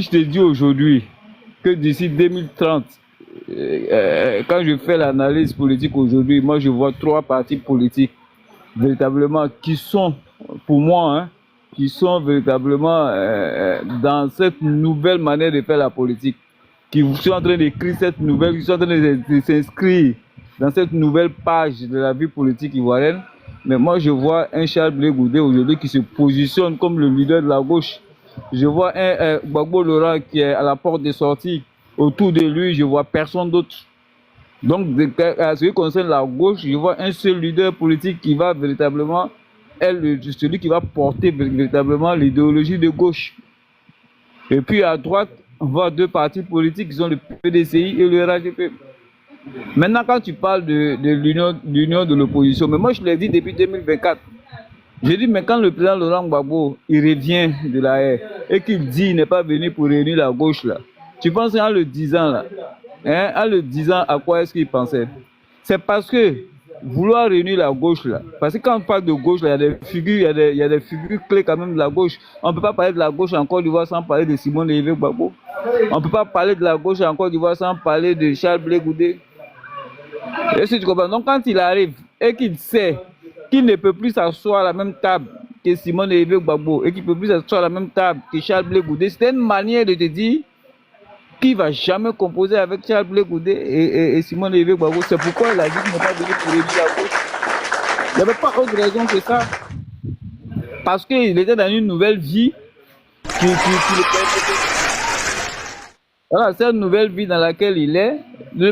je te dis aujourd'hui que d'ici 2030, quand je fais l'analyse politique aujourd'hui, moi je vois 3 partis politiques véritablement qui sont, pour moi, hein, qui sont véritablement dans cette nouvelle manière de faire la politique, qui sont en train d'écrire cette nouvelle, qui sont en train de s'inscrire dans cette nouvelle page de la vie politique ivoirienne. Mais moi, je vois un Charles Blé Goudé aujourd'hui qui se positionne comme le leader de la gauche. Je vois un Gbagbo Laurent qui est à la porte de sortie. Autour de lui, je vois personne d'autre. Donc, à ce qui concerne la gauche, je vois un seul leader politique qui va véritablement être celui qui va porter véritablement l'idéologie de gauche. Et puis à droite, on voit 2 partis politiques qui sont le PDCI et le RADP. Maintenant, quand tu parles de l'union de l'opposition, mais moi je l'ai dit depuis 2024, j'ai dit, mais quand le président Laurent Gbagbo, il revient de la haie et qu'il dit qu'il n'est pas venu pour réunir la gauche là, tu penses en le disant là, hein, en le disant à quoi est-ce qu'il pensait? C'est parce que vouloir réunir la gauche là, parce que quand on parle de gauche là, il y a des figures clés quand même de la gauche. On ne peut pas parler de la gauche en Côte d'Ivoire sans parler de Simone Levé Gbagbo. On ne peut pas parler de la gauche en Côte d'Ivoire sans parler de Charles Blé Goudé. Est-ce que tu comprends? Donc quand il arrive et qu'il sait qu'il ne peut plus s'asseoir à la même table que Simone Levé Gbagbo et qu'il ne peut plus s'asseoir à la même table que Charles Blé Goudé, c'est une manière de te dire qu'il ne va jamais composer avec Charles Blé Goudé et Simone Levé Gbagbo. C'est pourquoi il a dit qu'il n'est pas venu pour réunir la gauche. Il n'y avait pas autre raison que ça. Parce qu'il était dans une nouvelle vie qui le permettait. Voilà, cette nouvelle vie dans laquelle il est ne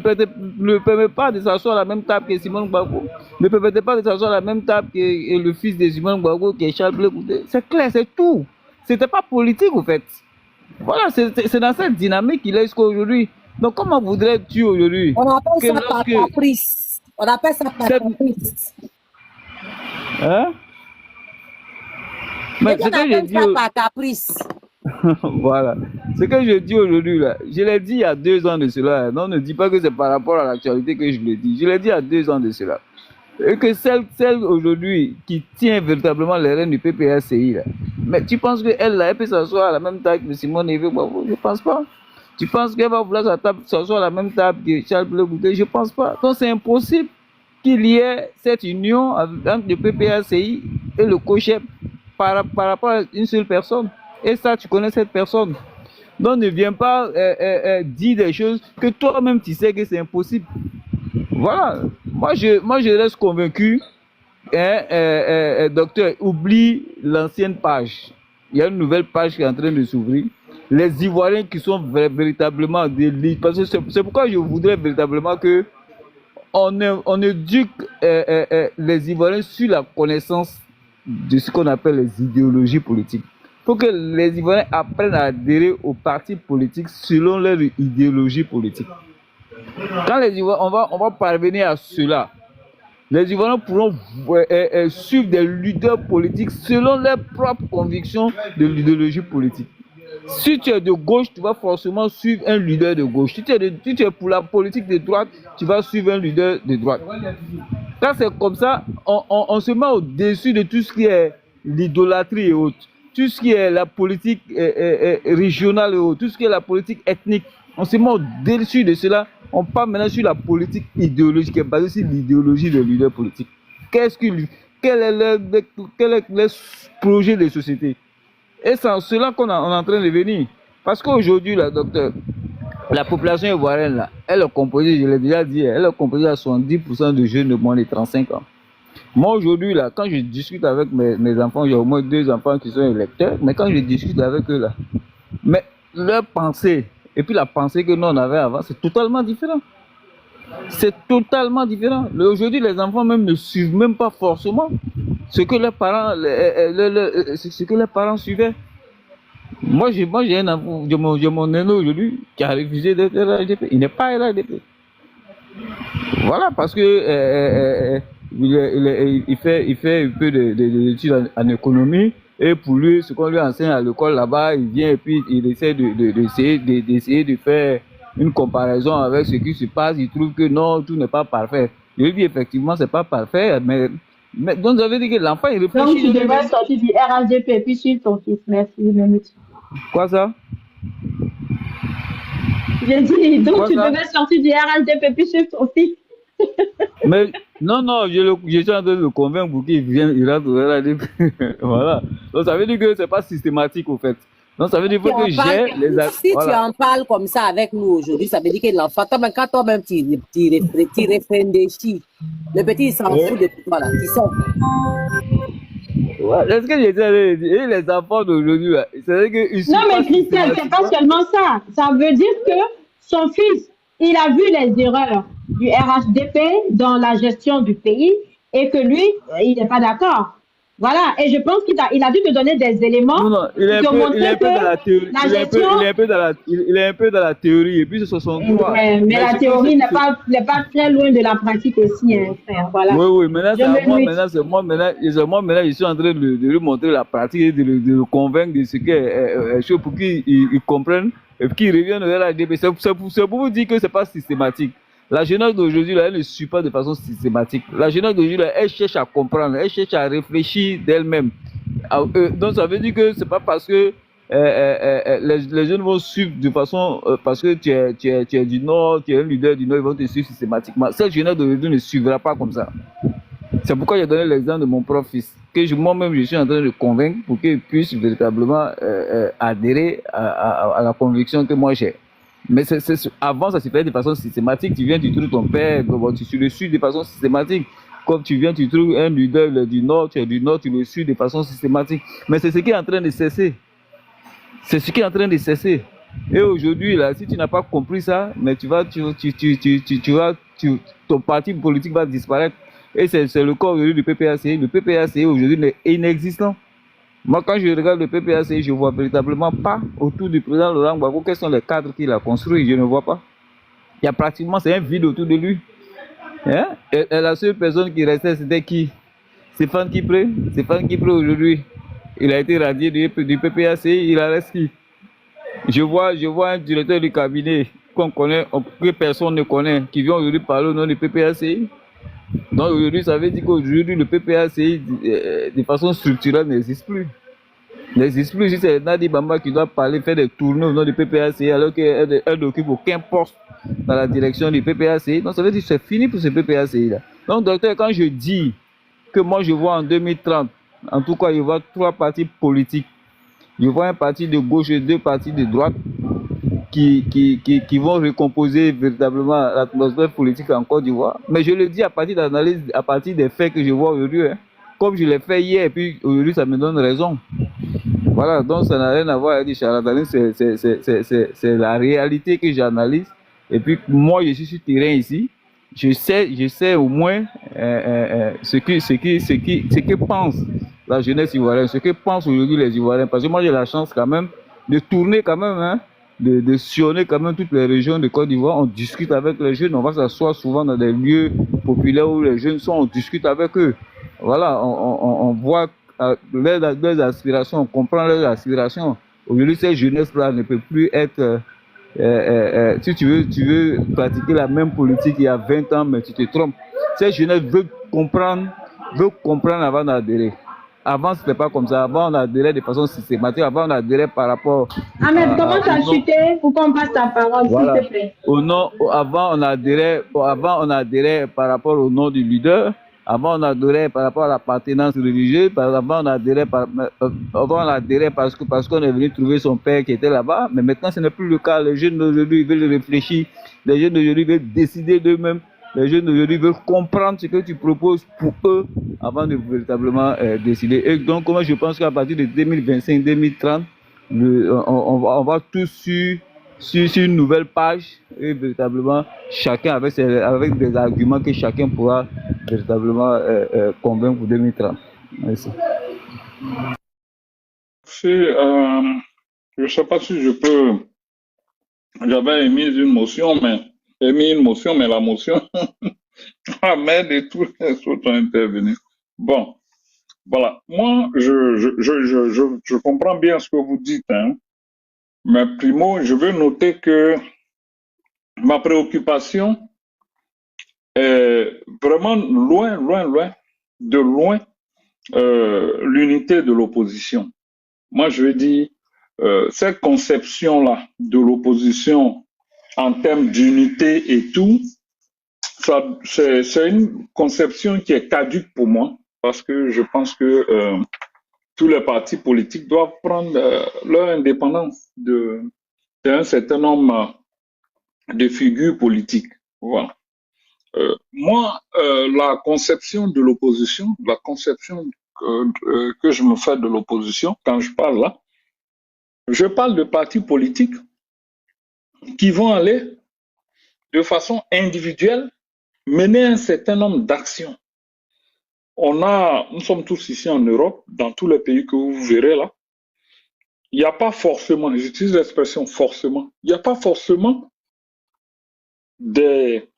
permet pas de s'asseoir à la même table que Simone Gbagbo. Ne permettait pas de s'asseoir à la même table que le fils de Simone Gbagbo, qui est Charles Blé Goudé. C'est clair, c'est tout. C'était pas politique, en fait. Voilà, c'est dans cette dynamique qu'il est jusqu'aujourd'hui. Donc, comment voudrais-tu aujourd'hui? On appelle ça par caprice. On appelle ça par caprice. Hein? Mais c'est que j'ai dit par caprice. Voilà. Ce que je dis aujourd'hui, là, je l'ai dit il y a 2 ans de cela. Non, ne dis pas que c'est par rapport à l'actualité que je le dis. Je l'ai dit il y a 2 ans de cela. Et que celle aujourd'hui qui tient véritablement les rênes du PPRCI, là, mais tu penses qu'elle là, elle peut s'asseoir à la même table que Simone Levé Gbagbo? Je ne pense pas. Tu penses qu'elle va vouloir s'asseoir à la même table que Charles Blé Goudé? Je ne pense pas. Donc c'est impossible qu'il y ait cette union entre le PPRCI et le COJEP par rapport à une seule personne. Et ça, tu connais cette personne. Donc ne viens pas dire des choses que toi-même tu sais que c'est impossible. Voilà. Moi je reste convaincu, docteur, oublie l'ancienne page. Il y a une nouvelle page qui est en train de s'ouvrir. Les Ivoiriens qui sont véritablement des leaders. Parce que c'est pourquoi je voudrais véritablement que on éduque les Ivoiriens sur la connaissance de ce qu'on appelle les idéologies politiques. Il faut que les Ivoiriens apprennent à adhérer aux partis politiques selon leur idéologie politique. Quand les Ivoiriens, on va parvenir à cela, les Ivoiriens pourront suivre des leaders politiques selon leurs propres convictions de l'idéologie politique. Si tu es de gauche, tu vas forcément suivre un leader de gauche. Si tu es pour la politique de droite, tu vas suivre un leader de droite. Quand c'est comme ça, on se met au-dessus de tout ce qui est l'idolâtrie et autres. Tout ce qui est la politique régionale et autres, tout ce qui est la politique ethnique. On se met au-dessus de cela. On part maintenant sur la politique idéologique qui est basée sur l'idéologie des leaders politiques. Quel est le projet de société? Et c'est en cela qu'on est en train de venir. Parce qu'aujourd'hui, là, docteur, la population ivoirienne, là, elle est composée, je l'ai déjà dit, elle est composée à 70% de jeunes de moins de 35 ans. Moi, aujourd'hui, là, quand je discute avec mes enfants, j'ai au moins 2 enfants qui sont électeurs, mais quand je discute avec eux, là, mais leur pensée, et puis la pensée que nous on avait avant, c'est totalement différent. C'est totalement différent. Aujourd'hui, les enfants même ne suivent même pas forcément ce que leurs parents suivaient. Moi, j'ai un enfant, j'ai mon aîné aujourd'hui qui a refusé d'être RHDP. Il n'est pas RHDP. Voilà, parce que il fait un peu d'études en économie. Et pour lui, ce qu'on lui enseigne à l'école là-bas, il vient et puis il essaie d'essayer de faire une comparaison avec ce qui se passe. Il trouve que non, tout n'est pas parfait. Je lui dis effectivement, c'est pas parfait, mais donc ça veut dire que l'enfant il réfléchit. Donc tu devrais sortir du RHDP et puis suivre ton fils. Merci, minute. Quoi ça? J'ai dit, donc quoi, tu devais sortir du RHDP puis suivre ton fils. Mais non, je suis en train de le convaincre pour qu'il vienne, il rentre au RHDP. Voilà. Donc ça veut dire que c'est pas systématique au fait. Donc ça veut dire que j'ai les si voilà. Tu en parles comme ça avec nous aujourd'hui, ça veut dire que l'enfant, quand toi-même tu réfléchis, le petit il s'en fout de tout. Voilà, tu sors. Ouais. Est-ce que j'ai dit les enfants d'aujourd'hui, c'est que non mais Christelle, c'est pas seulement ça. Ça veut dire que son fils, il a vu les erreurs du RHDP dans la gestion du pays et que lui, il n'est pas d'accord. Voilà, et je pense qu'il a dû te donner des éléments. Non, il est un peu dans la théorie. Il est un peu dans la théorie et puis ce sont droits. Mais la théorie n'est pas très loin de la pratique aussi, hein, frère. Voilà. Oui, maintenant c'est moi, maintenant, je suis en train de lui montrer la pratique et de le convaincre de ce qu'est chaud pour qu'il comprenne et qu'il revienne au RHDP. C'est pour vous dire que c'est pas systématique. La jeunesse d'aujourd'hui, elle ne suit pas de façon systématique. La jeunesse d'aujourd'hui, elle cherche à comprendre, elle cherche à réfléchir d'elle-même. Donc, ça veut dire que c'est pas parce que les jeunes vont suivre de façon, parce que tu es du Nord, tu es un leader du Nord, ils vont te suivre systématiquement. Cette jeunesse d'aujourd'hui ne suivra pas comme ça. C'est pourquoi j'ai donné l'exemple de mon propre fils, que moi-même, je suis en train de convaincre pour qu'il puisse véritablement adhérer à la conviction que moi j'ai. Mais avant, ça se fait de façon systématique. Tu viens, tu trouves ton père, tu le suis de façon systématique. Comme tu viens, tu trouves un leader du Nord, tu es du Nord, tu le suis de façon systématique. Mais c'est ce qui est en train de cesser. C'est ce qui est en train de cesser. Et aujourd'hui, là, si tu n'as pas compris ça, mais ton parti politique va disparaître. Et c'est le cas aujourd'hui du PPACI. Le PPACI aujourd'hui est inexistant. Moi, quand je regarde le PPACI, je ne vois véritablement pas autour du président Laurent Gbagbo quels sont les cadres qu'il a construits. Je ne vois pas. Il y a pratiquement, c'est un vide autour de lui. Hein? Et la seule personne qui restait, c'était qui? Stéphane Kipré. Stéphane Kipré, aujourd'hui, il a été radié du PPACI. Il en reste qui? Je vois un directeur du cabinet qu'on connaît, que personne ne connaît, qui vient aujourd'hui parler au nom du PPACI. Donc aujourd'hui, ça veut dire qu'aujourd'hui, le PPACI, de façon structurelle, n'existe plus. N'existe plus. Si c'est Nadi Bamba qui doit parler, faire des tournées au nom du PPACI, alors qu'elle n'occupe aucun poste dans la direction du PPACI. Donc ça veut dire que c'est fini pour ce PPACI-là. Donc, docteur, quand je dis que moi, je vois en 2030, en tout cas, je vois 3 partis politiques. Je vois un parti de gauche et 2 partis de droite qui vont recomposer véritablement l'atmosphère politique en Côte d'Ivoire. Mais je le dis à partir d'analyse, à partir des faits que je vois aujourd'hui. Hein. Comme je l'ai fait hier, et puis aujourd'hui, ça me donne raison. Voilà, donc ça n'a rien à voir avec du charlatanisme, c'est la réalité que j'analyse. Et puis moi, je suis sur le terrain ici. Je sais au moins ce que pense la jeunesse ivoirienne, ce que pensent aujourd'hui les Ivoiriens. Parce que moi, j'ai la chance quand même de tourner quand même, hein, de sillonner quand même toutes les régions de Côte d'Ivoire. On discute avec les jeunes, on va s'asseoir souvent dans des lieux populaires où les jeunes sont, on discute avec eux. Voilà, on voit leurs aspirations, on comprend leurs aspirations. Aujourd'hui, cette jeunesse-là ne peut plus être... si tu veux pratiquer la même politique il y a 20 ans, mais tu te trompes. Cette jeunesse veut comprendre avant d'adhérer. Avant, c'était pas comme ça. Avant, on adhérait de façon systématique. Avant, on adhérait par rapport... Ahmed, comment tu as chuté pour qu'on passe ta parole, voilà. s'il te plaît? Avant, on adhérait par rapport au nom du leader. Avant, on adhérait par rapport à l'appartenance religieuse. Avant, on adhérait parce qu'on est venu trouver son père qui était là-bas. Mais maintenant, ce n'est plus le cas. Les jeunes d'aujourd'hui veulent réfléchir. Les jeunes d'aujourd'hui veulent décider d'eux-mêmes. Les jeunes d'aujourd'hui veulent comprendre ce que tu proposes pour eux avant de véritablement décider. Et donc, moi, je pense qu'à partir de 2025-2030, on va tous sur une nouvelle page et véritablement chacun avec des arguments que chacun pourra véritablement convaincre pour 2030. Merci. Je ne sais pas si je peux... J'avais émis une motion, mais la motion Ahmed et tous les autres ont intervenu. Bon, Voilà. Moi, je comprends bien ce que vous dites, hein. Mais primo, je veux noter que ma préoccupation est vraiment loin, de loin, l'unité de l'opposition. Moi, je veux dire, cette conception-là de l'opposition en termes d'unité et tout, c'est une conception qui est caduque pour moi, parce que je pense que tous les partis politiques doivent prendre leur indépendance d'un certain nombre de figures politiques. Voilà. Moi, la conception de l'opposition, la conception que je me fais de l'opposition, quand je parle là, je parle de partis politiques qui vont aller de façon individuelle mener un certain nombre d'actions. Nous sommes tous ici en Europe, dans tous les pays que vous verrez là. Il n'y a pas forcément, j'utilise l'expression forcément, il n'y a pas forcément des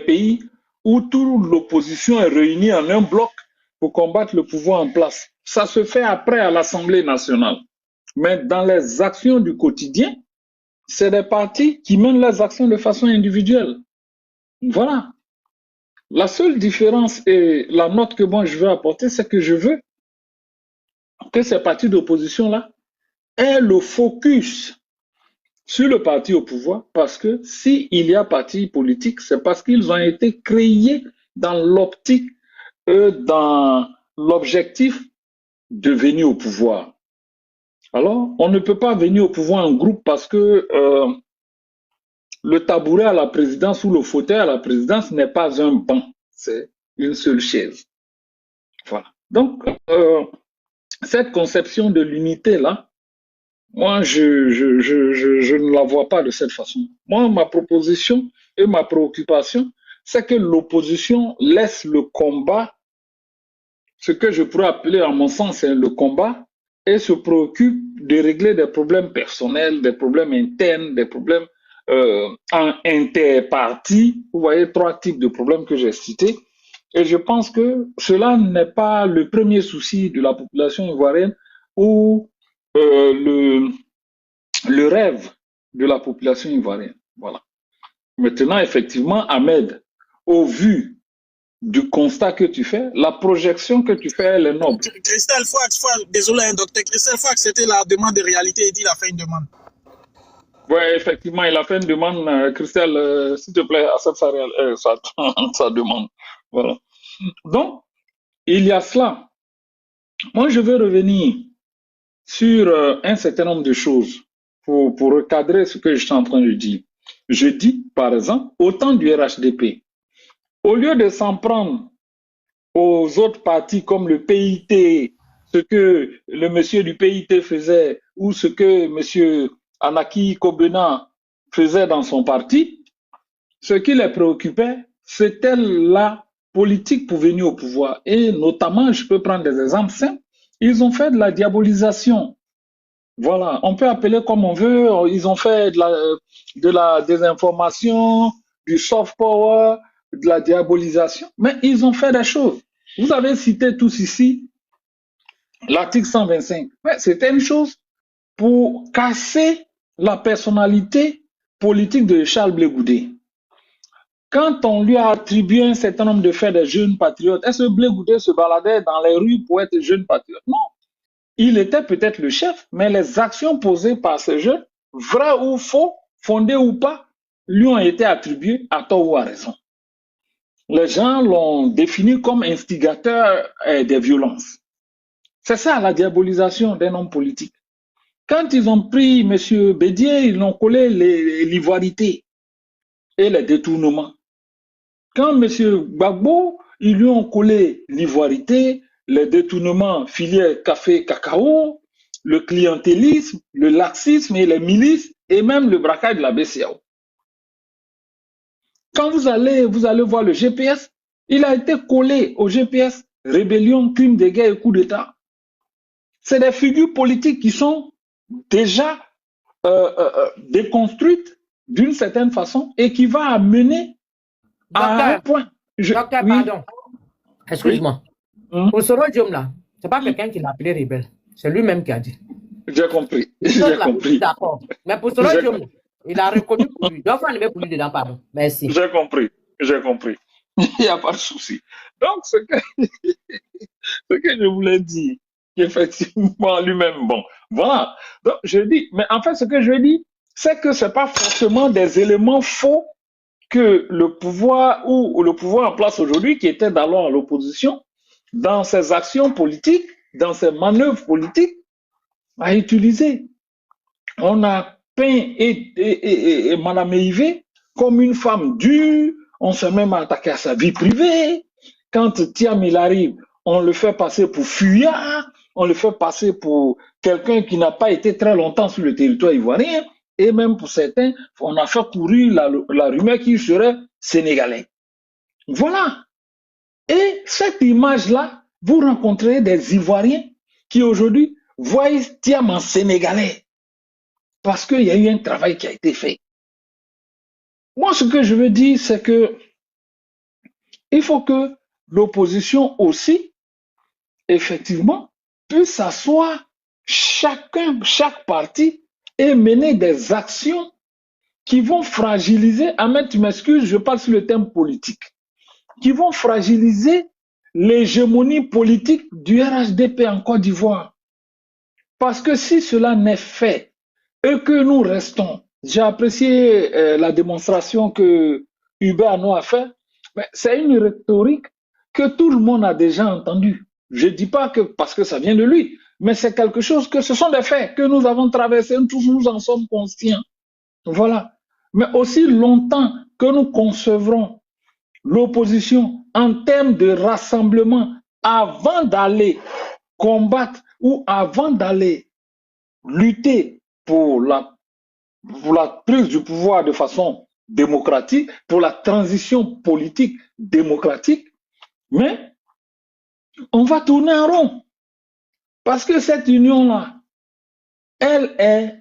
pays où toute l'opposition est réunie en un bloc pour combattre le pouvoir en place. Ça se fait après à l'Assemblée nationale. Mais dans les actions du quotidien, c'est des partis qui mènent leurs actions de façon individuelle. Voilà. La seule différence et la note que moi je veux apporter, c'est que je veux que ces partis d'opposition-là aient le focus sur le parti au pouvoir, parce que s'il y a parti politique, c'est parce qu'ils ont été créés dans l'optique, dans l'objectif de venir au pouvoir. Alors, on ne peut pas venir au pouvoir en groupe parce que le tabouret à la présidence ou le fauteuil à la présidence n'est pas un banc, c'est une seule chaise. Voilà. Donc, cette conception de l'unité-là, moi, je ne la vois pas de cette façon. Moi, ma proposition et ma préoccupation, c'est que l'opposition laisse le combat, ce que je pourrais appeler, à mon sens, c'est le combat, et se préoccupe de régler des problèmes personnels, des problèmes internes, des problèmes en interpartie. Vous voyez 3 types de problèmes que j'ai cités. Et je pense que cela n'est pas le premier souci de la population ivoirienne ou le rêve de la population ivoirienne. Voilà. Maintenant, effectivement, Ahmed, au vu du constat que tu fais, la projection que tu fais, elle est noble. Christelle, désolé, docteur Christelle, faut accepter la demande de réalité et dit il a fait une demande. Oui, effectivement, il a fait une demande. Christelle, s'il te plaît, accepte sa demande. Voilà. Donc, il y a cela. Moi, je veux revenir sur un certain nombre de choses pour recadrer ce que je suis en train de dire. Je dis, par exemple, au temps du RHDP, au lieu de s'en prendre aux autres partis comme le PIT, ce que le monsieur du PIT faisait ou ce que monsieur Anaki Kobena faisait dans son parti, ce qui les préoccupait, c'était la politique pour venir au pouvoir. Et notamment, je peux prendre des exemples simples, ils ont fait de la diabolisation. Voilà, on peut appeler comme on veut, ils ont fait de la désinformation, du soft power, de la diabolisation, mais ils ont fait des choses. Vous avez cité tous ici l'article 125. Ouais, c'était une chose pour casser la personnalité politique de Charles Blé Goudé. Quand on lui a attribué un certain nombre de faits des jeunes patriotes, est-ce que Blé Goudé se baladait dans les rues pour être jeune patriote? Non. Il était peut-être le chef, mais les actions posées par ces jeunes, vraies ou faux, fondées ou pas, lui ont été attribuées à tort ou à raison. Les gens l'ont défini comme instigateur des violences. C'est ça la diabolisation d'un homme politique. Quand ils ont pris M. Bédier, ils l'ont collé l'ivoirité et les détournements. Quand M. Gbagbo, ils lui ont collé l'ivoirité, les détournements filières café-cacao, le clientélisme, le laxisme et les milices, et même le braquage de la BCAO. Quand vous allez voir le GPS, il a été collé au GPS rébellion, crime de guerre et coup d'État. C'est des figures politiques qui sont déjà déconstruites d'une certaine façon et qui va amener à un point. Docteur, oui. pardon. Excuse-moi. Oui. Pour Soro Diom, là, c'est pas quelqu'un qui l'a appelé rebelle. C'est lui-même qui a dit. J'ai compris. J'ai compris. D'accord. Mais pour Soro Diom, il a reconnu pour lui. Donc, on ne met pour lui dedans, pardon. Merci. J'ai compris. J'ai compris. Il n'y a pas de souci. Donc, ce que je voulais dire, effectivement, lui-même, bon, voilà. Donc, je dis, mais en fait, ce que je dis, c'est que ce n'est pas forcément des éléments faux que le pouvoir ou le pouvoir en place aujourd'hui, qui était d'alors à l'opposition, dans ses actions politiques, dans ses manœuvres politiques, a utilisé. On a peint et Mme Eivé comme une femme dure, on s'est même attaqué à sa vie privée. Quand Thiam il arrive, on le fait passer pour fuyard, on le fait passer pour quelqu'un qui n'a pas été très longtemps sur le territoire ivoirien, et même pour certains, on a fait courir la rumeur qu'il serait sénégalais. Voilà. Et cette image-là, vous rencontrez des Ivoiriens qui aujourd'hui voient Thiam en sénégalais parce qu'il y a eu un travail qui a été fait. Moi, ce que je veux dire, c'est que il faut que l'opposition aussi, effectivement, puisse s'asseoir chaque parti et mener des actions qui vont fragiliser, Ahmed, tu m'excuses, je parle sur le thème politique, qui vont fragiliser l'hégémonie politique du RHDP en Côte d'Ivoire. Parce que si cela n'est fait et que nous restons, j'ai apprécié la démonstration que Hubert Ano a fait, mais c'est une rhétorique que tout le monde a déjà entendue. Je ne dis pas que parce que ça vient de lui, mais c'est quelque chose que ce sont des faits que nous avons traversés, tous nous en sommes conscients. Voilà. Mais aussi longtemps que nous concevrons l'opposition en termes de rassemblement avant d'aller combattre ou avant d'aller lutter pour la prise du pouvoir de façon démocratique, pour la transition politique démocratique, mais on va tourner en rond. Parce que cette union-là, elle est,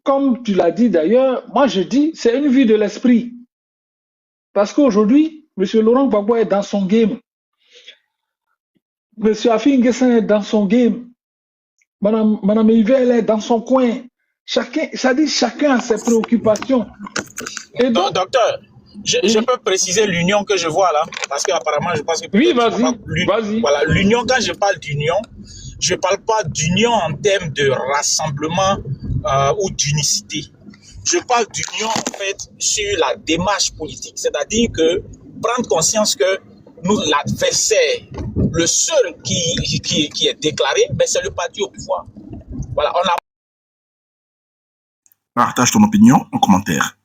comme tu l'as dit d'ailleurs, moi je dis, c'est une vue de l'esprit. Parce qu'aujourd'hui, M. Laurent Gbagbo est dans son game. M. Affi N'Guessan est dans son game. Mme Eivé, elle est dans son coin. Chacun a ses préoccupations. Et donc, docteur, je peux préciser l'union que je vois là, parce qu'apparemment, je pense que... Oui, vas-y. Voilà, l'union, quand je parle d'union, je ne parle pas d'union en termes de rassemblement ou d'unicité. Je parle d'union, en fait, sur la démarche politique. C'est-à-dire que prendre conscience que nous, l'adversaire, le seul qui est déclaré, ben, c'est le parti au pouvoir. Voilà, on a... Partage ton opinion en commentaire.